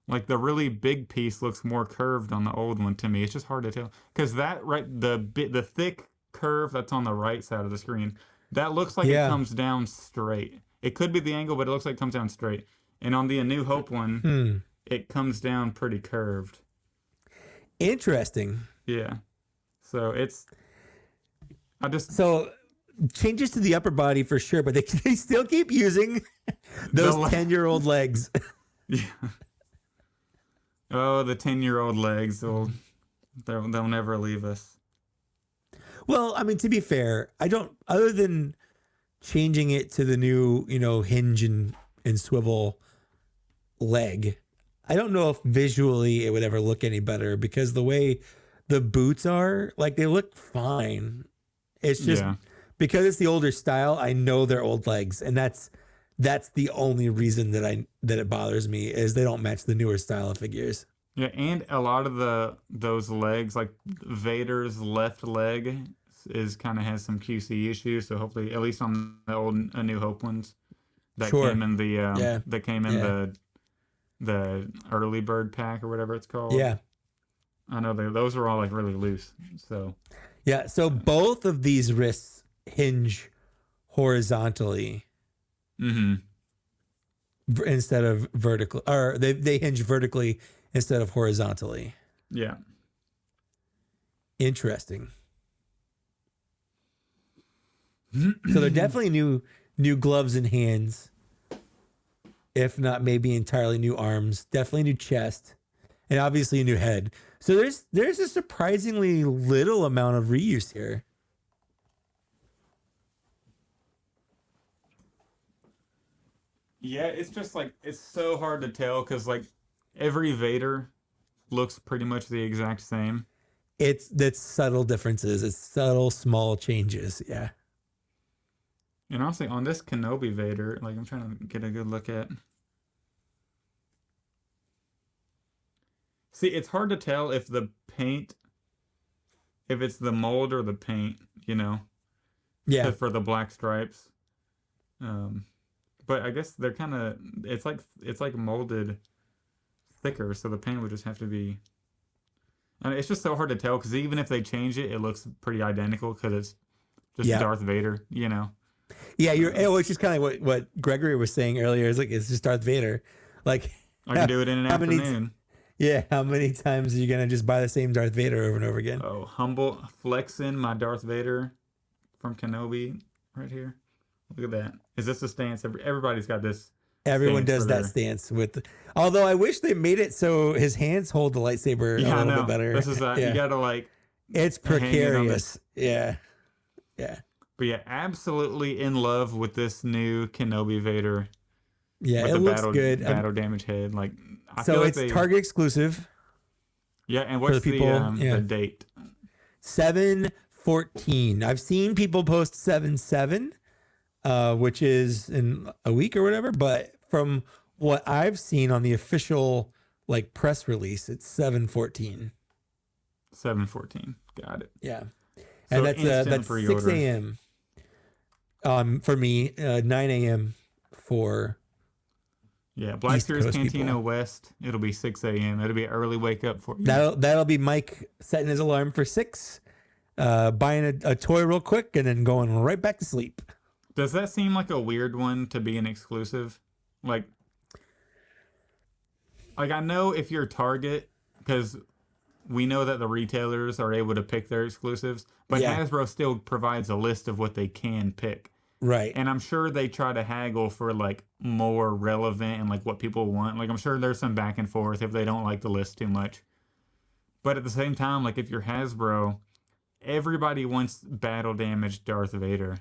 like the really big piece looks more curved on the old one to me. It's just hard to tell because that the thick curve that's on the right side of the screen, that looks like it comes down straight. It could be the angle, but it looks like it comes down straight. And on the A New Hope one, it comes down pretty curved. Interesting. Yeah. So so changes to the upper body for sure, but they still keep using those 10-year-old legs. Yeah. Oh, the 10-year-old legs. They'll never leave us. Well, I mean, to be fair, I don't, other than changing it to the new, hinge and swivel leg, I don't know if visually it would ever look any better because the way the boots are, like, they look fine. It's just because it's the older style, I know they're old legs, and that's the only reason that it bothers me is they don't match the newer style of figures. Yeah, and a lot of those legs, like Vader's left leg, has some QC issues. So hopefully, at least on the old A New Hope ones, came in the early bird pack or whatever it's called. Yeah, I know those are all like really loose. So yeah, so both of these wrists hinge horizontally. Instead of vertically, or they hinge vertically instead of horizontally. Yeah. Interesting. So they're definitely new gloves and hands, if not maybe entirely new arms. Definitely new chest, and obviously a new head. So there's a surprisingly little amount of reuse here. Yeah, it's just like it's so hard to tell because like every Vader looks pretty much the exact same. That's subtle differences. It's subtle, small changes. Yeah. And honestly, on this Kenobi Vader, like I'm trying to get a good look at. See, it's hard to tell if the paint, if it's the mold or the paint, Yeah. For the black stripes. But I guess they're kind of, it's like molded thicker, so the paint would just have to be, I mean, it's just so hard to tell because even if they change it, it looks pretty identical because it's just Darth Vader, Yeah, it's just kind of what Gregory was saying earlier. Is like, it's just Darth Vader. Like, I can do it in an afternoon. How many times are you going to just buy the same Darth Vader over and over again? Oh, humble flexing my Darth Vader from Kenobi right here. Look at that. Is this a stance? Everybody's got this. Everyone does that stance although I wish they made it so his hands hold the lightsaber a little bit better. This is you gotta like. It's precarious. Yeah. But yeah, absolutely in love with this new Kenobi Vader. Yeah, it looks good. Battle damage head. Like I so feel like it's Target exclusive. Yeah, and what's the date? 7/14. I've seen people post 7/7. Which is in a week or whatever. But from what I've seen on the official press release, it's 7/14. 7/14. Got it. Yeah, so and that's 6 a.m. For me, 9 a.m. for Black Series Cantina West. It'll be 6 a.m. It'll be an early wake up for you. That'll be Mike setting his alarm for 6, buying a toy real quick, and then going right back to sleep. Does that seem like a weird one to be an exclusive? Like I know if you're Target, because we know that the retailers are able to pick their exclusives, but Hasbro still provides a list of what they can pick. Right. And I'm sure they try to haggle for more relevant and what people want. I'm sure there's some back and forth if they don't like the list too much. But at the same time, if you're Hasbro, everybody wants battle damaged Darth Vader.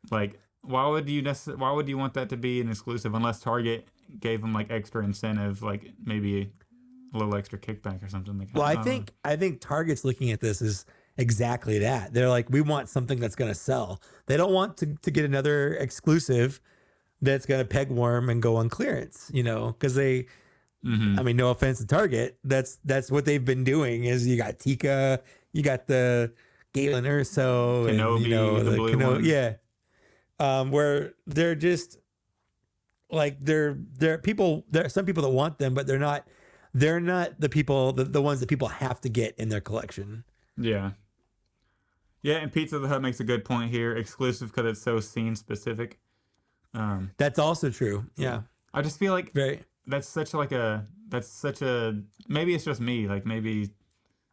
Why would you want that to be an exclusive unless Target gave them extra incentive, maybe a little extra kickback or something like that? Well, I think Target's looking at this exactly that. They're like, we want something that's going to sell. They don't want to get another exclusive that's going to peg worm and go on clearance, because they, I mean, no offense to Target. That's what they've been doing is you got Tika, you got the Galen Urso, Kenobi, and, the blue one. Yeah. Where they're just like, there are some people that want them, but they're not the people, the ones that people have to get in their collection. Yeah. Yeah, and Pizza the Hut makes a good point here. Exclusive because it's so scene specific. That's also true. Yeah. I just feel like that's such a maybe it's just me. Like maybe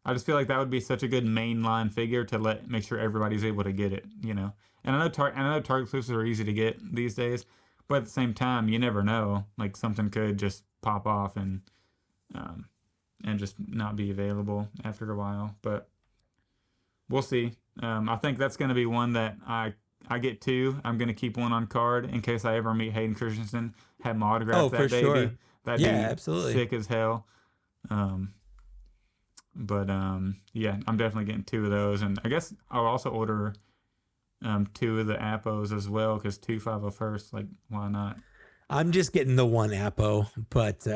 I just feel like that would be such a good mainline figure to make sure everybody's able to get it, And I know Target exclusives are easy to get these days, but at the same time, you never know. Like something could just pop off and just not be available after a while. But we'll see. I think that's going to be one that I get two. I'm going to keep one on card in case I ever meet Hayden Christensen, have him autograph that baby. Sure. That'd be absolutely sick as hell. But yeah, I'm definitely getting two of those. And I guess I'll also order two of the Appos as well because 2 501st, like, why not? I'm just getting the one Appo, but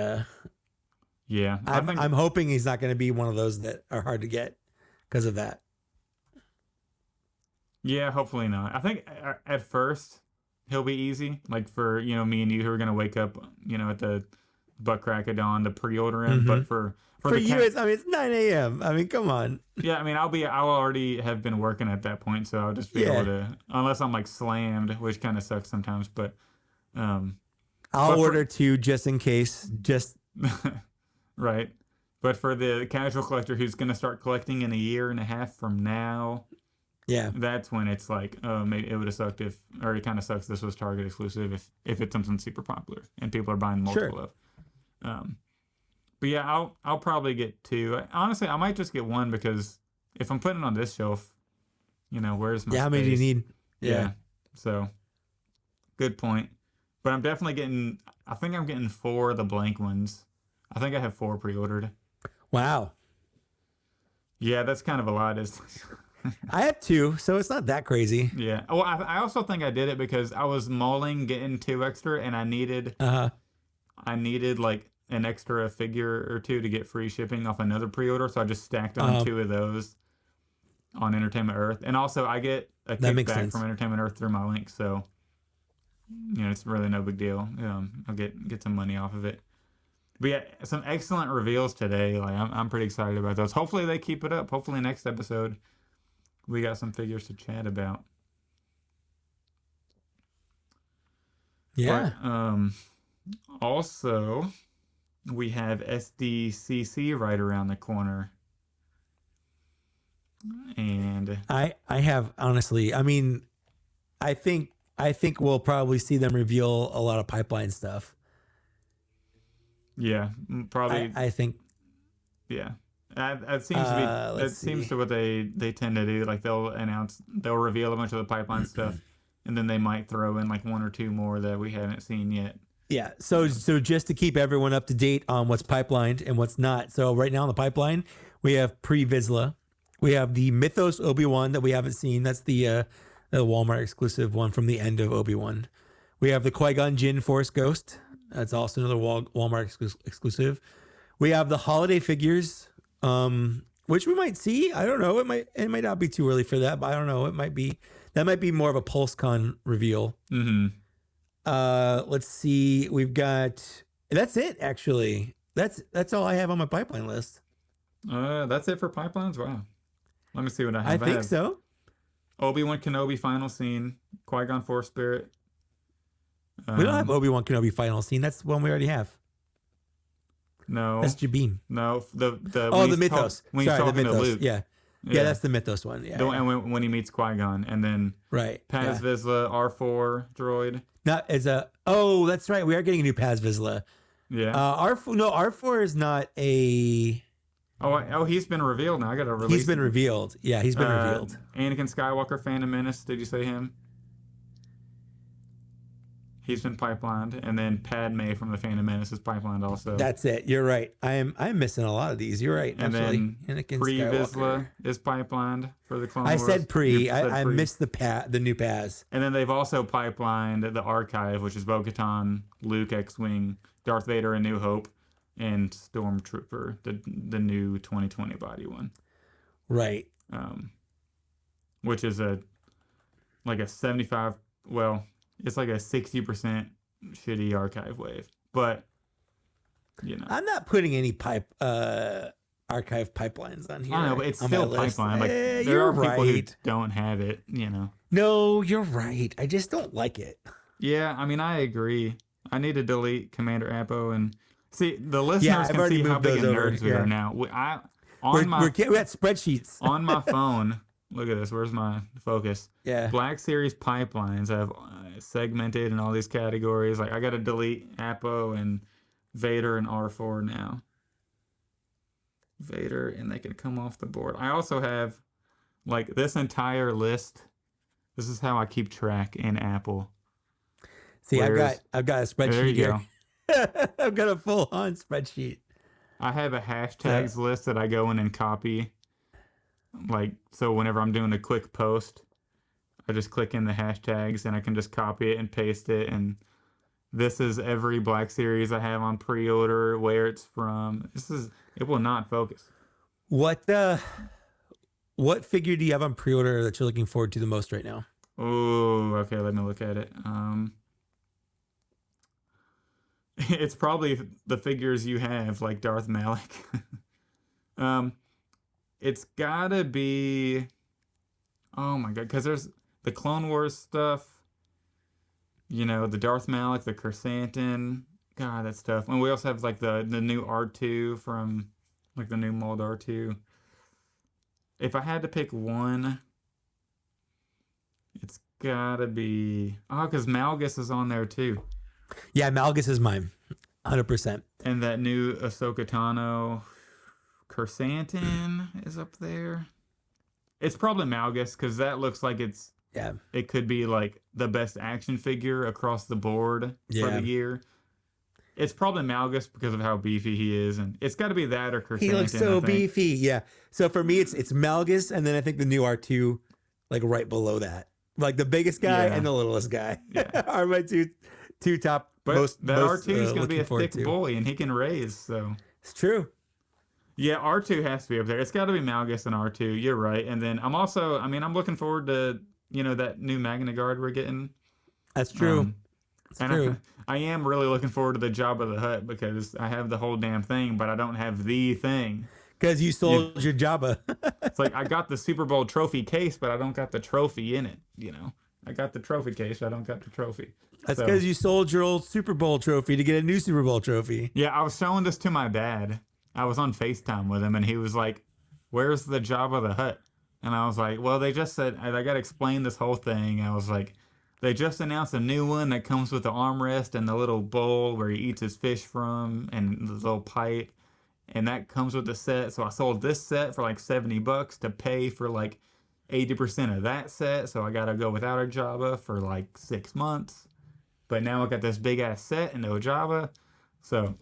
yeah, I'm hoping he's not going to be one of those that are hard to get because of that. Yeah, hopefully not. I think at first he'll be easy, like for me and you who are gonna wake up at the butt crack of dawn to pre-order him. But for you, it's 9 a.m. I mean, come on. Yeah, I mean, I'll already have been working at that point, so I'll just be able to, unless I'm like slammed, which kind of sucks sometimes. But I'll order two just in case. Just right. But for the casual collector who's gonna start collecting in a year and a half from now. Yeah, that's when it's like, oh, maybe it would have sucked it kind of sucks this was Target exclusive if it's something super popular and people are buying multiple of. But yeah, I'll probably get two. Honestly, I might just get one because if I'm putting it on this shelf, where's my how many do you need? Yeah. So, good point. But I'm definitely I think I'm getting 4 of the blank ones. I think I have 4 pre-ordered. Wow. Yeah, that's kind of a lot. I have 2, so it's not that crazy. Yeah. Well, I also think I did it because I was mulling getting 2 extra, and I needed like an extra figure or 2 to get free shipping off another pre-order, so I just stacked on 2 of those on Entertainment Earth, and also I get a kickback from Entertainment Earth through my link, so it's really no big deal. I'll get some money off of it. But yeah, some excellent reveals today. Like I'm pretty excited about those. Hopefully they keep it up. Hopefully next episode we got some figures to chat about. Yeah. But, also, we have SDCC right around the corner. And I have, honestly, I mean, I think we'll probably see them reveal a lot of pipeline stuff. Yeah, probably. I think. Yeah. That seems to be seems to what they tend to do. Like they'll reveal a bunch of the pipeline stuff, and then they might throw in like 1 or 2 more that we haven't seen yet. Yeah. So just to keep everyone up to date on what's pipelined and what's not. So right now in the pipeline, we have pre-Vizsla. We have the Mythos Obi-Wan that we haven't seen. That's the Walmart exclusive one from the end of Obi-Wan. We have the Qui-Gon Jinn Force Ghost. That's also another Walmart exclusive. We have the holiday figures. Which we might see. I don't know. It might not be too early for that, but I don't know. That might be more of a PulseCon reveal. Mm-hmm. Let's see. That's it actually. That's all I have on my pipeline list. That's it for pipelines? Wow. Let me see what I have. I think so. Obi-Wan Kenobi final scene, Qui-Gon Force Spirit. We don't have Obi-Wan Kenobi final scene. That's one we already have. No, that's Jabim. No, the Mythos. When he's talking to Luke. Yeah, that's the Mythos one. Yeah, and when he meets Qui-Gon, and then Paz Vizsla R4 droid. That's right. We are getting a new Paz Vizsla. Yeah. R4 is not a. Oh, he's been revealed now. I got to release. He's been revealed. Yeah, he's been revealed. Anakin Skywalker, Phantom Menace. Did you say him? He's been pipelined, and then Padme from the Phantom Menace is pipelined also. That's it. You're right. I'm missing a lot of these. You're right. And absolutely. then Anakin Pre Skywalker. Vizsla is pipelined for the Clone I Wars. said pre. You said I pre. missed the new Paz. And then they've also pipelined the Archive, which is Bo-Katan, Luke, X-Wing, Darth Vader, A New Hope, and Stormtrooper, the new 2020 body one. Right. Which is a 75. Well, it's like a 60% shitty archive wave, but I'm not putting any archive pipelines on here. I know, but it's still pipeline. Like there are people who don't have it. No, you're right. I just don't like it. Yeah, I mean, I agree. I need to delete Commander Appo and see the listeners can see how big of nerds we are now. We got spreadsheets on my phone. Look at this. Where's my focus? Yeah. Black Series pipelines. I've segmented in all these categories. Like I got to delete Appo and Vader and R4 now. Vader, and they can come off the board. I also have like this entire list. This is how I keep track in Apple. See, I've got a spreadsheet there you here. Go. I've got a full-on spreadsheet. I have a hashtags list that I go in and copy. Like, so whenever I'm doing a quick post, I just click in the hashtags and I can just copy it and paste it. And this is every Black Series I have on pre-order, where it's from. It will not focus. What figure do you have on pre-order that you're looking forward to the most right now? Oh, okay. Let me look at it. It's probably the figures you have, like Darth Malik. It's gotta be. Oh my god, because there's the Clone Wars stuff. The Darth Malik, the Chrysanthemum. God, that stuff. And we also have like the new R2 from like the new mold R2. If I had to pick one, it's gotta be because Malgus is on there too. Yeah, Malgus is mine, 100%. And that new Ahsoka Tano Chrysanthemum is up there. It's probably Malgus because that looks like it could be like the best action figure across the board for the year. It's probably Malgus because of how beefy he is, and it's got to be that or Chrysanthemum. He looks so beefy, yeah. So for me, it's Malgus, and then I think the new R2, like right below that, like the biggest guy and the littlest guy are my two top. But that R2 is going to be a thick boy, and he can raise. So it's true. Yeah, R2 has to be up there. It's got to be Malgus and R2. You're right. And then I'm looking forward to that new Magna Guard we're getting. That's true. I am really looking forward to the Jabba the Hutt because I have the whole damn thing, but I don't have the thing. Because you sold your Jabba. It's like I got the Super Bowl trophy case, but I don't got the trophy in it. I got the trophy case, but I don't got the trophy. That's because you sold your old Super Bowl trophy to get a new Super Bowl trophy. Yeah, I was showing this to my dad. I was on FaceTime with him, and he was like, "Where's the Jabba the Hutt?" And I was like, "Well, they just said I got to explain this whole thing." I was like, "They just announced a new one that comes with the armrest and the little bowl where he eats his fish from, and the little pipe, and that comes with the set. So I sold this set for like $70 to pay for like 80% of that set. So I got to go without a Jabba for like 6 months." But now I got this big ass set and no Jabba. So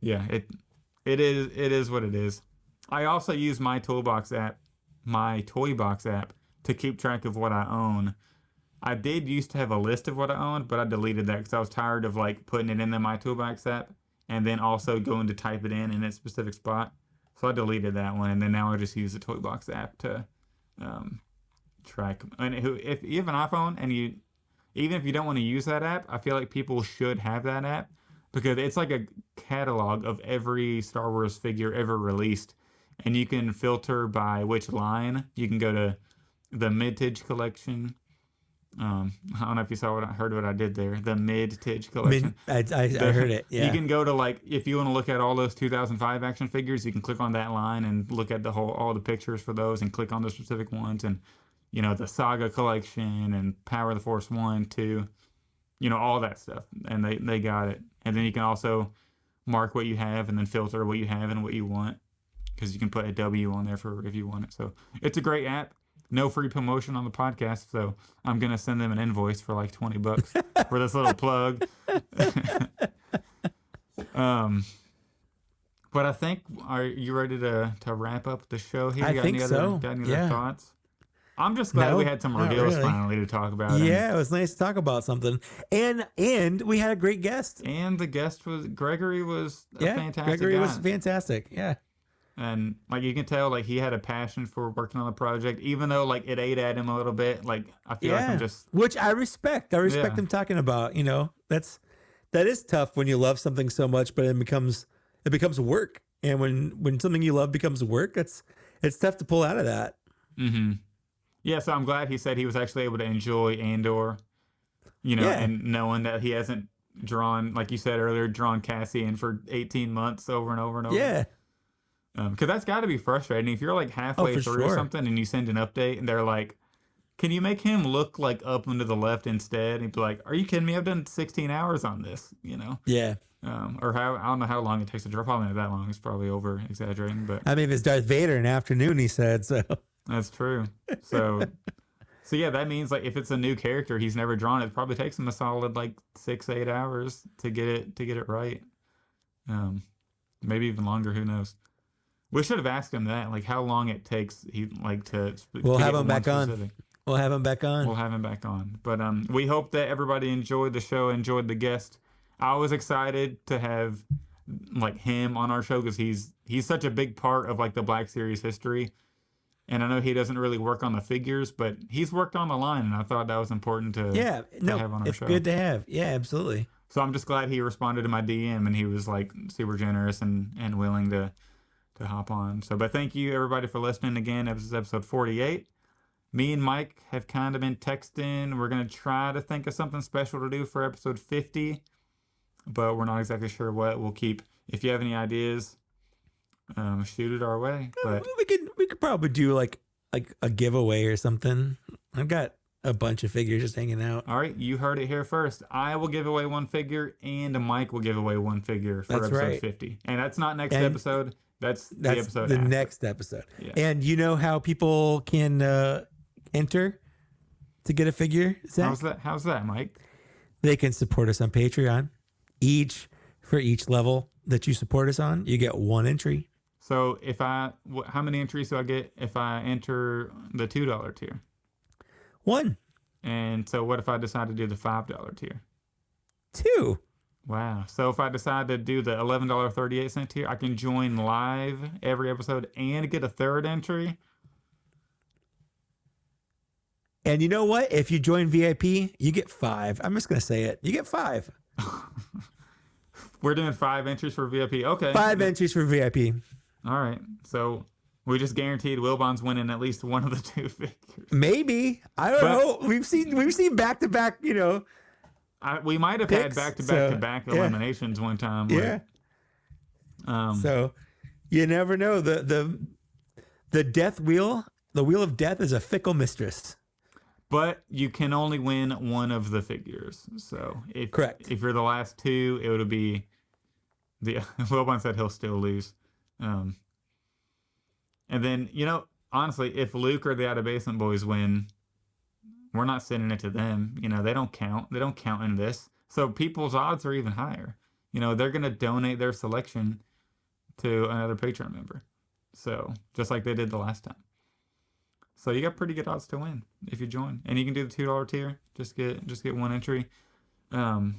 yeah, it is what it is. I also use my Toy Box app to keep track of what I own. I did used to have a list of what I owned, but I deleted that because I was tired of like putting it in the My Toolbox app and then also going to type it in its specific spot. So I deleted that one, and then now I just use the Toy Box app to track. And if you have an iPhone and even if you don't want to use that app, I feel like people should have that app because it's like a catalog of every Star Wars figure ever released, and you can filter by which line. You can go to the Vintage Collection. I don't know if you heard what I did there. The Vintage Collection. I heard it. Yeah. You can go to like if you want to look at all those 2005 action figures, you can click on that line and look at all the pictures for those, and click on the specific ones, and the Saga Collection and Power of the Force 1, 2, all that stuff, and they got it. And then you can also mark what you have and then filter what you have and what you want, because you can put a W on there for if you want it. So it's a great app. no free promotion on the podcast, so I'm gonna send them an invoice for like $20 for this little plug. But I think, are you ready to wrap up the show here? I think so. Got any other thoughts? I'm just glad we had some reveals finally to talk about. Yeah, it was nice to talk about something. And we had a great guest. And the guest was Gregory was a fantastic Gregory guy. was fantastic. Yeah. And like you can tell, like he had a passion for working on the project, even though like it ate at him a little bit. Like I feel like I'm just, which I respect. I respect him talking about. You know, that is tough when you love something so much, but it becomes work. And when something you love becomes work, it's tough to pull out of that. Mm-hmm. Yeah, so I'm glad he said he was actually able to enjoy Andor, you know, and knowing that he hasn't drawn, like you said earlier, drawn Cassian for 18 months over and over and over. Yeah. Because that's got to be frustrating. If you're like halfway through something and you send an update and they're like, can you make him look like up and to the left instead? And he'd be like, are you kidding me? I've done 16 hours on this, you know? Yeah. Or I don't know how long it takes to draw. Probably not that long. It's probably over exaggerating, but I mean, it's Darth Vader in afternoon, he said, so. That's true. So yeah, that means like if it's a new character he's never drawn, it probably takes him a solid like 6-8 hours to get it right. Maybe even longer. Who knows? We should have asked him that, like how long it takes. We'll have him back on. We'll have him back on. But we hope that everybody enjoyed the show, enjoyed the guest. I was excited to have like him on our show because he's such a big part of like the Black Series history. And I know he doesn't really work on the figures, but he's worked on the line, and I thought that was important to have on our show. It's good to have. Yeah, absolutely. So I'm just glad he responded to my DM, and he was like super generous and willing to hop on. So, but thank you everybody for listening again. This is episode 48. Me and Mike have kind of been texting. We're going to try to think of something special to do for episode 50, but we're not exactly sure what. We'll keep, if you have any ideas, shoot it our way. But we could probably do like a giveaway or something. I've got a bunch of figures just hanging out. All right, you heard it here first. I will give away one figure, and Mike will give away one figure for episode 50. And that's not next episode. That's the episode. The next episode. Yeah. And you know how people can enter to get a figure, Zach? How's that, Mike? They can support us on Patreon. For each level that you support us on, you get one entry. So how many entries do I get if I enter the $2 tier? One. And so what if I decide to do the $5 tier? 2. Wow. So if I decide to do the $11.38 tier, I can join live every episode and get a third entry. And you know what? If you join VIP, you get 5. I'm just going to say it. You get 5. We're doing 5 entries for VIP. Okay. 5 entries for VIP. All right. So we just guaranteed Wilbon's winning at least one of the 2 figures. Maybe. I don't know. We've seen back to back, you know. We might have had back to back eliminations one time. Yeah. So you never know. The death wheel, the wheel of death is a fickle mistress. But you can only win one of the figures. So if you're the last 2, it would be Wilbon said he'll still lose. And then, you know, honestly, if Luke or the Out of Basement Boys win, we're not sending it to them. You know, they don't count. They don't count in this. So people's odds are even higher. You know, they're going to donate their selection to another Patreon member. So just like they did the last time. So you got pretty good odds to win if you join. And you can do the $2 tier. Just get one entry. So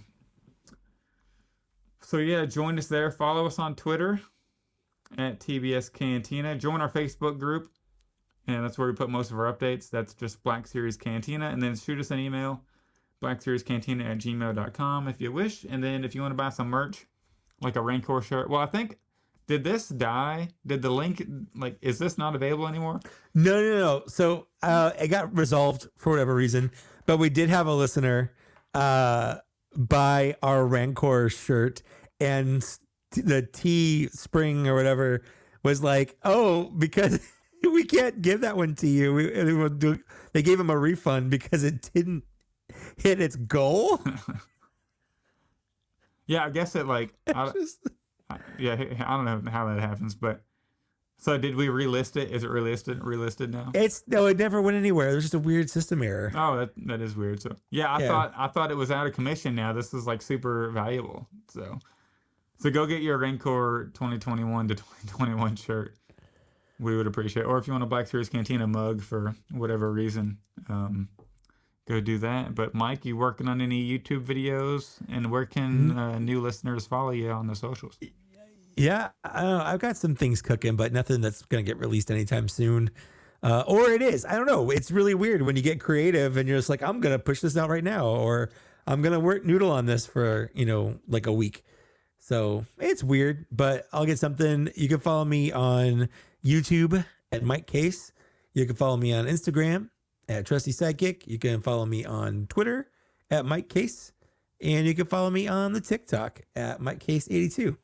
yeah, join us there. Follow us on Twitter at TBS Cantina. Join our Facebook group. And that's where we put most of our updates. That's just Black Series Cantina. And then shoot us an email, blackseriescantina@gmail.com if you wish. And then if you want to buy some merch, like a Rancor shirt. Well, I think, did this die? Did the link, like, is this not available anymore? No. So it got resolved for whatever reason. But we did have a listener buy our Rancor shirt. And the Teespring or whatever was like, oh, because... we can't give that one to you. They gave him a refund because it didn't hit its goal. Yeah, I guess it like, I don't know how that happens, but So did we relist it? Is it relisted now? No, it never went anywhere. There's just a weird system error. Oh, that is weird. So yeah, I thought it was out of commission now. This is like super valuable. So go get your Rancor 2021 to 2021 shirt. We would appreciate it. Or if you want a Black Series Cantina mug for whatever reason, go do that. But Mike, you working on any YouTube videos? And where can new listeners follow you on the socials? Yeah, I've got some things cooking, but nothing that's going to get released anytime soon. Or it is. I don't know. It's really weird when you get creative and you're just like, I'm going to push this out right now, or I'm going to noodle on this for, like a week. So it's weird, but I'll get something. You can follow me on YouTube at Mike Case. You can follow me on Instagram at Trusty Sidekick. You can follow me on Twitter at Mike Case. And you can follow me on the TikTok at Mike Case 82.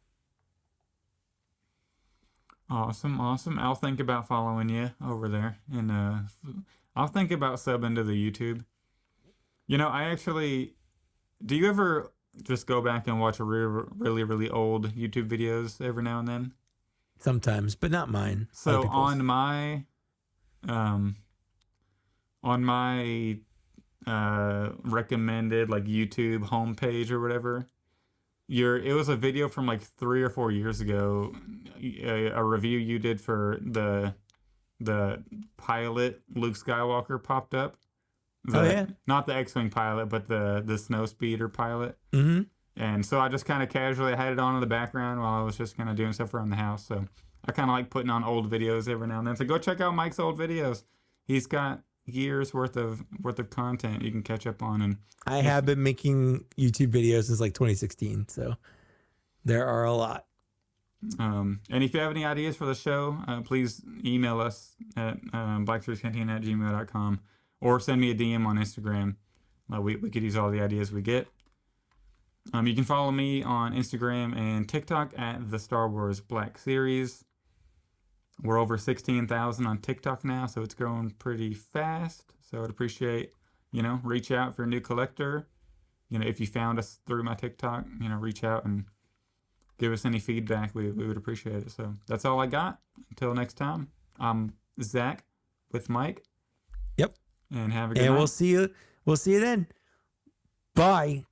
Awesome. I'll think about following you over there, and I'll think about subbing to the YouTube. Do you ever just go back and watch a really, really old YouTube videos every now and then? Sometimes, but not mine. So on my recommended like YouTube homepage or whatever, it was a video from like 3 or 4 years ago, a review you did for the pilot Luke Skywalker popped up. Not the X-Wing pilot, but the snow speeder pilot. Mm-hmm. And so I just kind of casually had it on in the background while I was just kind of doing stuff around the house. So I kind of like putting on old videos every now and then. So go check out Mike's old videos. He's got years worth of content you can catch up on. And I have been making YouTube videos since like 2016, so there are a lot. And if you have any ideas for the show, please email us at blackseriescantina@gmail.com or send me a DM on Instagram. We could use all the ideas we get. You can follow me on Instagram and TikTok at the Star Wars Black Series. We're over 16,000 on TikTok now, so it's growing pretty fast. So I'd appreciate, reach out if you're a new collector. If you found us through my TikTok, reach out and give us any feedback. We would appreciate it. So that's all I got. Until next time, I'm Zach with Mike. Yep. And have a good night. And we'll see you then. Bye.